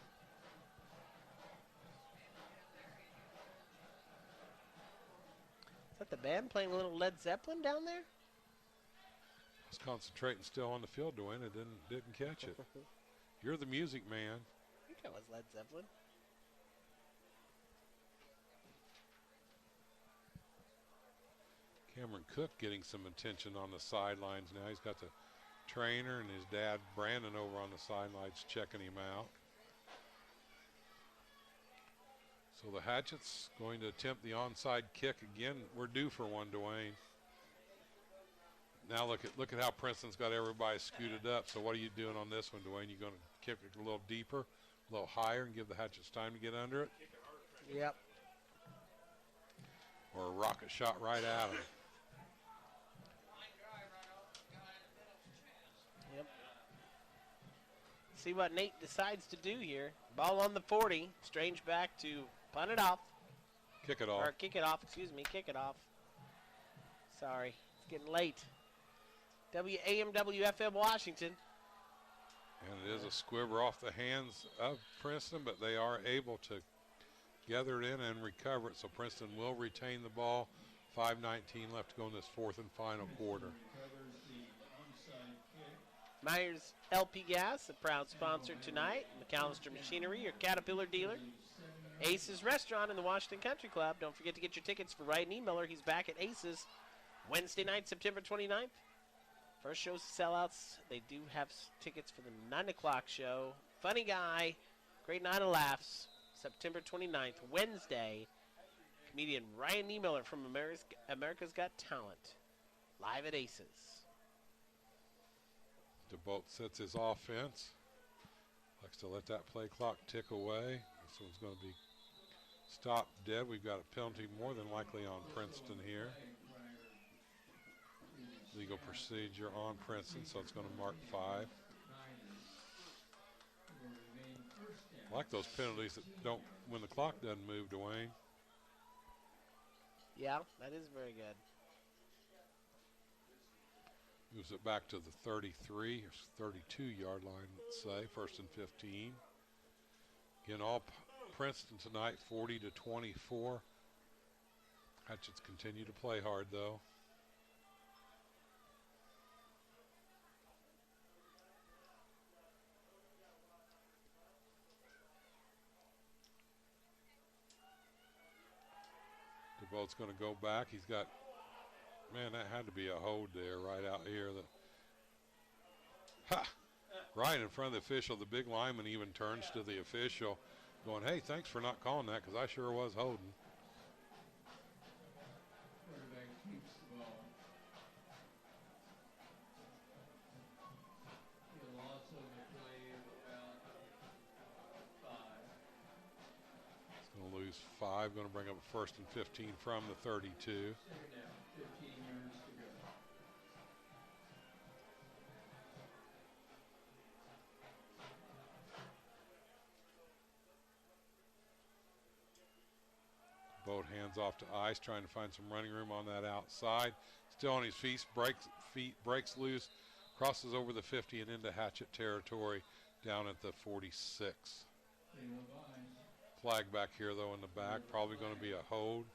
Is that the band playing a little Led Zeppelin down there? I was concentrating still on the field, Dwayne. I didn't catch it. You're the music man. I think that was Led Zeppelin. Cameron Cook getting some attention on the sidelines now. He's got the trainer and his dad, Brandon, over on the sidelines checking him out. So the Hatchets going to attempt the onside kick again. We're due for one, Dwayne. Now look at how Princeton's got everybody scooted up. So what are you doing on this one, Dwayne? You going to kick it a little deeper, a little higher, and give the Hatchets time to get under it? Yep. Or a rocket shot right at them. Yep. See what Nate decides to do here. Ball on the 40. Strange back to punt it off. Kick it off. Or kick it off, excuse me, kick it off. Sorry, it's getting late. WAMWFM Washington. And it is a squibber off the hands of Princeton, but they are able to gather it in and recover it. So Princeton will retain the ball 5:19 left to go in this fourth and final quarter. Recovers the onside kick. Myers LP Gas, a proud sponsor tonight. McAllister Machinery, your Caterpillar dealer. Aces Restaurant in the Washington Country Club. Don't forget to get your tickets for Ryan Miller. He's back at Aces Wednesday night, September 29th. First show's sellouts. They do have tickets for the 9 o'clock show. Funny guy, great night of laughs. September 29th, Wednesday. Comedian Ryan Miller from America's Got Talent. Live at Aces. DeBolt sets his offense. Likes to let that play clock tick away. This one's going to be stopped dead. We've got a penalty more than likely on Princeton here. Legal procedure on Princeton, so it's going to mark 5. I like those penalties that don't, when the clock doesn't move, Dwayne. Yeah, that is very good. Moves it back to the 33 or 32-yard line, let's say, 1st and 15. Again, all Princeton tonight, 40-24. Hatchets continue to play hard, though. DeBoat's going to go back. He's got, man, that had to be a hold there right out here. Right in front of the official. The big lineman even turns to the official going, hey, thanks for not calling that because I sure was holding. Quarterback keeps the ball. He'll also play about 5. He's going to lose 5. Going to bring up a 1st and 15 from the 32. Second down, 15 yards to go. Boat hands off to Ice, trying to find some running room on that outside. Still on his feet, breaks loose, crosses over the 50 and into Hatchet territory down at the 46. Flag back here, though, in the back. Probably going to be a hold.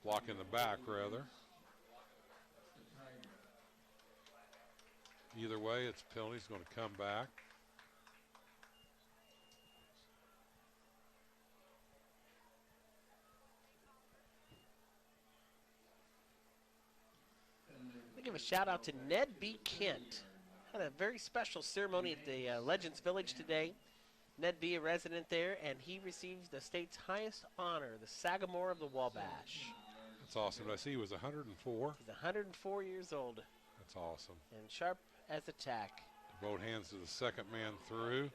Block in the back, rather. Either way, it's a penalty. He's going to come back. Give a shout out to Ned B. Kent. Had a very special ceremony at the Legends Village today. Ned B., a resident there, and he received the state's highest honor, the Sagamore of the Wabash. That's awesome. I see he was 104. He's 104 years old. That's awesome. And sharp as a tack. The boat hands to the second man through.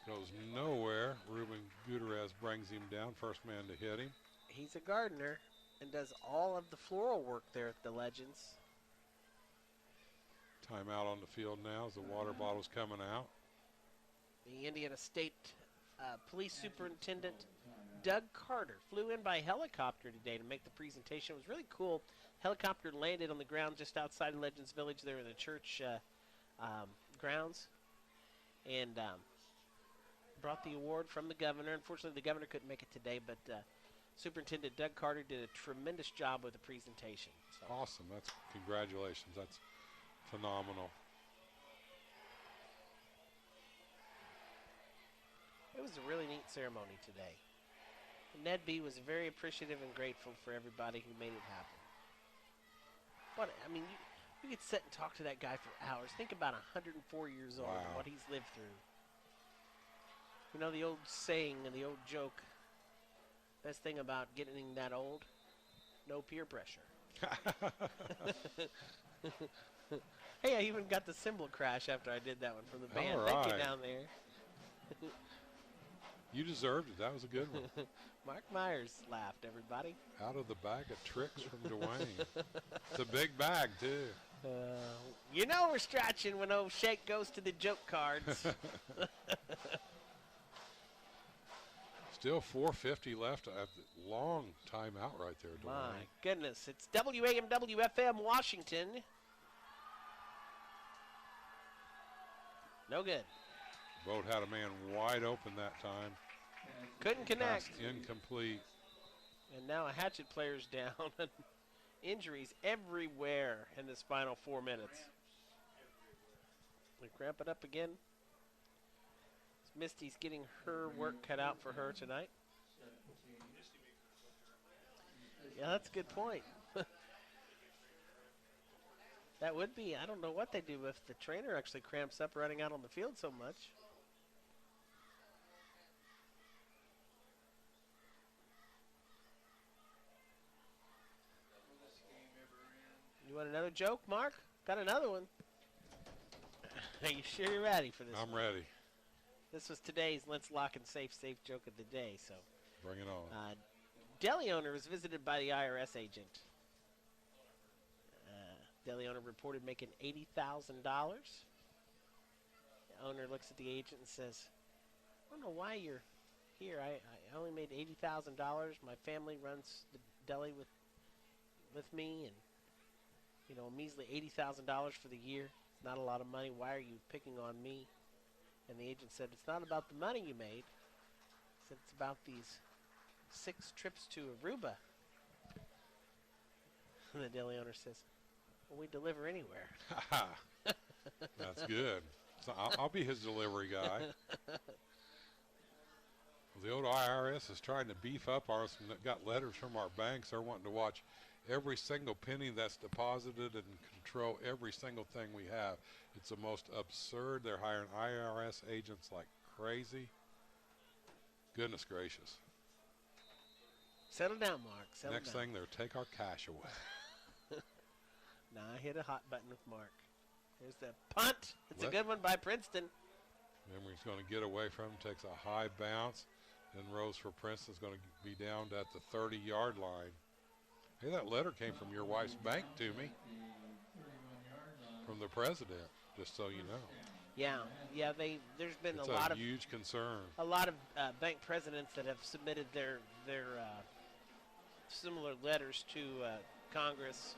Goes nowhere. Ruben Gutierrez brings him down. First man to hit him. He's a gardener and does all of the floral work there at the Legends. Timeout on the field now as the water bottle's coming out. The Indiana State Police Superintendent Doug Carter flew in by helicopter today to make the presentation. It was really cool. Helicopter landed on the ground just outside of Legends Village there in the church grounds and brought the award from the governor. Unfortunately, the governor couldn't make it today, but Superintendent Doug Carter did a tremendous job with the presentation. So. Awesome. That's congratulations. That's phenomenal. It was a really neat ceremony today. Ned B. was very appreciative and grateful for everybody who made it happen. What I mean, you could sit and talk to that guy for hours. Think about 104 years old and what he's lived through. You know the old saying and the old joke. Best thing about getting that old, no peer pressure. Hey, I even got the cymbal crash after I did that one from the band. All right. Thank you down there. You deserved it. That was a good one. Mark Myers laughed, everybody. Out of the bag of tricks from Dwayne. It's a big bag, too. You know we're stretching when old Shake goes to the joke cards. Still 4:50 left. A long timeout right there, Dwayne. My goodness. It's WAMWFM Washington. No good. Boat had a man wide open that time. Couldn't connect. Pass incomplete. And now a Hatchet player's down. Injuries everywhere in this final 4 minutes. We cramp it up again. Misty's getting her work cut out for her tonight. Yeah, that's a good point. That would be. I don't know what they do if the trainer actually cramps up running out on the field so much. You want another joke, Mark? Got another one. Are you sure you're ready for this I'm one? ready. This was today's Let's Lock and Safe joke of the day. So, Bring it on. deli owner was visited by the IRS agent. Deli owner reported making $80,000. The owner looks at the agent and says, I don't know why you're here. I only made $80,000. My family runs the deli with me, and a measly $80,000 for the year. It's not a lot of money. Why are you picking on me? And the agent said, it's not about the money you made. He said, it's about these 6 trips to Aruba. And the deli owner says, well, we deliver anywhere. That's good. So I'll be his delivery guy. Well, the old IRS is trying to beef up ours and got letters from our banks. They're wanting to watch every single penny that's deposited and control every single thing we have. It's the most absurd. They're hiring IRS agents like crazy. Goodness gracious. Settle down, Mark. Settle Next down. thing, they'll take our cash away. Now I hit a hot button with Mark. There's the punt. It's a good one by Princeton. Emery's going to get away from him, takes a high bounce, then Rose for Princeton's going to be down at the 30-yard line. Hey, that letter came from your wife's bank to me, from the president, just so you know. Yeah. There's been It's a lot of huge concern. a lot of bank presidents that have submitted their similar letters to Congress.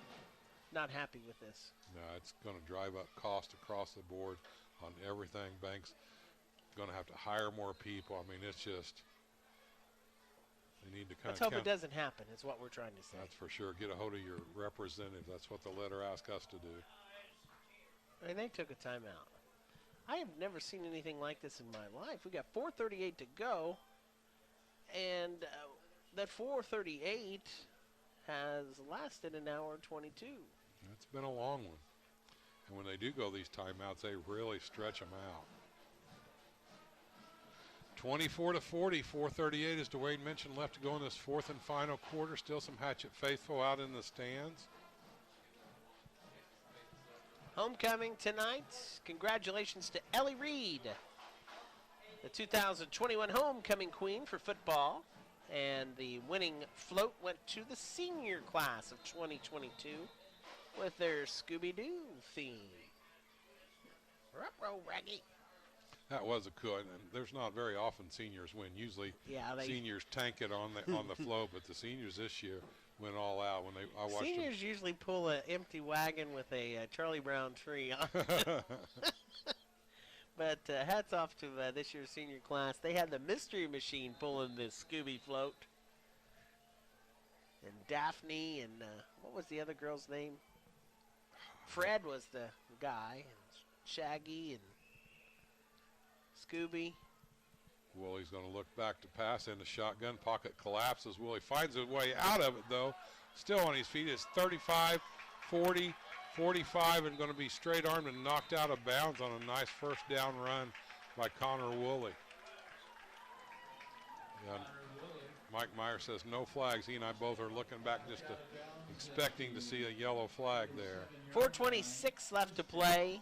Not happy with this. No, it's going to drive up cost across the board on everything. Banks going to have to hire more people. I mean, it's just, they need to kind Let's of hope it doesn't happen, is what we're trying to say. That's for sure. Get a hold of your representative. That's what the letter asked us to do. And they took a timeout. I have never seen anything like this in my life. We got 4:38 to go, and that 4:38 has lasted an hour and 22. It's been a long one. And when they do go these timeouts, they really stretch them out. 24-40, 4:38, as Dwayne mentioned, left to go in this fourth and final quarter. Still some Hatchet faithful out in the stands. Homecoming tonight. Congratulations to Ellie Reed, the 2021 homecoming queen for football. And the winning float went to the senior class of 2022 with their Scooby-Doo theme. Ruh-roh, Raggy. That was a cool, and there's not very often seniors win. Usually seniors tank it on the float, but the seniors this year went all out. When I watched seniors usually pull an empty wagon with a Charlie Brown tree on it. But hats off to this year's senior class. They had the Mystery Machine pulling this Scooby float. And Daphne and what was the other girl's name? Fred was the guy. And Shaggy and Scooby. Willie's going to look back to pass in the shotgun. Pocket collapses. Willie finds his way out of it, though. Still on his feet. It's 35, 40, 45, and going to be straight armed and knocked out of bounds on a nice first down run by Connor Woolley. And Mike Meyer says no flags. He and I both are looking back just expecting to see a yellow flag there. 4:26 left to play.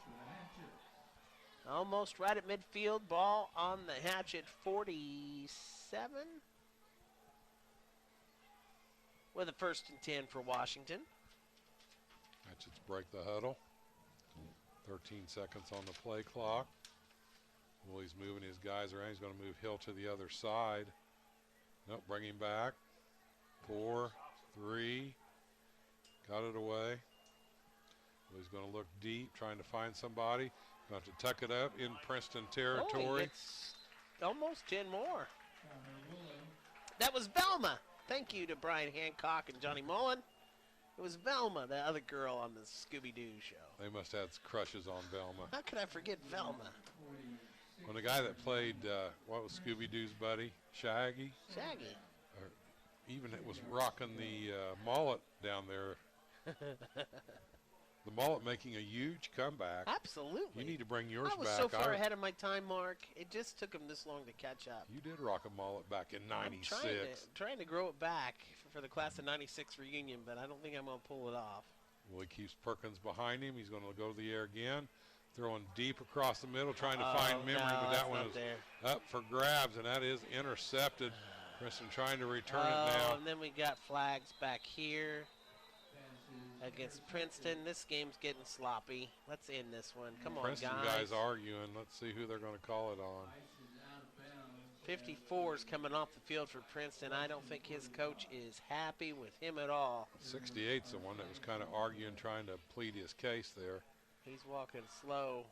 Almost right at midfield. Ball on the Hatchet 47. With a 1st and 10 for Washington. Hatchets break the huddle. 13 seconds on the play clock. Willie's moving his guys around. He's going to move Hill to the other side. Nope, bring him back. 4, 3. Got it away. Willie's going to look deep, trying to find somebody. Going to tuck it up in Princeton territory. It's almost 10 more. That was Velma. Thank you to Brian Hancock and Johnny Mullen. It was Velma, the other girl on the Scooby-Doo show. They must have had crushes on Velma. How could I forget Velma? When the guy that played, what was Scooby-Doo's buddy? Shaggy? Shaggy. Even it was rocking the mullet down there. The mullet making a huge comeback. Absolutely. You need to bring yours I was back. so far ahead of my time, Mark. It just took him this long to catch up. You did rock a mullet back in '96. I'm trying to grow it back for the class of '96 reunion, but I don't think I'm going to pull it off. Well, he keeps Perkins behind him. He's going to go to the air again. Throwing deep across the middle, trying to find memory, no, but that one is there. up for grabs, and that is intercepted. Princeton trying to return it now. And then we got flags back here against Princeton. This game's getting sloppy. Let's end this one. Come on, Princeton guys arguing. Let's see who they're going to call it on. 54 is coming off the field for Princeton. I don't think his coach is happy with him at all. 68's the one that was kind of arguing, trying to plead his case there. He's walking slow.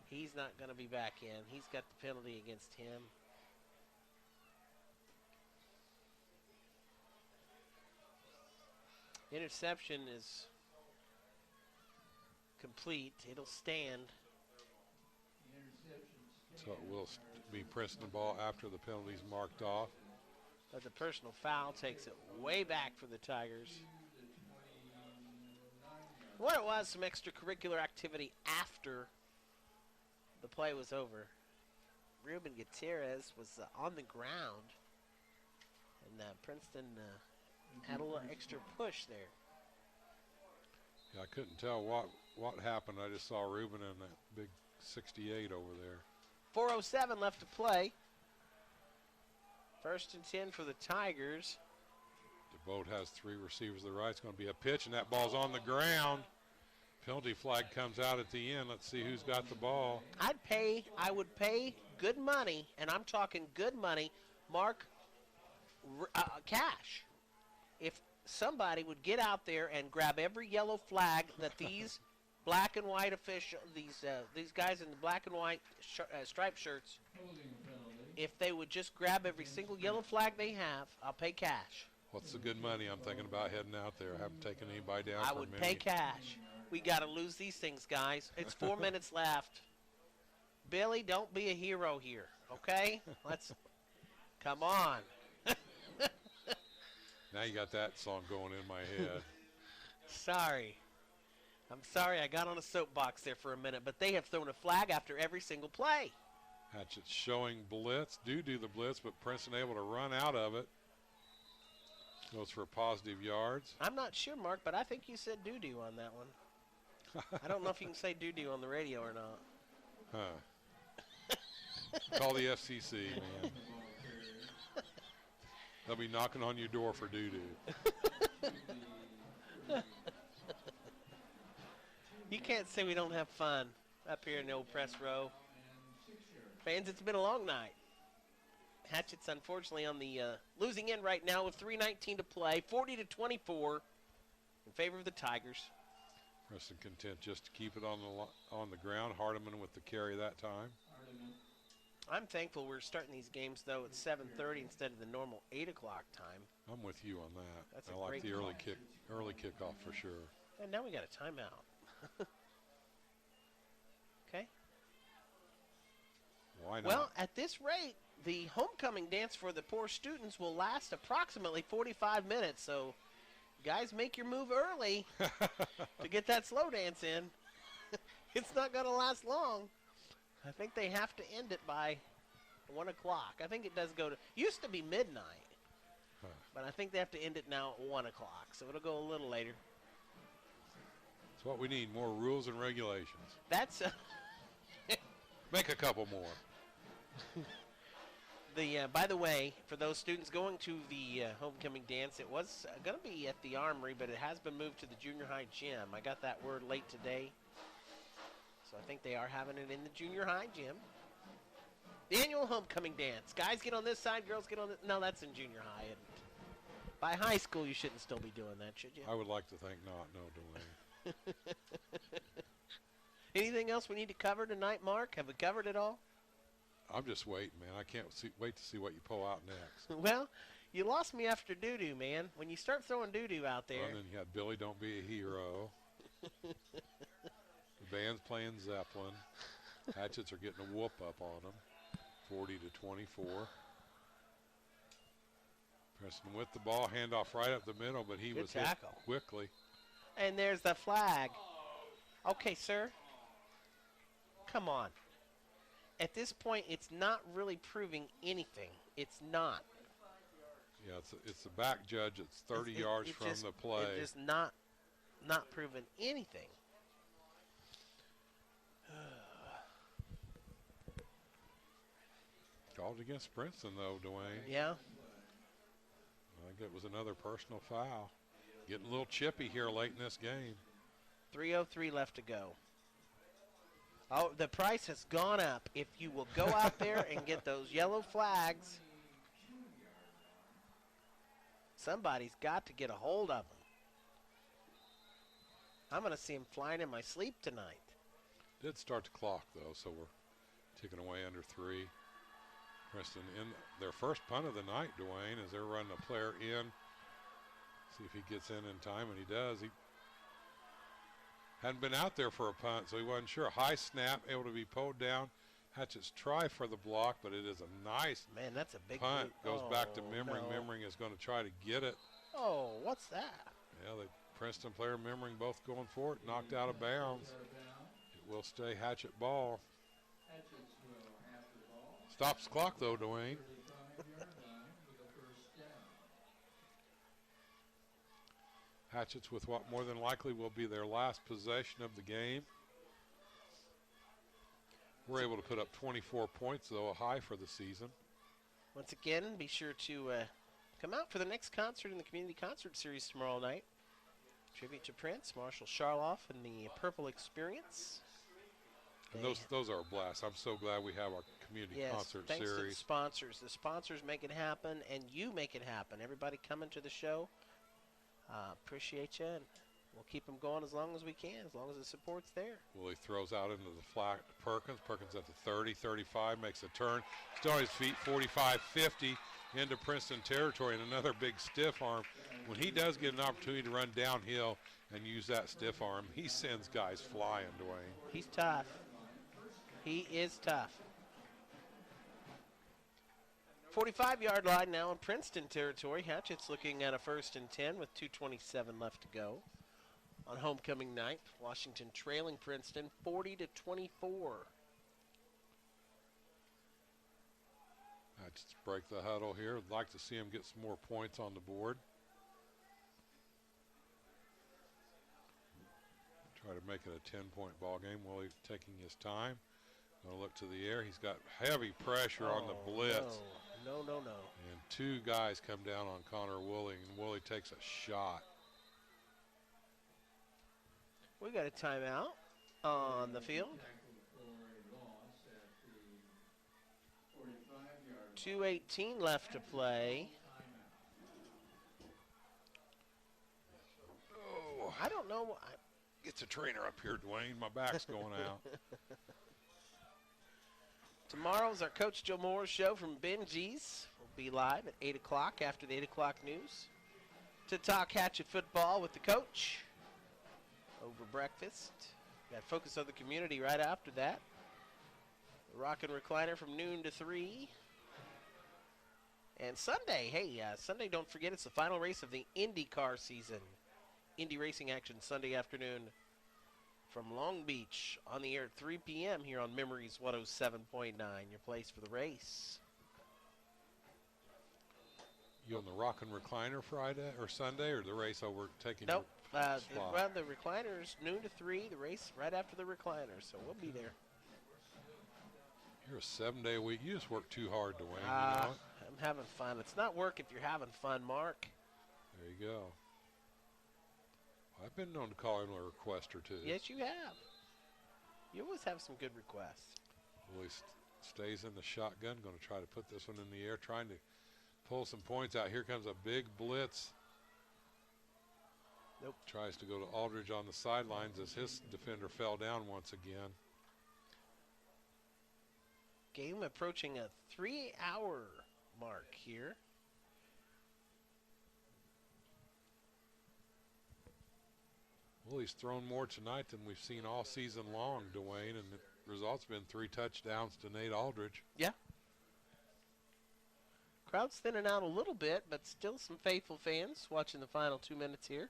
He's not going to be back in. He's got the penalty against him. Interception is complete. It'll stand. So it will be Princeton ball after the penalty's marked off. But the personal foul takes it way back for the Tigers. What it was, some extracurricular activity after the play was over. Ruben Gutierrez was on the ground, and Princeton had a little extra push there. Yeah, I couldn't tell what happened. I just saw Ruben in that big 68 over there. 4:07 left to play. 1st and 10 for the Tigers. DeBoat has 3 receivers to the right. It's going to be a pitch, and that ball's on the ground. Penalty flag comes out at the end. Let's see who's got the ball. I would pay good money, and I'm talking good money, Mark, cash. If somebody would get out there and grab every yellow flag that these black and white officials, these guys in the black and white striped shirts, if they would just grab every single yellow flag they have, I'll pay cash. What's the good money? I'm thinking about heading out there. I haven't taken anybody down I for would a minute. pay cash. We got to lose these things, guys. It's 4 minutes left. Billy, don't be a hero here, okay? Let's come on. Now you got that song going in my head. Sorry. I'm sorry I got on a soapbox there for a minute, but they have thrown a flag after every single play. Hatchets showing blitz. Do the blitz, but Princeton able to run out of it. Goes for positive yards. I'm not sure, Mark, but I think you said doo-doo on that one. I don't know if you can say doo-doo on the radio or not. Huh. Call the FCC, man. They'll be knocking on your door for doo-doo. You can't say we don't have fun up here in the old press row. Fans, it's been a long night. Hatchets, unfortunately, on the losing end right now with 3:19 to play, 40-24 in favor of the Tigers. Princeton content just to keep it on the ground. Hardiman with the carry that time. I'm thankful we're starting these games, though, at 7:30 instead of the normal 8 o'clock time. I'm with you on that. That's a I like great the call. early kickoff for sure. And now we got a timeout. Okay. Why not? Well, at this rate, the homecoming dance for the poor students will last approximately 45 minutes. So, guys, make your move early to get that slow dance in. It's not going to last long. I think they have to end it by 1 o'clock. I think it does go to, used to be midnight, but I think they have to end it now at 1 o'clock. So it'll go a little later. That's what we need, more rules and regulations. That's Make a couple more. by the way, for those students going to the homecoming dance, it was going to be at the Armory, but it has been moved to the junior high gym. I got that word late today. So I think they are having it in the junior high gym. The annual homecoming dance. Guys get on this side, girls get on this. No, that's in junior high. And by high school, you shouldn't still be doing that, should you? I would like to think not. No, Dwayne. Anything else we need to cover tonight, Mark? Have we covered it all? I'm just waiting, man. I can't wait to see what you pull out next. Well, You lost me after doo-doo, man. When you start throwing doo-doo out there. Well, and then you got Billy Don't Be a Hero. The band's playing Zeppelin. Hatchets are getting a whoop up on them, 40-24. Princeton with the ball, handoff right up the middle, but he Good was tackle. hit quickly. And there's the flag. Okay, sir. Come on. At this point, it's not really proving anything. It's not. Yeah, it's the back judge. It's 30 yards from the play. It's just not proving anything. Called against Princeton, though, Dwayne. Yeah. I think it was another personal foul. Getting a little chippy here late in this game. 3:03 left to go. Oh, the price has gone up. If you will go out there and get those yellow flags, somebody's got to get a hold of them. I'm going to see him flying in my sleep tonight. Did start the clock, though, so we're ticking away under 3. Princeton in their first punt of the night, Dwayne, as they're running a player in. See if he gets in time, and he does. He hadn't been out there for a punt, so he wasn't sure. High snap, able to be pulled down. Hatchets try for the block, but it is a nice that's a big punt. Goes back to No. Memmering. Memmering is going to try to get it. Oh, what's that? Yeah, the Princeton player, Memmering, both going for it. Knocked out of bounds. It will stay Hatchet ball. Stops the clock, though, Dwayne. Hatchets with what more than likely will be their last possession of the game. We're able to put up 24 points, though, a high for the season. Once again, be sure to come out for the next concert in the Community Concert Series tomorrow night. Tribute to Prince, Marshall Charloff, and the Purple Experience. And those are a blast. I'm so glad we have our community concert thanks to the series. sponsors. The sponsors make it happen, and you make it happen. Everybody coming to the show, appreciate you, and we'll keep them going as long as we can, as long as the support's there. Willie throws out into the flat to Perkins. Perkins at the 30, 35, makes a turn. Still on his feet, 45, 50, into Princeton territory, and another big stiff arm. When he does get an opportunity to run downhill and use that stiff arm, he sends guys flying, Dwayne. He's tough. He is tough. 45-yard line now in Princeton territory. Hatchet's looking at a 1st and 10 with 2:27 left to go on homecoming night. Washington trailing Princeton 40-24. Hatchets break the huddle here. I'd like to see him get some more points on the board. Try to make it a 10-point ball game. Willie taking his time. Going to look to the air. He's got heavy pressure on the blitz. No. And 2 guys come down on Connor Woolley, and Woolley takes a shot. We got a timeout on the field. 2:18 left to play. Oh, I don't know. It's a trainer up here, Dwayne. My back's going out. Tomorrow's our Coach Joe Moore's show from Benji's. We'll be live at 8 o'clock after the 8 o'clock news to talk Hatchet football with the coach over breakfast. Got Focus on the Community right after that. The Rockin' Recliner from noon to 3. And Sunday, Sunday, don't forget, it's the final race of the IndyCar season. Indy racing action Sunday afternoon from Long Beach on the air at 3 p.m. here on Memories 107.9, your place for the race. You on the Rockin' Recliner Friday or Sunday, or the race over taking Nope. your spot? Well, the recliners, noon to 3, the race right after the recliner, so we'll be there. You're a 7-day-a-week. You just work too hard, Dwayne. You know it? I'm having fun. It's not work if you're having fun, Mark. There you go. I've been known to call him a request or two. Yes, you have. You always have some good requests. Willie stays in the shotgun, going to try to put this one in the air, trying to pull some points out. Here comes a big blitz. Nope. Tries to go to Aldridge on the sidelines as his defender fell down once again. Game approaching a 3-hour mark here. Woolley's thrown more tonight than we've seen all season long, Dwayne, and the result's been 3 touchdowns to Nate Aldridge. Yeah. Crowd's thinning out a little bit, but still some faithful fans watching the final 2 minutes here.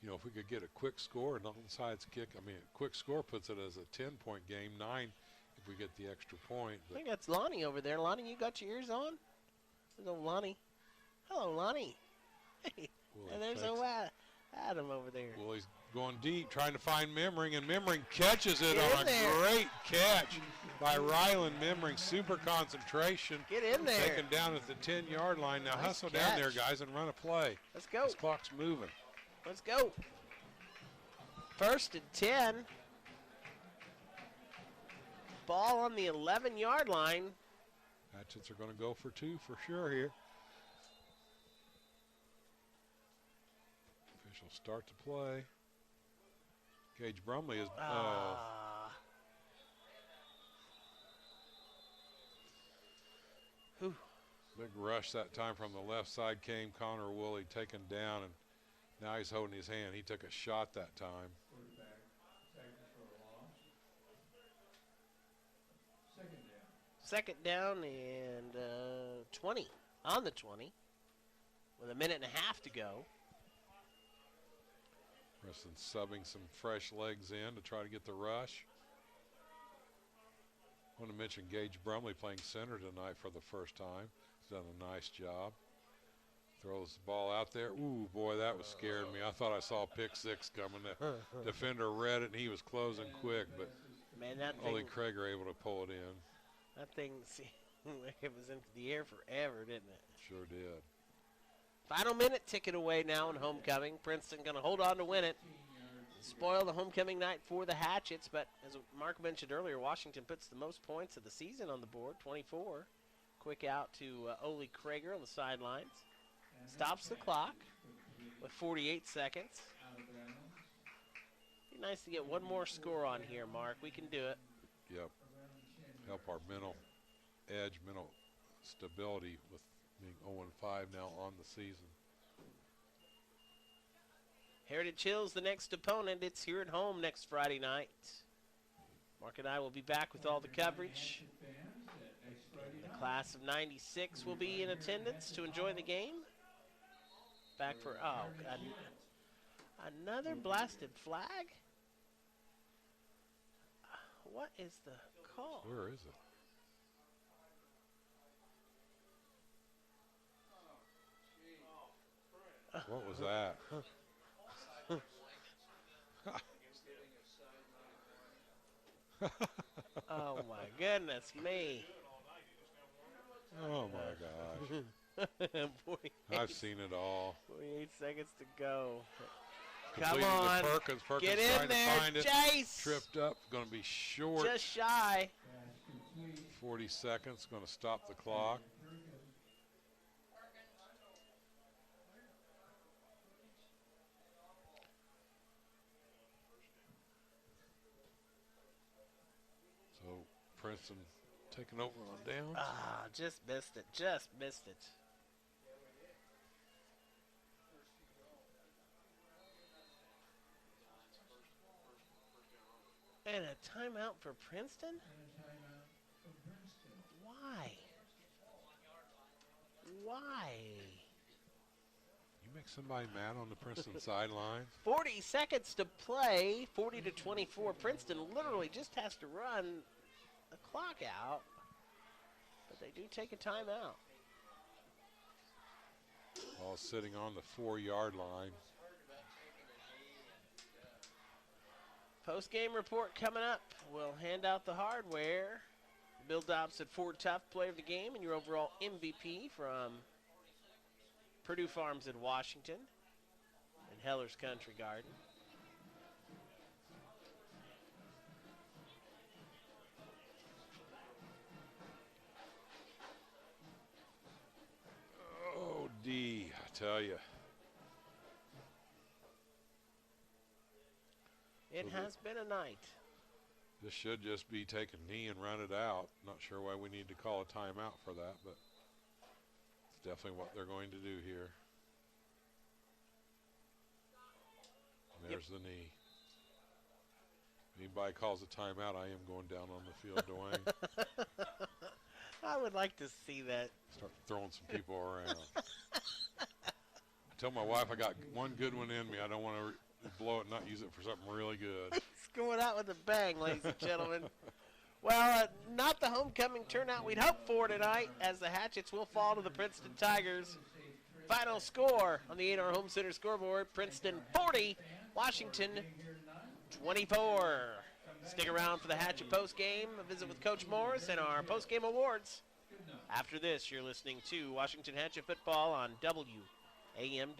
You know, if we could get a quick score, an onside kick, I mean, a quick score puts it as a 10-point game, 9 if we get the extra point. I think that's Lonnie over there. Lonnie, you got your ears on? There's old Lonnie. Hello, Lonnie. Hey, and there's old Adam over there. Well, he's going deep, trying to find Memmering, and Memmering catches it Get on in a there. great catch by Ryland Memmering. Super concentration. Get in there. Taken down at the 10-yard line. Now Nice hustle down there, catch. guys, and run a play. Let's go. This clock's moving. Let's go. 1st and 10. Ball on the 11-yard line. Hatchets are going to go for 2 for sure here. Official start to play. Gage Brumley is big rush that time from the left side came. Connor Woolley taken down, and now he's holding his hand. He took a shot that time. Quarterback tackle for a loss. Second down. 2nd down and 20. On the 20. With a minute and a half to go. Princeton subbing some fresh legs in to try to get the rush. I want to mention Gage Brumley playing center tonight for the first time. He's done a nice job. Throws the ball out there. Ooh, boy, that was scaring me. I thought I saw a pick 6 coming. The defender read it, and he was closing quick, but Man, that Ollie thing, Craig are able to pull it in. that thing seemed like it was into the air forever, didn't it? Sure did. Final minute ticket away now in homecoming. Princeton going to hold on to win it. Spoil the homecoming night for the Hatchets, but as Mark mentioned earlier, Washington puts the most points of the season on the board, 24. Quick out to Ole Krager on the sidelines. Stops the clock with 48 seconds. Be nice to get one more score on here, Mark. We can do it. Yep. Help our mental edge, mental stability with being 0-5 now on the season. Heritage Hill's the next opponent. It's here at home next Friday night. Mark and I will be back with all the coverage. The class of 96 will be in attendance to enjoy the game. Back for, oh, God. Another blasted flag? What is the call? Where is it? What was that? Oh, my goodness me. Oh, my gosh. 48 I've seen it all. 48 seconds to go. Come Completed to on. Perkins. Perkins Get in trying to there, find it. Chase. Tripped up. Going to be short. Just shy. 40 seconds. Going to stop the clock. So Princeton taking over on downs. Ah, just missed it. Just missed it. And a timeout for Princeton? Why? Why? You make somebody mad on the Princeton sideline. 40 seconds to play, 40 to 24. Princeton literally just has to run the clock out, but they do take a timeout. All sitting on the 4-yard line. Post-game report coming up. We'll hand out the hardware. Bill Dobbs said Ford Tough player of the game and your overall MVP from Purdue Farms in Washington and Heller's Country Garden. Oh, D, I tell you. It has been a night. This should just be take a knee and run it out. Not sure why we need to call a timeout for that, but it's definitely what they're going to do here. There's the knee. Anybody calls a timeout, I am going down on the field, Dwayne. I would like to see that. Start throwing some people around. I tell my wife I got one good one in me. I don't want to blow it and not use it for something really good. It's going out with a bang, ladies and gentlemen. Well, not the homecoming turnout we'd hoped for tonight, as the Hatchets will fall to the Princeton Tigers. Final score on the A&R Home Center scoreboard, Princeton 40, Washington 24. Stick around for the Hatchet postgame, a visit with Coach Morris, and our postgame awards. After this, you're listening to Washington Hatchet Football on WAMW.